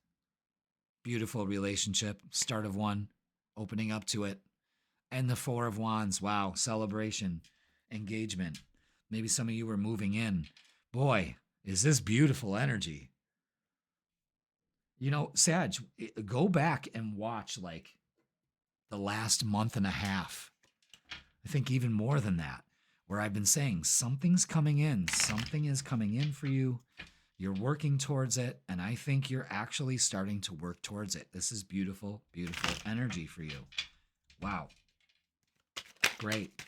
Beautiful relationship. Start of one. Opening up to it. And the 4 of Wands. Wow. Celebration. Engagement. Maybe some of you were moving in. Boy, is this beautiful energy. You know, Sag, go back and watch like the last month and a half. I think even more than that, where I've been saying something's coming in. Something is coming in for you. You're working towards it, and I think you're actually starting to work towards it. This is beautiful, beautiful energy for you. Wow. Great.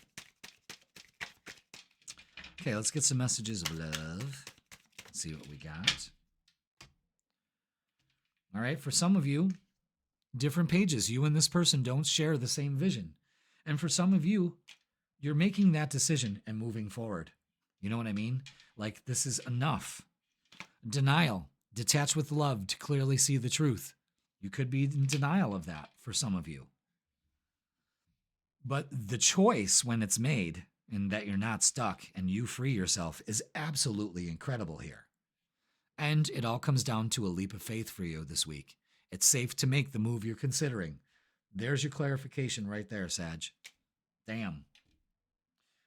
Okay, let's get some messages of love. Let's see what we got. All right, for some of you, different pages. You and this person don't share the same vision. And for some of you, you're making that decision and moving forward. You know what I mean? Like, this is enough. Denial. Detach with love to clearly see the truth. You could be in denial of that for some of you. But the choice when it's made and that you're not stuck and you free yourself is absolutely incredible here. And it all comes down to a leap of faith for you this week. It's safe to make the move you're considering. There's your clarification right there, Sag. Damn.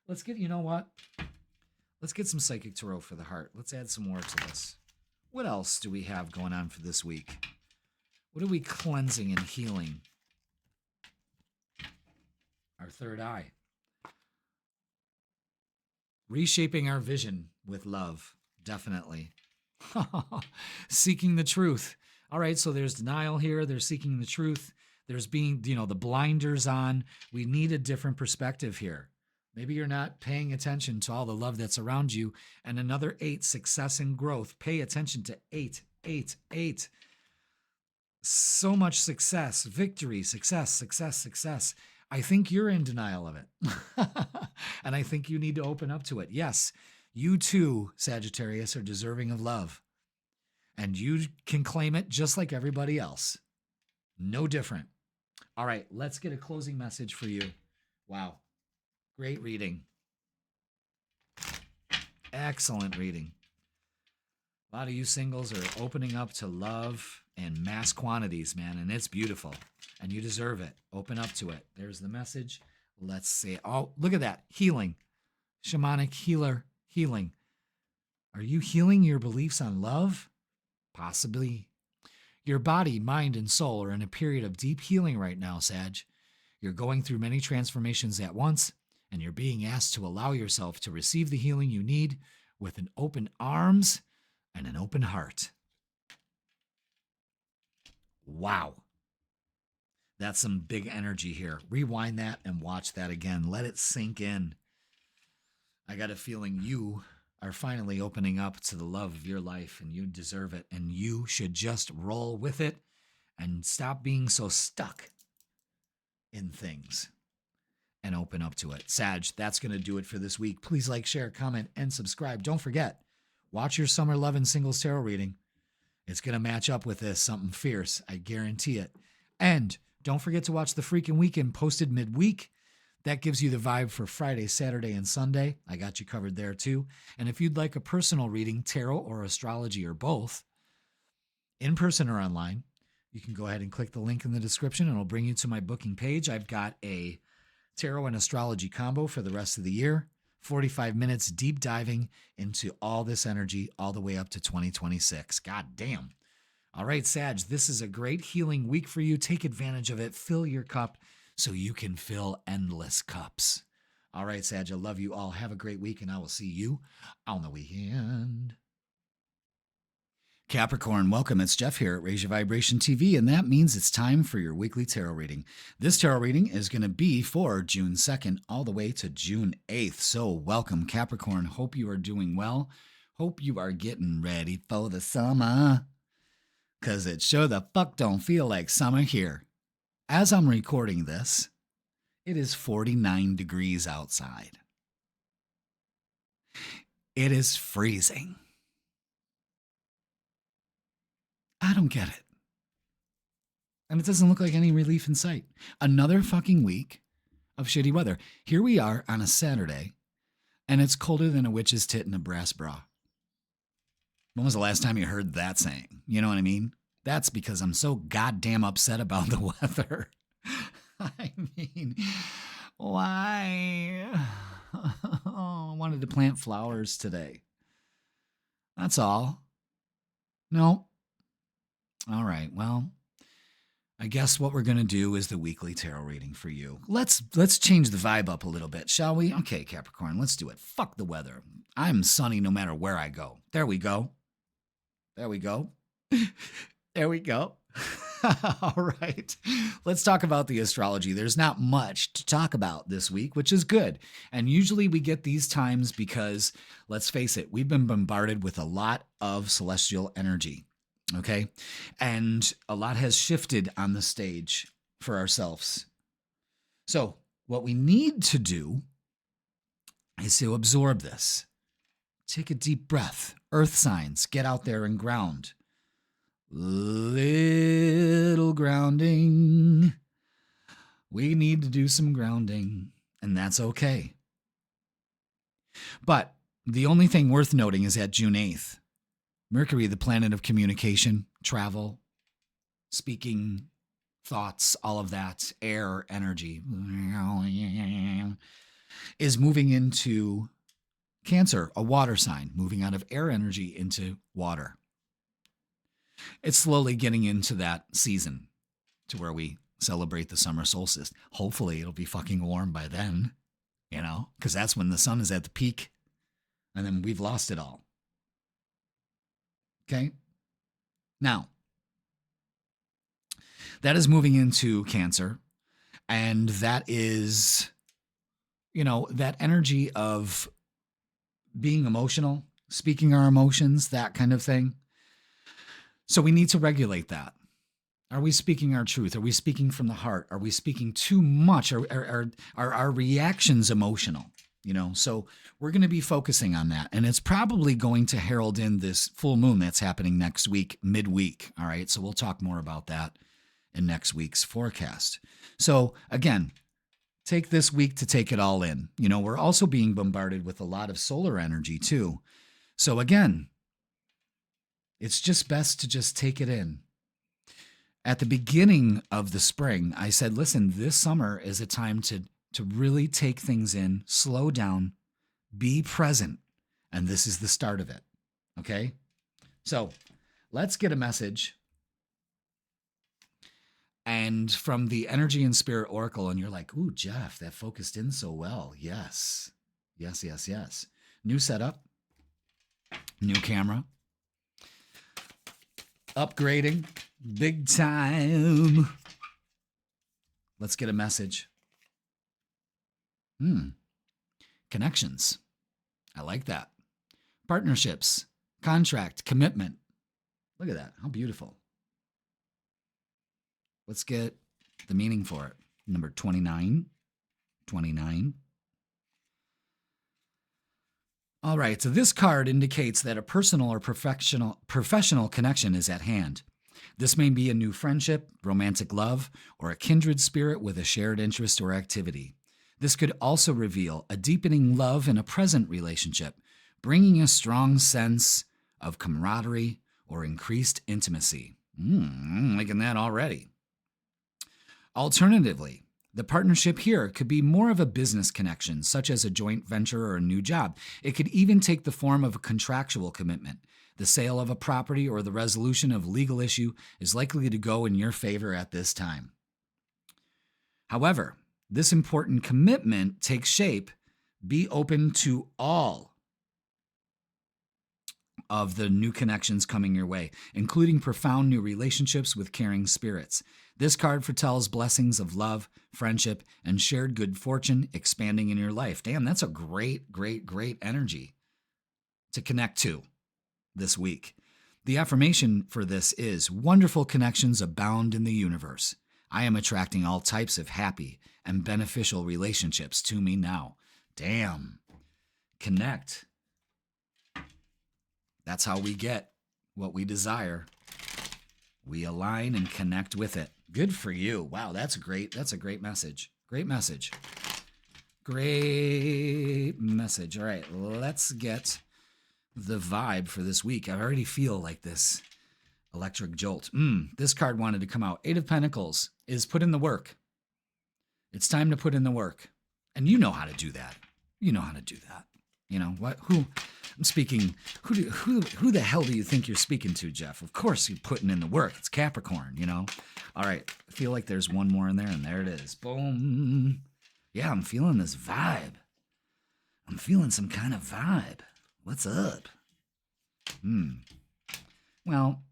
Let's get, you know what? Let's get some Psychic Tarot for the heart. Let's add some more to this. What else do we have going on for this week? What are we cleansing and healing? Our third eye. Reshaping our vision with love. Definitely. Seeking the truth. All right, so there's denial here. There's seeking the truth. There's being, the blinders on. We need a different perspective here. Maybe you're not paying attention to all the love that's around you. And another 8, success and growth. Pay attention to 8, 8, 8. So much success, victory, success, success, success. I think you're in denial of it. And I think you need to open up to it. Yes, you too, Sagittarius, are deserving of love. And you can claim it just like everybody else. No different. All right, let's get a closing message for you. Wow. Great reading. Excellent reading. A lot of you singles are opening up to love in mass quantities, man, and it's beautiful. And you deserve it. Open up to it. There's the message. Let's see. Oh, look at that. Healing. Shamanic healer healing. Are you healing your beliefs on love? Possibly. Your body, mind, and soul are in a period of deep healing right now, Sag. You're going through many transformations at once, and you're being asked to allow yourself to receive the healing you need with an open arms and an open heart. Wow. That's some big energy here. Rewind that and watch that again. Let it sink in. I got a feeling you are finally opening up to the love of your life, and you deserve it, and you should just roll with it and stop being so stuck in things and open up to it. Sag, that's going to do it for this week. Please like, share, comment, and subscribe. Don't forget, watch your Summer Love and Singles Tarot reading. It's going to match up with this, something fierce. I guarantee it. And don't forget to watch the Freaking Weekend posted midweek. That gives you the vibe for Friday, Saturday, and Sunday. I got you covered there too. And if you'd like a personal reading, tarot or astrology or both, in person or online, you can go ahead and click the link in the description and it'll bring you to my booking page. I've got a tarot and astrology combo for the rest of the year. 45 minutes deep diving into all this energy all the way up to 2026. God damn. All right, Sag, this is a great healing week for you. Take advantage of it. Fill your cup so you can fill endless cups. All right, Sag, I love you all. Have a great week, and I will see you on the weekend. Capricorn, welcome. It's Jeff here at Raise Your Vibration TV, and that means it's time for your weekly tarot reading. This tarot reading is going to be for June 2nd all the way to June 8th. So welcome, Capricorn. Hope you are doing well. Hope you are getting ready for the summer, because it sure the fuck don't feel like summer here. As I'm recording this, it is 49 degrees outside. It is freezing. I don't get it. And it doesn't look like any relief in sight. Another fucking week of shitty weather. Here we are on a Saturday, and it's colder than a witch's tit in a brass bra. When was the last time you heard that saying? You know what I mean? That's because I'm so goddamn upset about the weather. I mean, why? Oh, I wanted to plant flowers today. That's all. No. All right, well, I guess what we're going to do is the weekly tarot reading for you. Let's change the vibe up a little bit, shall we? Okay, Capricorn, let's do it. Fuck the weather. I'm sunny no matter where I go. There we go. There we go. There we go. All right. Let's talk about the astrology. There's not much to talk about this week, which is good. And usually we get these times because, let's face it, we've been bombarded with a lot of celestial energy. Okay. And a lot has shifted on the stage for ourselves. So what we need to do is to absorb this. Take a deep breath. Earth signs, get out there and ground. Little grounding. We need to do some grounding, and that's okay. But the only thing worth noting is that June 8th, Mercury, the planet of communication, travel, speaking, thoughts, all of that, air, energy, is moving into Cancer, a water sign, moving out of air energy into water. It's slowly getting into that season to where we celebrate the summer solstice. Hopefully it'll be fucking warm by then, you know, because that's when the sun is at the peak and then we've lost it all. Okay. Now, that is moving into Cancer, and that is, you know, that energy of being emotional, speaking our emotions, that kind of thing. So we need to regulate that. Are we speaking our truth? Are we speaking from the heart? Are we speaking too much? Are our reactions emotional? You know, so we're going to be focusing on that. And it's probably going to herald in this full moon that's happening next week, midweek. All right. So we'll talk more about that in next week's forecast. So again, take this week to take it all in. You know, we're also being bombarded with a lot of solar energy too. So again, it's just best to just take it in. At the beginning of the spring, I said, listen, this summer is a time to really take things in, slow down, be present. And this is the start of it. Okay? So Let's get a message. And from the Energy and Spirit Oracle, and you're like, ooh, Jeff, that focused in so well. Yes. Yes, yes, yes. New setup. New camera. Upgrading. Big time. Let's get a message. Connections. I like that. Partnerships. Contract. Commitment. Look at that. How beautiful. Let's get the meaning for it. Number 29. 29. All right, so this card indicates that a personal or professional connection is at hand. This may be a new friendship, romantic love, or a kindred spirit with a shared interest or activity. This could also reveal a deepening love in a present relationship, bringing a strong sense of camaraderie or increased intimacy. I'm liking that already. Alternatively, the partnership here could be more of a business connection, such as a joint venture or a new job. It could even take the form of a contractual commitment. The sale of a property or the resolution of a legal issue is likely to go in your favor at this time. However, this important commitment takes shape. Be open to all of the new connections coming your way, including profound new relationships with caring spirits. This card foretells blessings of love, friendship, and shared good fortune expanding in your life. Damn, that's a great, great, great energy to connect to this week. The affirmation for this is, wonderful connections abound in the universe. I am attracting all types of happy and beneficial relationships to me now. Damn. Connect. That's how we get what we desire. We align and connect with it. Good for you. Wow, that's great. That's a great message. Great message. Great message. All right, let's get the vibe for this week. I already feel like this electric jolt. This card wanted to come out. 8 of Pentacles is put in the work. It's time to put in the work. And you know how to do that. You know how to do that. You know what? Who I'm speaking? Who the hell do you think you're speaking to, Jeff? Of course you're putting in the work. It's Capricorn, you know. All right, I feel like there's one more in there, and there it is. Boom. Yeah, I'm feeling this vibe. I'm feeling some kind of vibe. What's up? Well,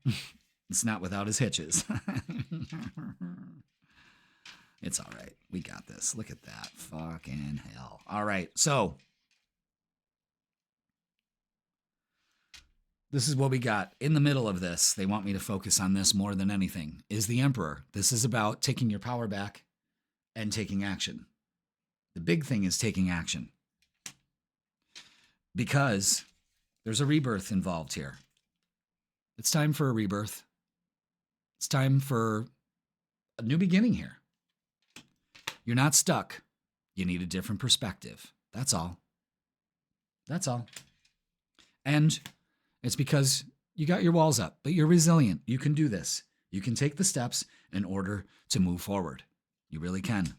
it's not without his hitches. It's all right. We got this. Look at that. Fucking hell. All right, so this is what we got. In the middle of this, they want me to focus on this more than anything, is the Emperor. This is about taking your power back and taking action. The big thing is taking action. Because there's a rebirth involved here. It's time for a rebirth. It's time for a new beginning here. You're not stuck. You need a different perspective. That's all. That's all. And it's because you got your walls up, but you're resilient. You can do this. You can take the steps in order to move forward. You really can,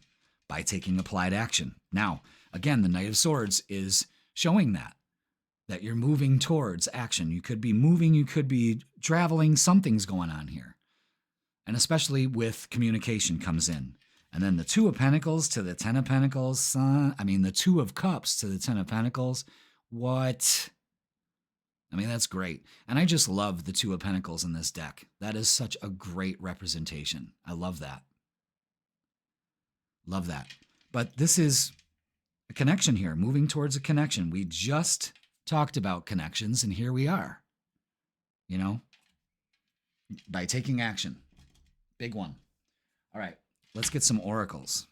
by taking applied action. Now, again, the Knight of Swords is showing that you're moving towards action. You could be moving, you could be traveling, something's going on here. And especially with communication comes in. And then the 2 of Pentacles to the 10 of Pentacles, the 2 of Cups to the 10 of Pentacles. What? I mean, that's great. And I just love the 2 of Pentacles in this deck. That is such a great representation. I love that. Love that. But this is a connection here, moving towards a connection. We just talked about connections, and here we are. You know, by taking action. Big one. All right, let's get some oracles.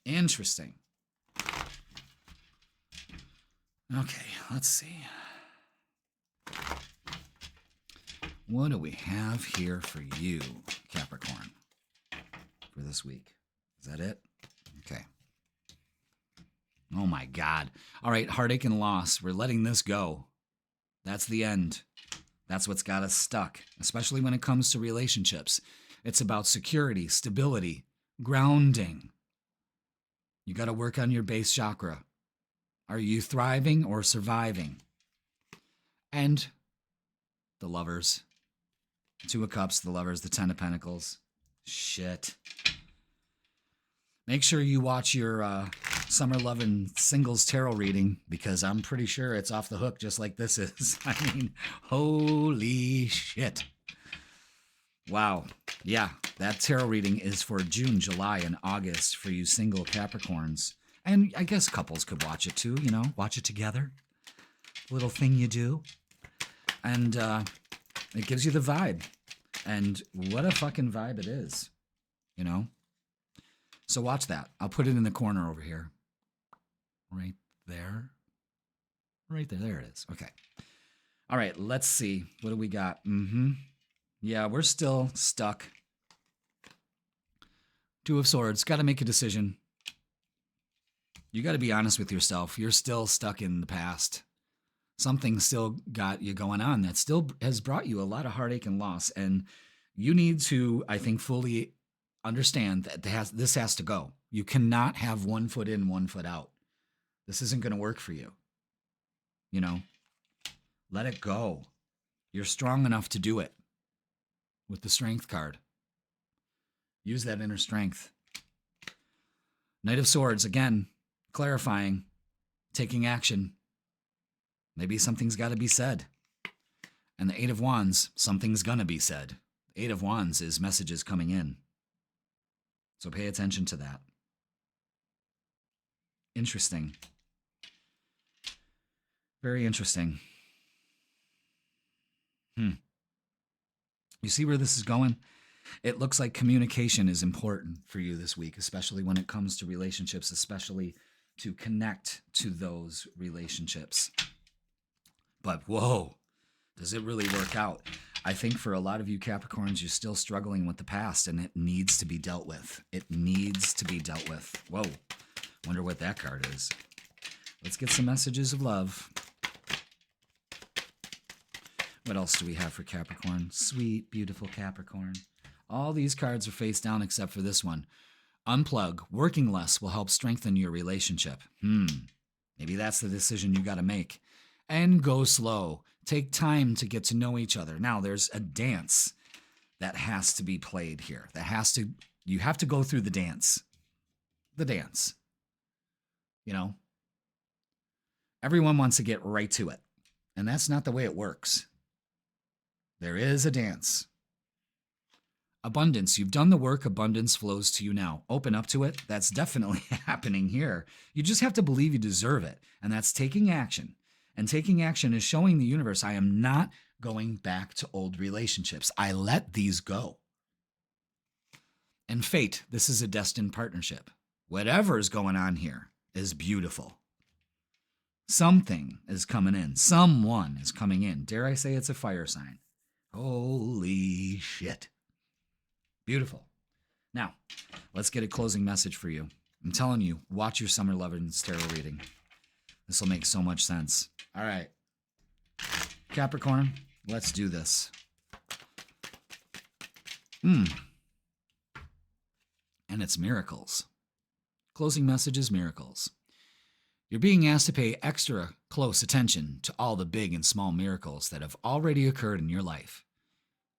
Interesting. Okay, let's see. What do we have here for you, Capricorn, for this week? Is that it? Okay. Oh my God. All right, heartache and loss. We're letting this go. That's the end. That's what's got us stuck, especially when it comes to relationships. It's about security, stability, grounding. You got to work on your base chakra. Are you thriving or surviving? And the Lovers. Two of Cups, the Lovers, the Ten of Pentacles. Shit. Make sure you watch your Summer Lovin' Singles Tarot reading, because I'm pretty sure it's off the hook just like this is. I mean, holy shit. Wow. Yeah, that tarot reading is for June, July, and August for you single Capricorns. And I guess couples could watch it too, you know, watch it together. Little thing you do. And it gives you the vibe. And what a fucking vibe it is, you know? So watch that. I'll put it in the corner over here. Right there. Right there. There it is. Okay. All right, let's see. What do we got? Yeah, we're still stuck. Two of Swords. Got to make a decision. You got to be honest with yourself. You're still stuck in the past. Something still got you going on that still has brought you a lot of heartache and loss. And you need to, I think, fully understand that this has to go. You cannot have one foot in, one foot out. This isn't going to work for you. You know, let it go. You're strong enough to do it with the Strength card. Use that inner strength. Knight of Swords, again, clarifying, taking action. Maybe something's got to be said. And the Eight of Wands, something's going to be said. The Eight of Wands is messages coming in. So pay attention to that. Interesting. Very interesting. You see where this is going? It looks like communication is important for you this week, especially when it comes to relationships, especially to connect to those relationships. But whoa, does it really work out? I think for a lot of you Capricorns, you're still struggling with the past, and it needs to be dealt with. It needs to be dealt with. Whoa, wonder what that card is. Let's get some messages of love. What else do we have for Capricorn? Sweet, beautiful Capricorn. All these cards are face down except for this one. Unplug. Working less will help strengthen your relationship. Maybe that's the decision you got to make. And go slow. Take time to get to know each other. Now, there's a dance that has to be played here. You have to go through the dance. The dance. You know? Everyone wants to get right to it. And that's not the way it works. There is a dance. Abundance. You've done the work. Abundance flows to you now. Open up to it. That's definitely happening here. You just have to believe you deserve it. And that's taking action. And taking action is showing the universe, I am not going back to old relationships. I let these go. And fate. This is a destined partnership. Whatever is going on here is beautiful. Something is coming in. Someone is coming in. Dare I say it's a fire sign? Holy shit. Beautiful. Now, let's get a closing message for you. I'm telling you, watch your Summer Lovers Tarot reading. This will make so much sense. All right. Capricorn, let's do this. And it's miracles. Closing message is miracles. You're being asked to pay extra close attention to all the big and small miracles that have already occurred in your life,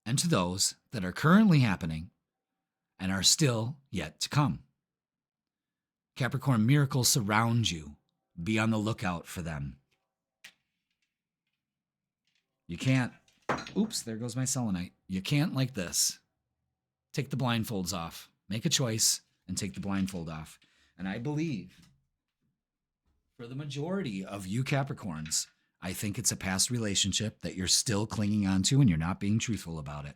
and to those that are currently happening and are still yet to come. Capricorn, miracles surround you. Be on the lookout for them. You can't, oops, there goes my selenite. You can't like this. Take the blindfolds off. Make a choice and take the blindfold off. And I believe for the majority of you Capricorns, I think it's a past relationship that you're still clinging on to and you're not being truthful about it.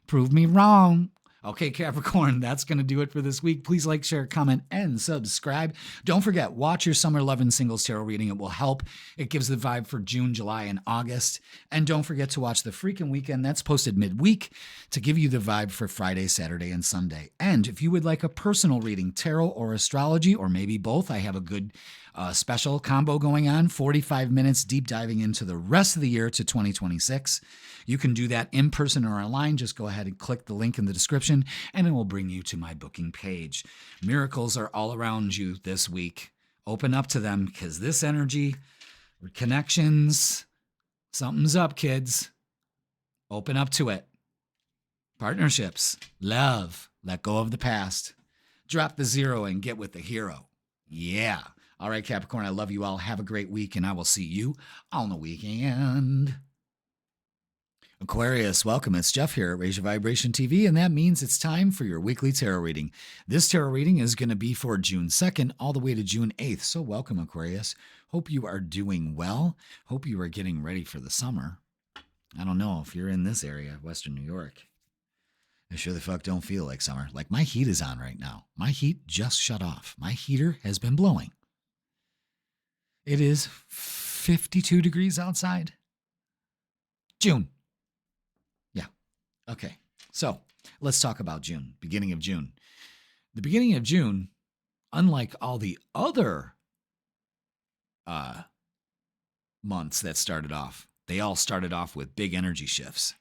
Prove me wrong. Okay, Capricorn, that's going to do it for this week. Please like, share, comment, and subscribe. Don't forget, watch your Summer Lovin' Singles Tarot reading. It will help. It gives the vibe for June, July, and August. And don't forget to watch the freaking weekend. That's posted midweek to give you the vibe for Friday, Saturday, and Sunday. And if you would like a personal reading, tarot or astrology, or maybe both, I have a good special combo going on, 45 minutes deep diving into the rest of the year to 2026. You can do that in person or online. Just go ahead and click the link in the description and it will bring you to my booking page. Miracles are all around you this week. Open up to them because this energy, connections, something's up, kids. Open up to it. Partnerships, love, let go of the past. Drop the zero and get with the hero. Yeah. All right, Capricorn, I love you all. Have a great week, and I will see you on the weekend. Aquarius, welcome. It's Jeff here at Raise Your Vibration TV, and that means it's time for your weekly tarot reading. This tarot reading is going to be for June 2nd all the way to June 8th. So welcome, Aquarius. Hope you are doing well. Hope you are getting ready for the summer. I don't know if you're in this area, Western New York. I sure the fuck don't feel like summer. Like, my heat is on right now. My heat just shut off. My heater has been blowing. It is 52 degrees outside. June. Yeah. Okay. So let's talk about June, beginning of June. The beginning of June, unlike all the other months that started off, they all started off with big energy shifts.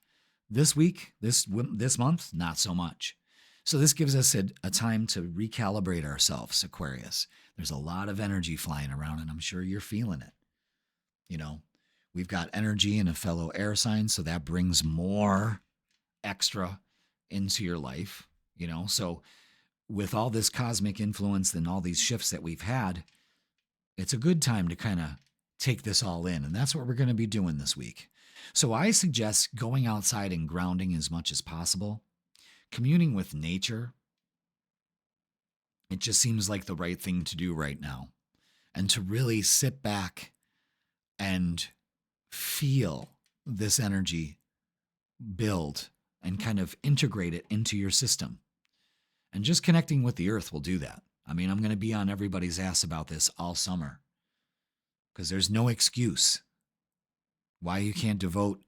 This week, this month, not so much. So this gives us a time to recalibrate ourselves, Aquarius. There's a lot of energy flying around, and I'm sure you're feeling it. You know, we've got energy in a fellow air sign, so that brings more extra into your life, you know. So with all this cosmic influence and all these shifts that we've had, it's a good time to kind of take this all in, and that's what we're going to be doing this week. So I suggest going outside and grounding as much as possible, communing with nature. It just seems like the right thing to do right now, and to really sit back and feel this energy build and kind of integrate it into your system. And just connecting with the earth will do that. I mean, I'm going to be on everybody's ass about this all summer, because there's no excuse why you can't devote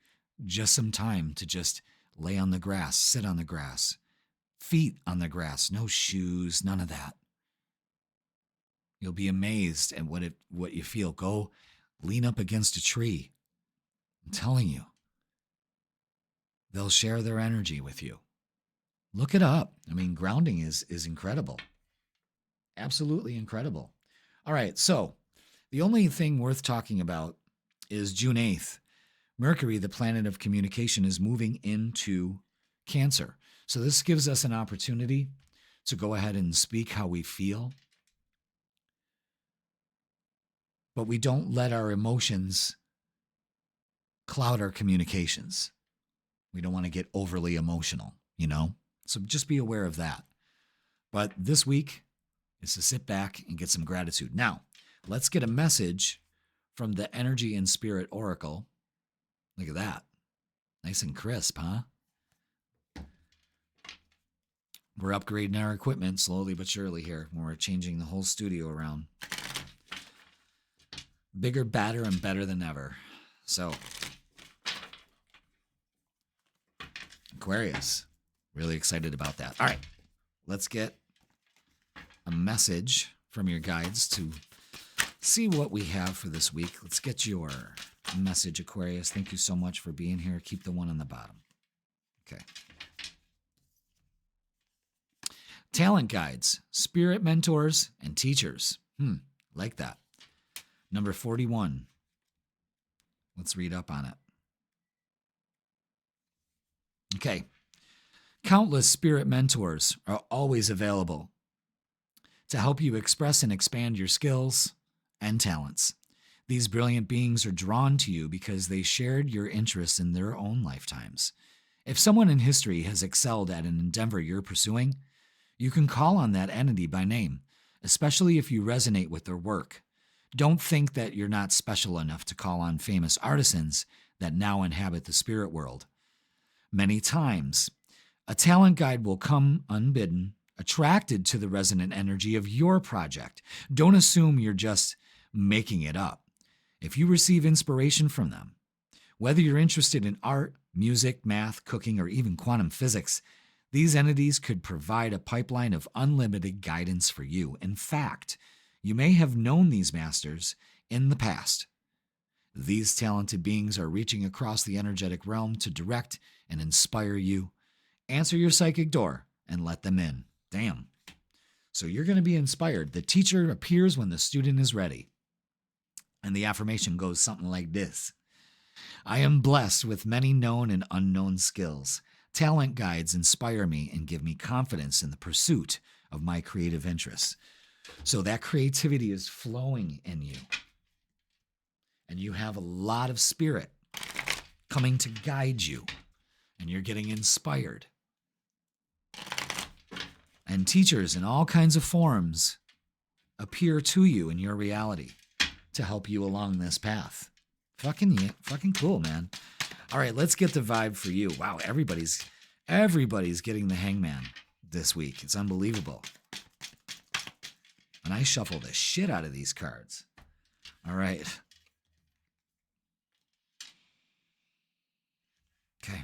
just some time to just lay on the grass, sit on the grass, feet on the grass, no shoes, none of that. You'll be amazed at what you feel. Go lean up against a tree. I'm telling you, they'll share their energy with you. Look it up. I mean, grounding is incredible. Absolutely incredible. All right, so the only thing worth talking about is June 8th. Mercury, the planet of communication, is moving into Cancer. So this gives us an opportunity to go ahead and speak how we feel. But we don't let our emotions cloud our communications. We don't want to get overly emotional, you know? So just be aware of that. But this week is to sit back and get some gratitude. Now, let's get a message from the Energy and Spirit Oracle. Look at that. Nice and crisp, huh? We're upgrading our equipment slowly but surely here. We're changing the whole studio around. Bigger, badder, and better than ever. So, Aquarius, really excited about that. All right, let's get a message from your guides to see what we have for this week. Let's get your message, Aquarius. Thank you so much for being here. Keep the one on the bottom. Okay. Talent guides, spirit mentors, and teachers. Like that. Number 41. Let's read up on it. Okay. Countless spirit mentors are always available to help you express and expand your skills and talents. These brilliant beings are drawn to you because they shared your interests in their own lifetimes. If someone in history has excelled at an endeavor you're pursuing, you can call on that entity by name, especially if you resonate with their work. Don't think that you're not special enough to call on famous artisans that now inhabit the spirit world. Many times, a talent guide will come unbidden, attracted to the resonant energy of your project. Don't assume you're just making it up. If you receive inspiration from them, whether you're interested in art, music, math, cooking, or even quantum physics, these entities could provide a pipeline of unlimited guidance for you. In fact, you may have known these masters in the past. These talented beings are reaching across the energetic realm to direct and inspire you. Answer your psychic door and let them in. Damn. So you're going to be inspired. The teacher appears when the student is ready. And the affirmation goes something like this. I am blessed with many known and unknown skills. Talent guides inspire me and give me confidence in the pursuit of my creative interests. So that creativity is flowing in you. And you have a lot of spirit coming to guide you. And you're getting inspired. And teachers in all kinds of forms appear to you in your reality to help you along this path. Fucking cool, man. All right, let's get the vibe for you. Wow, everybody's getting the Hangman this week. It's unbelievable. And I shuffle the shit out of these cards. All right. Okay.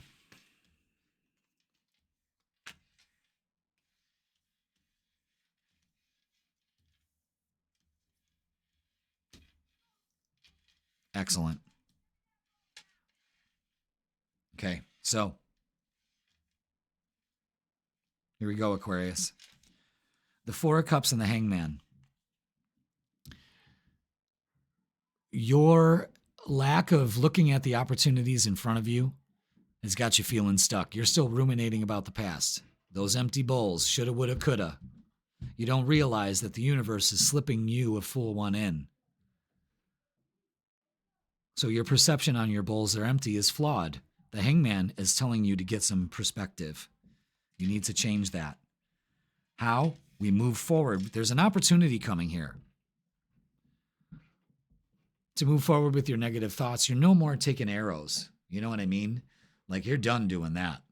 Excellent. Okay, so here we go, Aquarius. The Four of Cups and the Hangman. Your lack of looking at the opportunities in front of you has got you feeling stuck. You're still ruminating about the past. Those empty bowls, shoulda, woulda, coulda. You don't realize that the universe is slipping you a full one in. So your perception on your bowls are empty is flawed. The Hangman is telling you to get some perspective. You need to change that. How? We move forward. There's an opportunity coming here. To move forward with your negative thoughts, you're no more taking arrows. You know what I mean? Like, you're done doing that.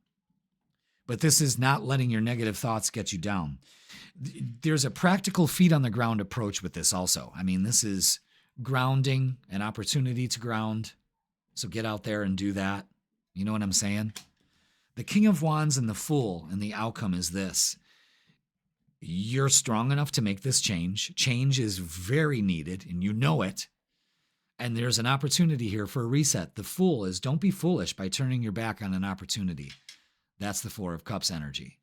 But this is not letting your negative thoughts get you down. There's a practical feet on the ground approach with this also. I mean, this is grounding, an opportunity to ground. So get out there and do that. You know what I'm saying? The King of Wands and the Fool, and the outcome is this. You're strong enough to make this change. Change is very needed, and you know it. And there's an opportunity here for a reset. The Fool is, don't be foolish by turning your back on an opportunity. That's the Four of Cups energy.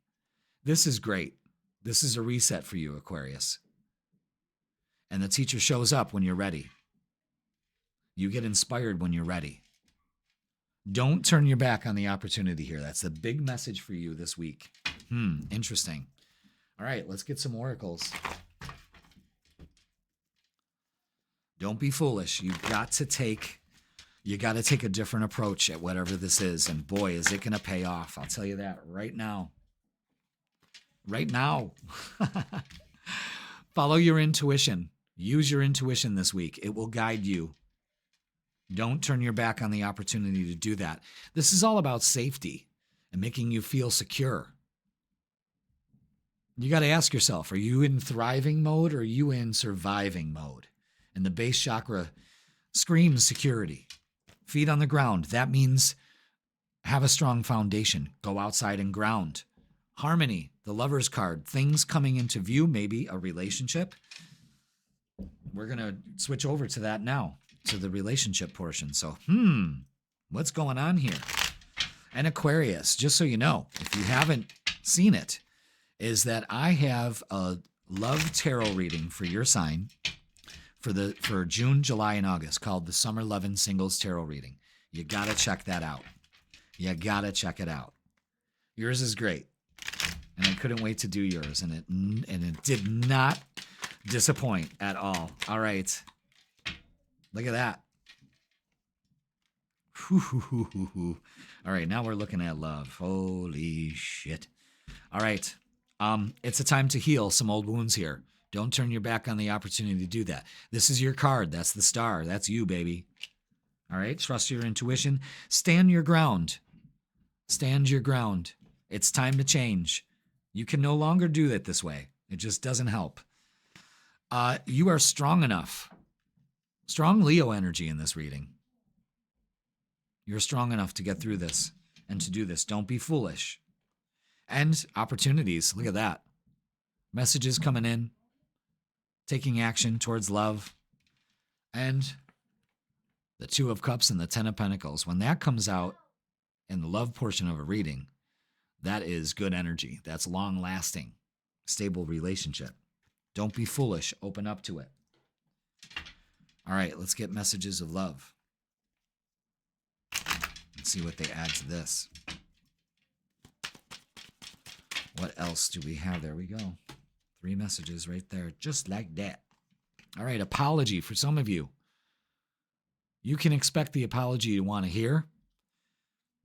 This is great. This is a reset for you, Aquarius. And the teacher shows up when you're ready. You get inspired when you're ready. Don't turn your back on the opportunity here. That's the big message for you this week. Interesting. All right, let's get some oracles. Don't be foolish. You got to take a different approach at whatever this is. And boy, is it going to pay off. I'll tell you that right now. Right now. Follow your intuition. Use your intuition this week. It will guide you. Don't turn your back on the opportunity to do that. This is all about safety and making you feel secure. You got to ask yourself, are you in thriving mode or are you in surviving mode? And the base chakra screams security. Feet on the ground. That means have a strong foundation. Go outside and ground. Harmony, the Lover's card. Things coming into view, maybe a relationship. We're going to switch over to that now, to the relationship portion. So, what's going on here? And Aquarius, just so you know, if you haven't seen it, is that I have a love tarot reading for your sign for June, July, and August called the Summer Lovin' Singles Tarot Reading. You got to check that out. You got to check it out. Yours is great. And I couldn't wait to do yours. And it did not disappoint at all. All right. Look at that. All right, now we're looking at love. Holy shit. All right. It's a time to heal some old wounds here. Don't turn your back on the opportunity to do that. This is your card. That's the star. That's you, baby. All right? Trust your intuition. Stand your ground. Stand your ground. It's time to change. You can no longer do that this way. It just doesn't help. You are strong enough. Strong Leo energy in this reading. You're strong enough to get through this and to do this. Don't be foolish. And opportunities. Look at that. Messages coming in. Taking action towards love. And the Two of Cups and the Ten of Pentacles. When that comes out in the love portion of a reading, that is good energy. That's long-lasting, stable relationship. Don't be foolish. Open up to it. All right, let's get messages of love. Let's see what they add to this. What else do we have? There we go. 3 messages right there, just like that. All right, apology for some of you. You can expect the apology you want to hear.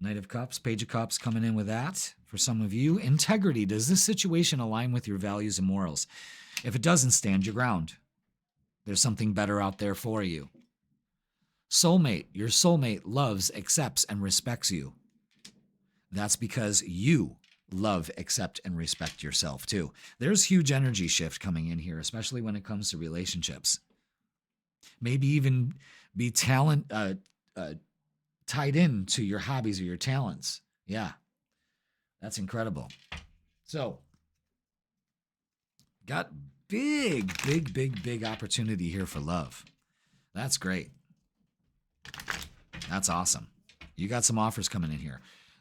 Knight of Cups, Page of Cups coming in with that. For some of you, integrity. Does this situation align with your values and morals? If it doesn't, stand your ground. There's something better out there for you. Soulmate. Your soulmate loves, accepts, and respects you. That's because you love, accept, and respect yourself too. There's huge energy shift coming in here, especially when it comes to relationships. Maybe even be tied in to your hobbies or your talents. Yeah, that's incredible. So, got big opportunity here for love. That's great. That's awesome. You got some offers coming in here.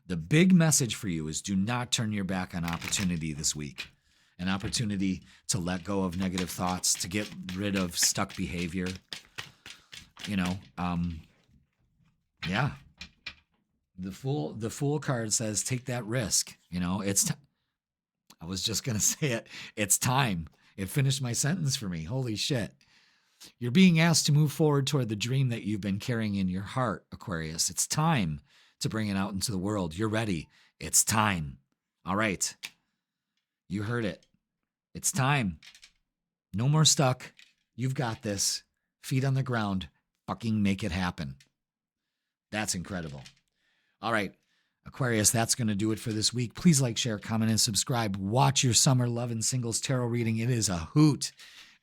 The big message for you is do not turn your back on opportunity this week. An opportunity to let go of negative thoughts, to get rid of stuck behavior. Yeah. The Fool card says take that risk. I was just going to say it. It's time. It finished my sentence for me. Holy shit. You're being asked to move forward toward the dream that you've been carrying in your heart, Aquarius. It's time to bring it out into the world. You're ready. It's time. All right. You heard it. It's time. No more stuck. You've got this. Feet on the ground. Fucking make it happen. That's incredible. All right. Aquarius, that's going to do it for this week. Please like, share, comment, and subscribe. Watch your Summer Love and Singles Tarot reading. It is a hoot.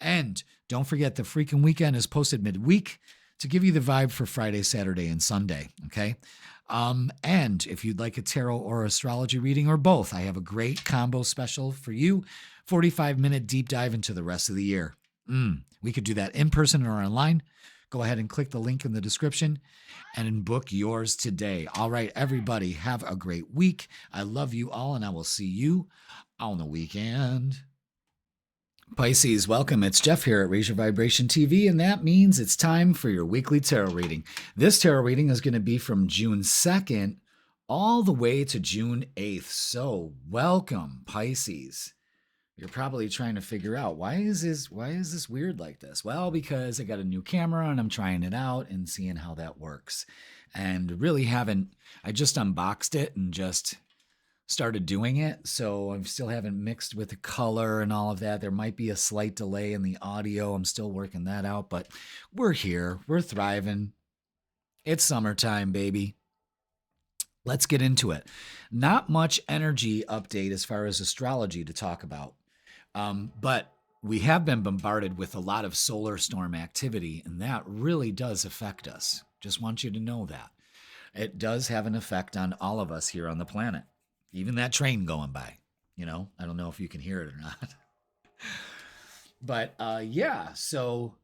And don't forget, the freaking weekend is posted midweek to give you the vibe for Friday, Saturday, and Sunday. Okay. And if you'd like a tarot or astrology reading or both, I have a great combo special for you. 45-minute deep dive into the rest of the year. We could do that in person or online. Go ahead and click the link in the description and book yours today. All right, everybody, have a great week. I love you all, and I will see you on the weekend. Pisces, welcome. It's Jeff here at Raise Your Vibration TV, and that means it's time for your weekly tarot reading. This tarot reading is going to be from June 2nd all the way to June 8th. So welcome, Pisces. You're probably trying to figure out, why is this weird like this? Well, because I got a new camera and I'm trying it out and seeing how that works. And really I just unboxed it and just started doing it. So I still haven't mixed with the color and all of that. There might be a slight delay in the audio. I'm still working that out, but we're here. We're thriving. It's summertime, baby. Let's get into it. Not much energy update as far as astrology to talk about. But we have been bombarded with a lot of solar storm activity, and that really does affect us. Just want you to know that. It does have an effect on all of us here on the planet. Even that train going by, I don't know if you can hear it or not. But yeah, so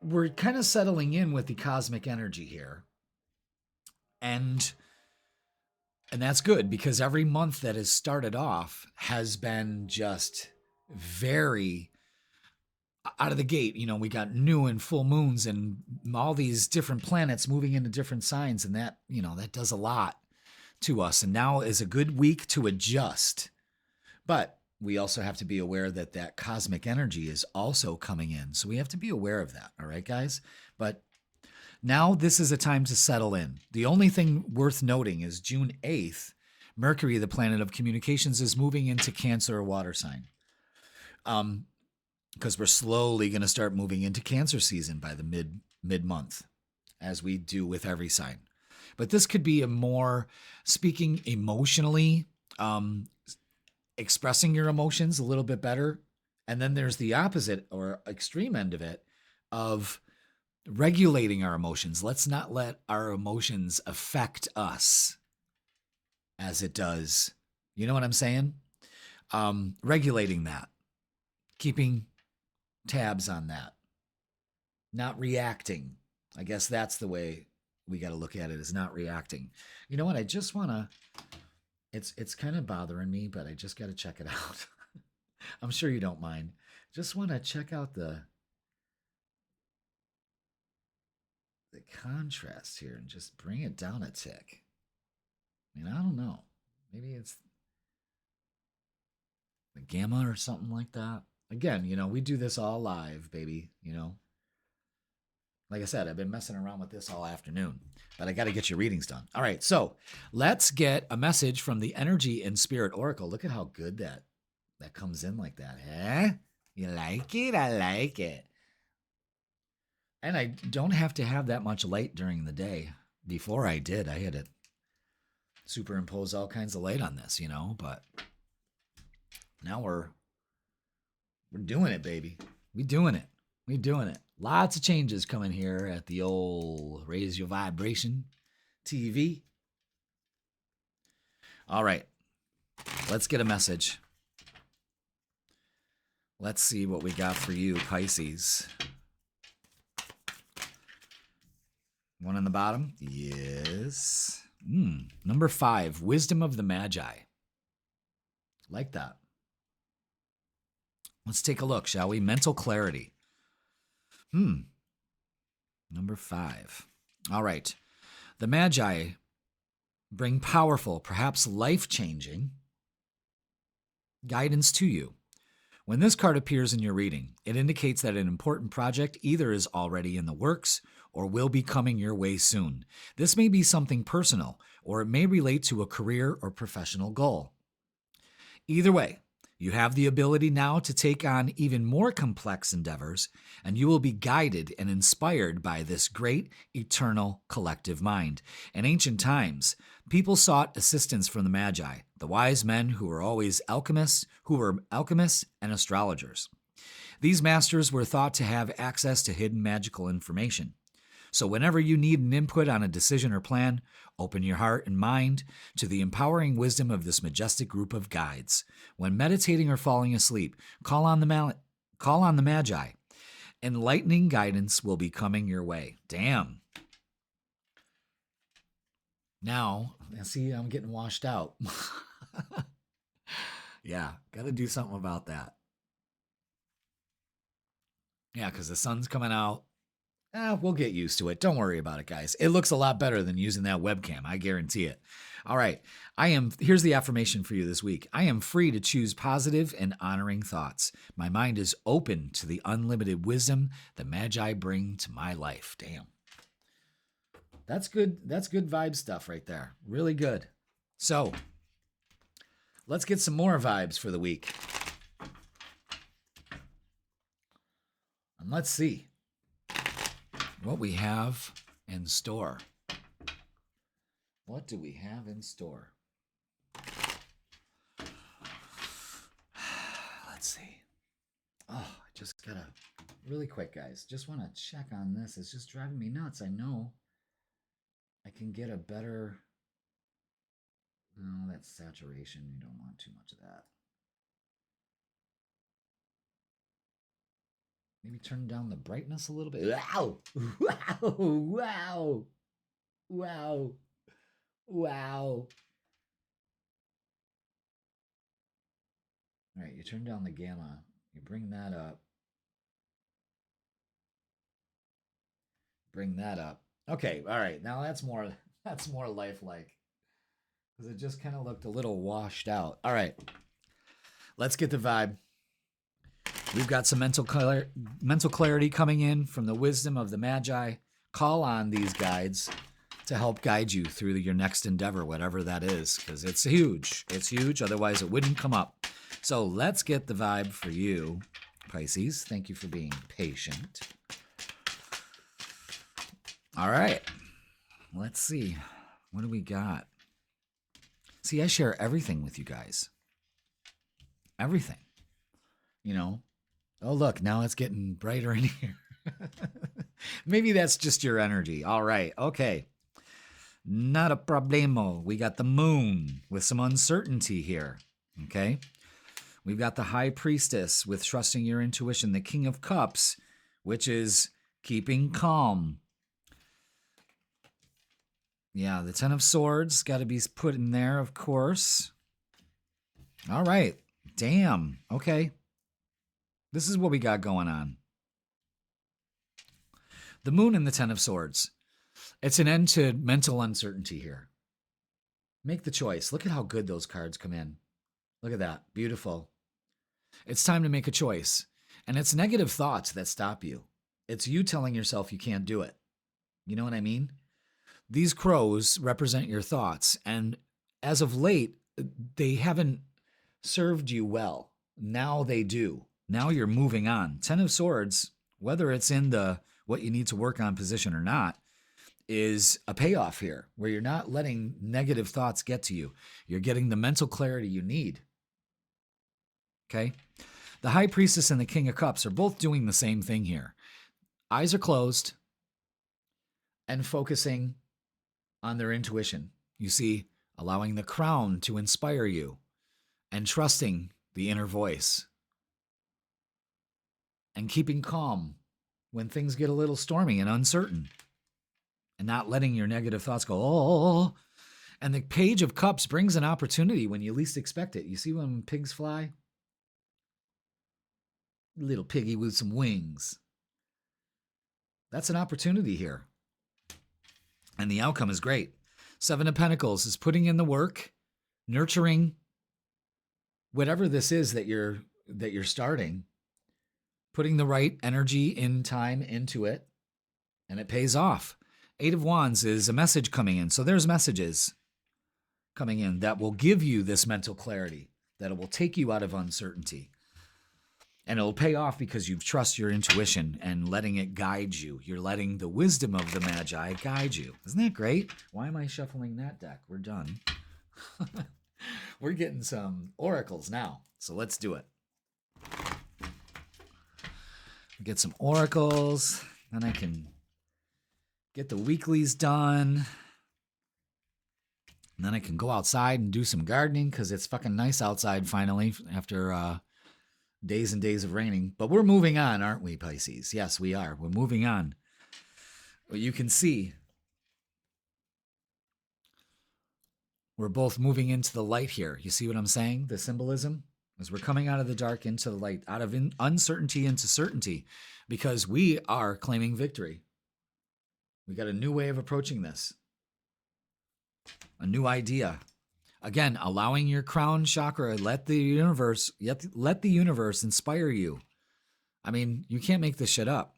we're kind of settling in with the cosmic energy here. And that's good, because every month that has started off has been just very out of the gate. We got new and full moons and all these different planets moving into different signs. And that, that does a lot to us. And now is a good week to adjust. But we also have to be aware that cosmic energy is also coming in. So we have to be aware of that. All right, guys? But now this is a time to settle in. The only thing worth noting is June 8th, Mercury, the planet of communications, is moving into Cancer, a water sign. Because we're slowly going to start moving into Cancer season by the mid-month, as we do with every sign. But this could be a more speaking emotionally, expressing your emotions a little bit better. And then there's the opposite or extreme end of it of regulating our emotions. Let's not let our emotions affect us as it does. You know what I'm saying? Regulating that, keeping tabs on that, not reacting. I guess that's the way we got to look at it, is not reacting. You know what? I just want to, it's kind of bothering me, but I just got to check it out. I'm sure you don't mind. Just want to check out the contrast here and just bring it down a tick. I don't know. Maybe it's The Gamma or something like that. Again, we do this all live, baby. Like I said, I've been messing around with this all afternoon, but I got to get your readings done. All right, so let's get a message from the Energy and Spirit Oracle. Look at how good that comes in like that. Eh? You like it? I like it. And I don't have to have that much light during the day. Before I did, I had to superimpose all kinds of light on this, but now we're doing it, baby. We doing it. Lots of changes coming here at the old Raise Your Vibration TV. All right. Let's get a message. Let's see what we got for you, Pisces. One on the bottom? Yes. Number 5, Wisdom of the Magi. Like that. Let's take a look, shall we? Mental clarity. Number 5. All right. The Magi bring powerful, perhaps life-changing guidance to you. When this card appears in your reading, it indicates that an important project either is already in the works or will be coming your way soon. This may be something personal, or it may relate to a career or professional goal. Either way, you have the ability now to take on even more complex endeavors, and you will be guided and inspired by this great, eternal collective mind. In ancient times, people sought assistance from the Magi, the wise men who were alchemists and astrologers. These masters were thought to have access to hidden magical information. So whenever you need an input on a decision or plan, open your heart and mind to the empowering wisdom of this majestic group of guides. When meditating or falling asleep, call on the Magi. Enlightening guidance will be coming your way. Damn. Now, see, I'm getting washed out. Yeah, got to do something about that. Yeah, because the sun's coming out. We'll get used to it. Don't worry about it, guys. It looks a lot better than using that webcam. I guarantee it. All right. Here's the affirmation for you this week. I am free to choose positive and honoring thoughts. My mind is open to the unlimited wisdom the Magi bring to my life. Damn. That's good. That's good vibe stuff right there. Really good. So let's get some more vibes for the week. And let's see what we have in store. What do we have in store? Let's see. Oh, I just gotta, really quick, guys. Just want to check on this. It's just driving me nuts. I know I can get a better, no, that's saturation. You don't want too much of that. Maybe turn down the brightness a little bit. Wow! Wow! Wow! Wow! Wow! All right, you turn down the gamma. You bring that up. Bring that up. Okay, all right. Now that's more lifelike. Because it just kind of looked a little washed out. All right. Let's get the vibe. We've got some mental clarity coming in from the wisdom of the Magi. Call on these guides to help guide you through your next endeavor, whatever that is, because it's huge. It's huge. Otherwise, it wouldn't come up. So let's get the vibe for you, Pisces. Thank you for being patient. All right. Let's see. What do we got? See, I share everything with you guys. Everything. Oh, look, now it's getting brighter in here. Maybe that's just your energy. All right. Okay. Not a problemo. We got the moon with some uncertainty here. Okay. We've got the high priestess with trusting your intuition. The king of cups, which is keeping calm. Yeah, the 10 of swords got to be put in there, of course. All right. Damn. Okay. This is what we got going on. The moon and the 10 of swords. It's an end to mental uncertainty here. Make the choice. Look at how good those cards come in. Look at that. Beautiful. It's time to make a choice. And it's negative thoughts that stop you. It's you telling yourself you can't do it. You know what I mean? These crows represent your thoughts. And as of late, they haven't served you well. Now they do. Now you're moving on. 10 of Swords, whether it's in the what you need to work on position or not, is a payoff here where you're not letting negative thoughts get to you. You're getting the mental clarity you need. Okay? The High Priestess and the King of Cups are both doing the same thing here. Eyes are closed and focusing on their intuition. You see, allowing the crown to inspire you and trusting the inner voice and keeping calm when things get a little stormy and uncertain and not letting your negative thoughts go, oh. And the Page of Cups brings an opportunity when you least expect it. You see when pigs fly? Little piggy with some wings. That's an opportunity here. And the outcome is great. 7 of Pentacles is putting in the work, nurturing whatever this is that you're starting, putting the right energy in time into it, and it pays off. 8 of Wands is a message coming in. So there's messages coming in that will give you this mental clarity, that it will take you out of uncertainty. And it'll pay off because you trust your intuition and letting it guide you. You're letting the wisdom of the Magi guide you. Isn't that great? Why am I shuffling that deck? We're done. We're getting some oracles now. So let's do it. Get some oracles. Then I can get the weeklies done. And then I can go outside and do some gardening because it's fucking nice outside finally after days and days of raining. But we're moving on, aren't we, Pisces? Yes, we are. We're moving on. But you can see we're both moving into the light here. You see what I'm saying? The symbolism? As we're coming out of the dark into the light, out of uncertainty into certainty, because we are claiming victory. We got a new way of approaching this. A new idea. Again, allowing your crown chakra, let the universe inspire you. I mean, you can't make this shit up.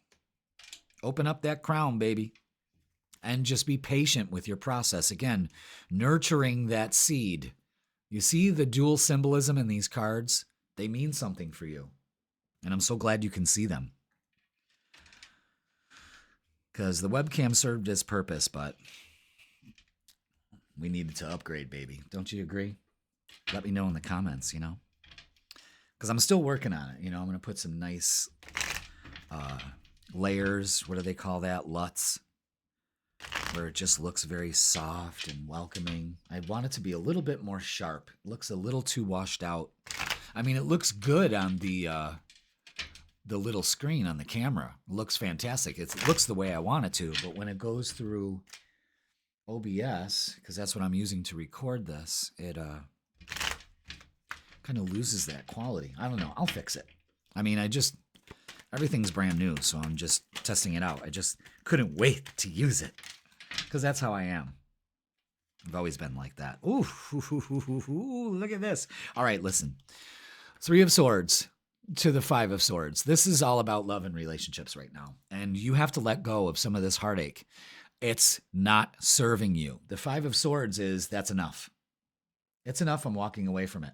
Open up that crown, baby. And just be patient with your process. Again, nurturing that seed. You see the dual symbolism in these cards? They mean something for you. And I'm so glad you can see them. Because the webcam served its purpose, but we needed to upgrade, baby. Don't you agree? Let me know in the comments, Because I'm still working on it. I'm going to put some nice layers. What do they call that? LUTs. Where it just looks very soft and welcoming. I want it to be a little bit more sharp. It looks a little too washed out. I mean, it looks good on the little screen on the camera. It looks fantastic. It looks the way I want it to. But when it goes through OBS, because that's what I'm using to record this, it kind of loses that quality. I don't know. I'll fix it. I mean, everything's brand new, so I'm just testing it out. I just couldn't wait to use it because that's how I am. I've always been like that. Ooh, look at this. All right, listen. 3 of Swords to the 5 of Swords. This is all about love and relationships right now, and you have to let go of some of this heartache. It's not serving you. The 5 of Swords is that's enough. It's enough. I'm walking away from it.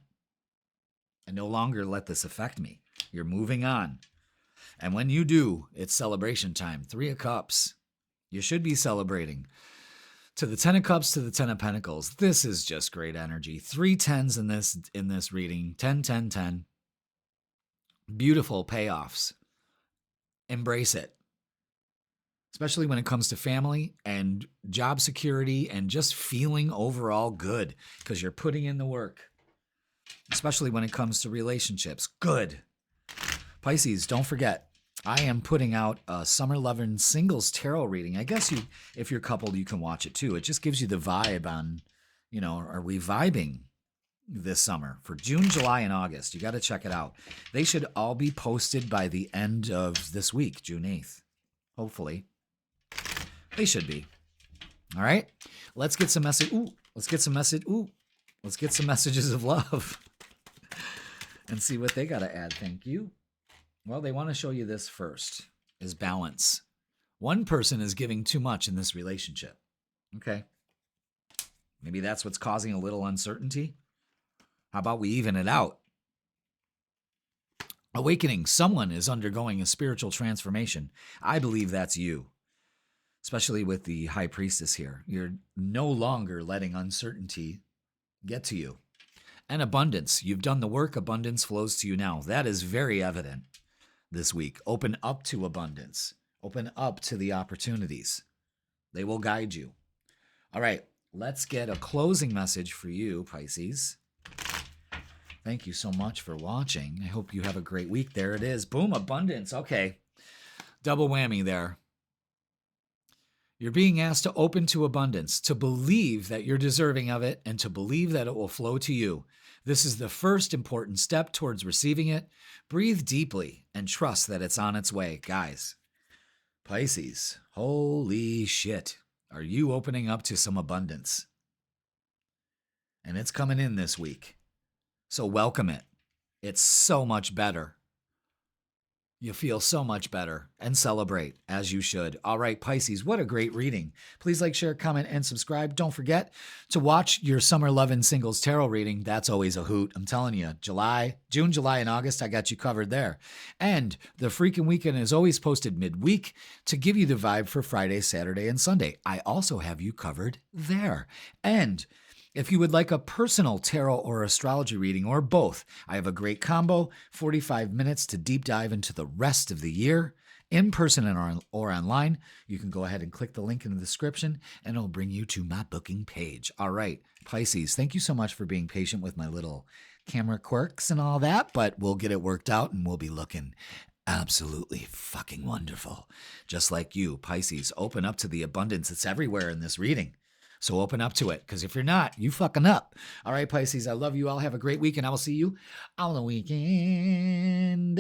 I no longer let this affect me. You're moving on. And when you do, it's celebration time. 3 of Cups. You should be celebrating. To the 10 of Cups, to the 10 of Pentacles. This is just great energy. 3 10s in this reading. 10, 10, 10. Beautiful payoffs. Embrace it. Especially when it comes to family and job security and just feeling overall good because you're putting in the work. Especially when it comes to relationships. Good. Pisces, don't forget, I am putting out a Summer Lovin' Singles Tarot reading. I guess if you're coupled, you can watch it too. It just gives you the vibe on, are we vibing this summer for June, July, and August? You got to check it out. They should all be posted by the end of this week, June 8th. Hopefully. They should be. All right. Let's get some message. Let's get some messages of love. and see what they got to add. Thank you. Well, they want to show you this first, is balance. One person is giving too much in this relationship. Okay. Maybe that's what's causing a little uncertainty. How about we even it out? Awakening. Someone is undergoing a spiritual transformation. I believe that's you, especially with the High Priestess here. You're no longer letting uncertainty get to you. And abundance. You've done the work. Abundance flows to you now. That is very evident this week. Open up to abundance. Open up to the opportunities. They will guide you. All right, let's get a closing message for you, Pisces. Thank you so much for watching. I hope you have a great week. There it is. Boom, abundance. Okay, double whammy there. You're being asked to open to abundance, to believe that you're deserving of it, and to believe that it will flow to you. This is the first important step towards receiving it. Breathe deeply and trust that it's on its way. Guys, Pisces, holy shit. Are you opening up to some abundance? And it's coming in this week. So welcome it. It's so much better. You feel so much better, and celebrate, as you should. All right, Pisces, what a great reading. Please like, share, comment, and subscribe. Don't forget to watch your Summer Lovin' Singles Tarot reading. That's always a hoot. I'm telling you, June, July, and August, I got you covered there. And the freaking weekend is always posted midweek to give you the vibe for Friday, Saturday, and Sunday. I also have you covered there. And if you would like a personal tarot or astrology reading, or both, I have a great combo, 45 minutes to deep dive into the rest of the year, in person or online. You can go ahead and click the link in the description, and it'll bring you to my booking page. All right, Pisces, thank you so much for being patient with my little camera quirks and all that, but we'll get it worked out, and we'll be looking absolutely fucking wonderful. Just like you, Pisces, open up to the abundance that's everywhere in this reading. So open up to it, because if you're not, you fucking up. All right, Pisces, I love you all. Have a great week, and I will see you on the weekend.